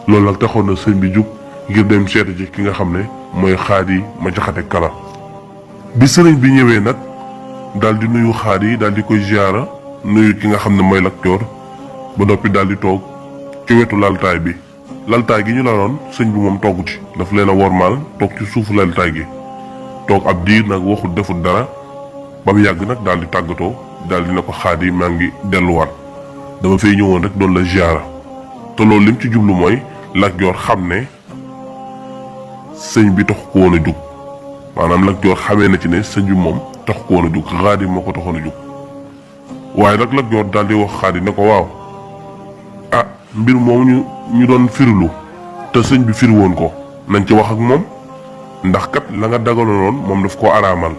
loolu nag taxoon na sëñ bi jug ngir dem seeti ci ki nga xam ne mooy Xaadi ma jaxate kala bi sëriñ bi ñëwee nag daal di nuyu Xaadi daal di koy ziyaara nuyu ki nga xam ne mooy Lat Joor ba noppi daal di toog ci wetu laltaay bi laltaay gi ñu laloon sëñ bi moom toogu ci daf leen a wormaal toog ci suufu laltaay gi toog ab diir nag waxut defut dara ba mu yàgg nag daal di tàggatoo daal di ne ko Xaadi maa ngi delluwaat dama fay ñëwoon rek doon la ziyaara te loolu lim ci jublu mooy Lat Joor xam ne sëñ bi tax ko woon a jug maanaam Lat Joor xamee na ci ne sëñ bi moom tax ko woon a jug Xaadi moo ko taxoon a jug waaye nag Lat Joor daal di wax Xaadi ne ko waaw ah mbir moom ñu doon firilu te sëñ bi firi woon ko nañ ci wax ak moom ndax kat la nga dagaloon moom daf koo araamal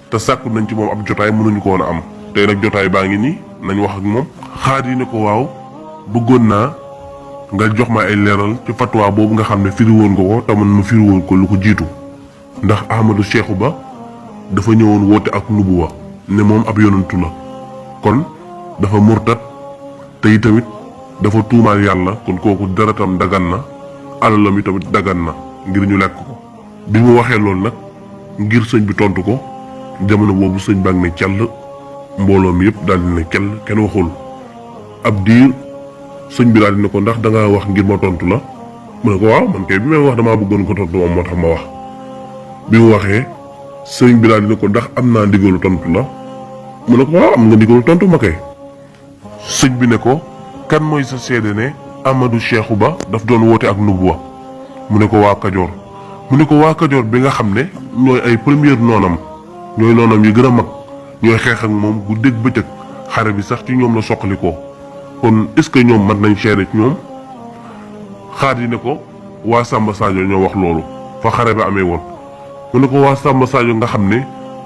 te sàkku nañ ci moom ab jotaay mënuñu ko woon a am tey nag jotaay baa ngi nii nañ wax ak moom Xaadi ne ko waaw bëggoon naa nga jox ma ay leeral ci fatwa boobu nga xam ne firi woon nga ko te man ma firi woon ko lu ko jiitu ndax Ahmadou Cheikhou Ba dafa ñëwoon woote ak nubuwa ne moom ab yonantu la kon dafa murtat te yi tamit dafa tuumaal yàlla kon kooku deretam dagan na alalam yi tamit dagan na ngir ñu lekk ko bi mu waxee loolu nag ngir sëñ bi tontu ko jamono boobu sëñ baa ngi ne cell mbooloo mi yëpp daal di ne cell kenn waxul ab diir sëñ bi daal di ne ko ndax da ngaa wax ngir ma tontu la mu ne ko waaw man kay bi may wax damaa bëggoon ko tontu moom moo tax ma wax bi mu waxee sëñ bi daal di ne ko ndax am naa ndigalu tontu la mu ne ko waaw am nga ndigalu tontu ma kay sëñ bi ne ko kan mooy sa seede ne Ahmadou Cheikhou Ba daf doon woote ak nubuwa mu ne ko waa Kajoor mu ne ko waa Kajoor bi nga xam ne ñooy ay première noonam ñooy noonam yi gën a mag ñooy xeex ak moom guddeeg bëccëg xare bi sax ci ñoom la soqalikoo kon est-ce que ñoom mën nañ seede ci ñoom Xaadi ne ko waa Samba Sadio ñoo wax loolu fa xare ba amee woon mu ne ko waa Samba Sadio nga xam ne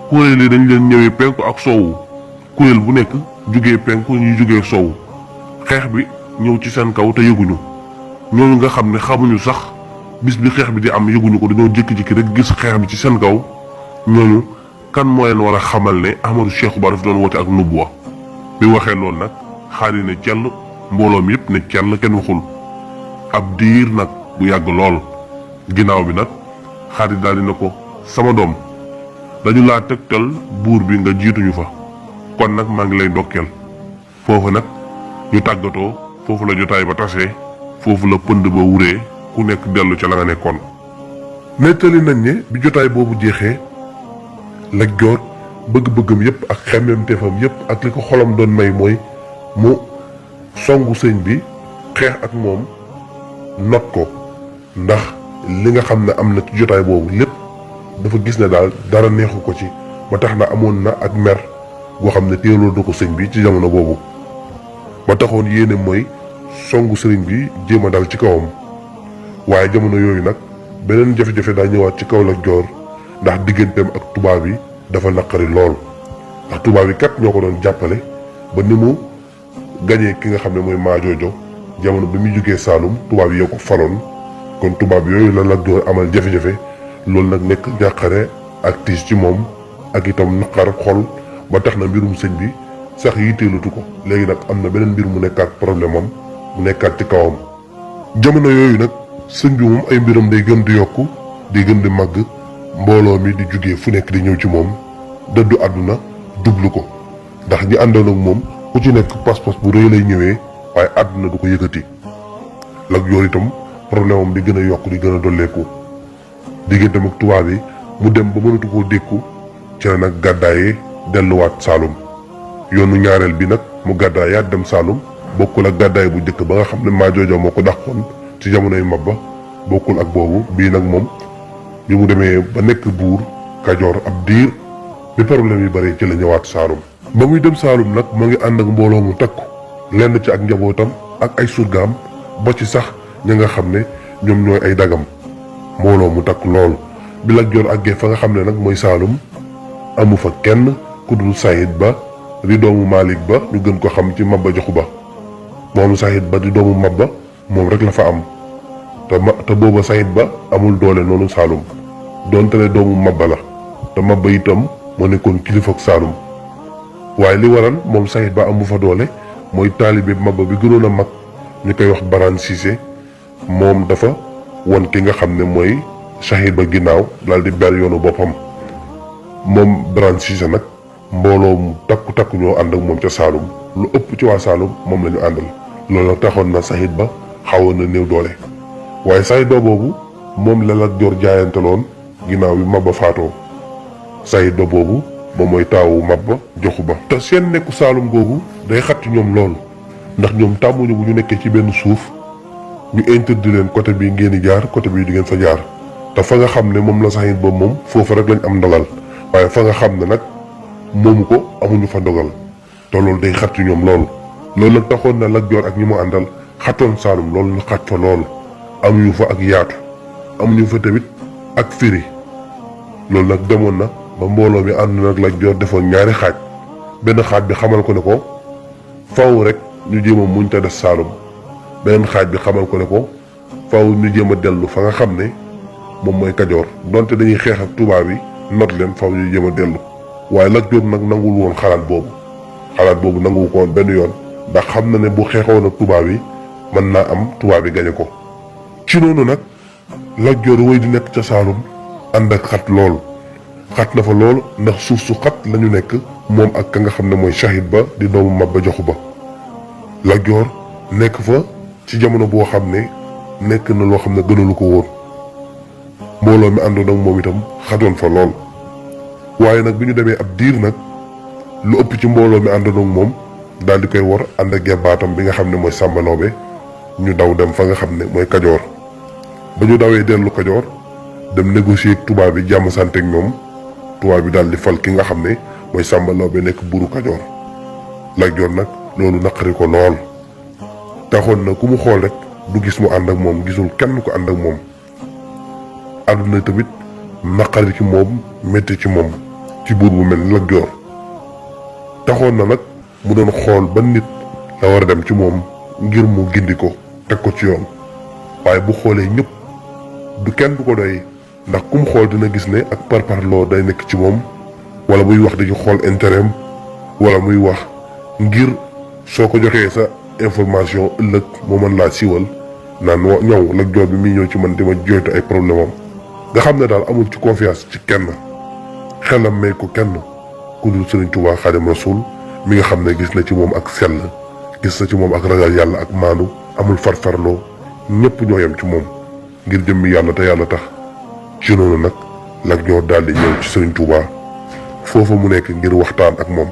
kuréel yi dañ leen ñëwee penku ak soowu kuréel bu nekk jugee penku ñuy jugee soowu xeex bi ñëw ci seen kaw te yëguñu ñooñu nga xam ne xamuñu sax bis bi xeex bi di am yëguñu ko dañoo jékki-jékki rek gis xeex bi ci seen kaw ñooñu kan moo leen war a xamal ne Ahmadou Cheikhou Ba daf doon woote ak nubuwa bi waxee loolu nag Xaadi ne cell mbooloom yëpp ne cell kenn waxul ab diir nag bu yàgg lool ginnaaw bi nag Xaadi daal di ne ko sama doom dañu laa tegtal buur bi nga jiituñu fa kon nag maa ngi lay dokkeel foofu nag ñu tàggatoo foofu la jotaay ba tasee foofu la pënd ba wuree ku nekk dellu ca la nga nekkoon. nettali nañ ne bi jotaay boobu jeexee Lat Joor bëgg-bëggam yépp ak xemmemteefam yépp ak li ko xolam doon may mooy mu songu sëñ bi xeex ak moom not ko ndax li nga xam ne am na ci jotaay boobu lépp dafa gis ne daal dara neexu ko ci ba tax na amoon na ak mer goo xam ne téeloo na ko sëñ bi ci jamono boobu ba taxoon yéene mooy songu sëriñ bi jéem a dal ci kawam waaye jamono yooyu nag beneen jafe-jafe daa ñëwaat ci kaw Lat Joor ndax digganteem ak tubaab yi dafa naqari lool ndax tubaab yi kat ñoo ko doon jàppale ba ni mu gañee ki nga xam ne mooy Maajoojo jamono bi muy jógee Saalum tubaab yi yoo ko faloon kon tubaab yooyu la Lat Joor amal jafe-jafe loolu nag nekk njàqare ak tiis ci moom ak itam naqar xol ba tax na mbirum sëñ bi sax yitteelatu ko léegi nag am na beneen mbir mu nekkaat problème am mu nekkaat ci kawam jamono yooyu nag sëñ bi moom ay mbiram day gën di yokku di gën di màgg mbooloo mi di jugee fu nekk di ñëw ci moom dëddu àdduna jublu ko ndax ñi àndoon ak moom ku ci nekk pas-pas bu rëy lay ñëwee waaye àdduna du ko yëkkati Lat Joor itam problème am di gën a yokk di gën a dolleeku digganteem ak tubaab yi mu dem ba mënatu koo dékku ci la nag gàddaayee delluwaat Saalum yoonu ñaareel bi nag mu gàddaayaat dem Saalum bokkul ak gàddaay bu njëkk ba nga xam ne Maajoojo moo ko dàqoon ci jamonoy Maba bokkul ak boobu bii nag moom bi mu demee ba nekk buur Kajoor ab diir bi problème yi bari ci la ñëwaat Saalum. ba muy dem Saalum nag mu ngi ànd ak mbooloo mu takku lenn ci ak njabootam ak ay surgaam ba ci sax ña nga xam ne ñoom ñooy ay dagam mbooloo mu takku lool. bi Lat Joor àggee fa nga xam ne nag mooy Saalum amu fa kenn ku dul Sayid Ba di doomu Malick Ba ñu gën ko xam ci Maba Jaxu Ba moom Sayid Ba di doomu Maba moom rek la fa am te booba Sayid Ba amul doole noonu Saalum doonte ne doomu Maba la te Maba itam moo nekkoon kilifa ak Saalum waaye li waral moom Sayid Ba amu fa doole mooy taalibe Maba bi gënoon a mag ñu koy wax Baraan Siise moom dafa won ki nga xam ne mooy Sayid Ba ginnaaw daal di ber yoonu boppam moom Baraan Siise nag mbooloo mu takku ñoo ànd ak moom ca Saalum lu ëpp ci waa Saalum moom la ñu àndal loolu nag taxoon na Sayid Ba xawoon na néew doole waaye Sayid Ba boobu moom la Lat Joor jaayanteloon ginnaaw bi Maba faatoo Sayid Ba boobu moom mooy taawu Maba Jaxu Ba te seen nekku Saalum googu day xat ci ñoom lool ndax ñoom tàmmuñu bu ñu nekkee ci benn suuf ñu interdit leen côté bii ngeen di jaar côté bii di ngeen fa jaar te fa nga xam ne moom la Sayid Ba moom foofu rek lañ am ndogal waaye fa nga xam ne nag moomu ko amuñu fa ndogal te loolu day xat ci ñoom lool loolu nag taxoon na Lat Joor ak ñi mu àndal xatoon Saalum loolu ñu xat fa lool amuñu fa ak yaatu amuñu fa tamit ak firi loolu nag demoon na ba mbooloo mi ànd nag Lat Joor defoon ñaari xaaj benn xaaj bi xamal ko ne ko faw rek ñu jéem a muñ te des Saalum beneen xaaj bi xamal ko ne ko faw ñu jéem a dellu fa nga xam ne moom mooy Kajoor donte dañuy xeex ak tubaab yi not leen faw ñu jéem a dellu waaye Lat Joor nag nangul woon xalaat boobu nanguwu ko woon benn yoon ndax xam na ne bu xeexoon ak tubaab yi mën naa am tubaab yi gañe ko ci noonu nag Lat Joor wéy di nekk ca Saalum ànd ak xat lool xat na fa lool ndax suuf su xat lañu nekk moom ak ka nga xam ne mooy Sayid Ba di doomu Maba Jaxu Ba Lat Joor nekk fa ci jamono boo xam ne nekk na loo xam ne gënalu ko woon mbooloo mi àndoon ak moom itam xatoon fa lool waaye nag bi ñu demee ab diir nag lu ëpp ci mbooloo mi àndoon ak moom daal di koy war ànd ak gerbaatam bi nga xam ne mooy Sàmba Lawbe ñu daw dem fa nga xam ne mooy Kajoor ba ñu dawee dellu Kajoor dem négocier ak tubaab bi jàmm sante ak ñoom tubaab bi daal di fal ki nga xam ne mooy Sàmba Lawbe nekk buuru Kajoor Lat Joor nag loolu naqari ko lool taxoon na ku mu xool rek du gis mu ànd ak moom gisul kenn ko ànd ak moom àdduna tamit naqari ci moom métti ci moom ci buur bu mel ni Lat Joor taxoon na nag mu doon xool ba nit la war a dem ci moom ngir mu gindi ko teg ko ci yoon waaye bu xoolee ñëpp du kenn du ko doy ndax ku mu xool dina gis ne ak parparloo day nekk ci moom wala muy wax di ci xool intérêt wala muy wax ngir soo ko joxee sa information ëllëg moo mën laa siiwal naan ñëw Lat Joor bi muy ñëw ci man di ma jooytu ay problème am nga xam ne daal amul ci confiance ci kenn xelam may ko kenn ku dul Sëriñ Tuubaa Xaadimu Rasuul mi nga xam ne gis na ci moom ak sell gis na ci moom ak ragal yàlla ak maandu amul farfarloo ñëpp ñoo yem ci moom ngir jëmmi yàlla te yàlla tax ci noonu nag Lat Joor daal di ñëw ci Sëriñ Tuubaa foofa mu nekk ngir waxtaan ak moom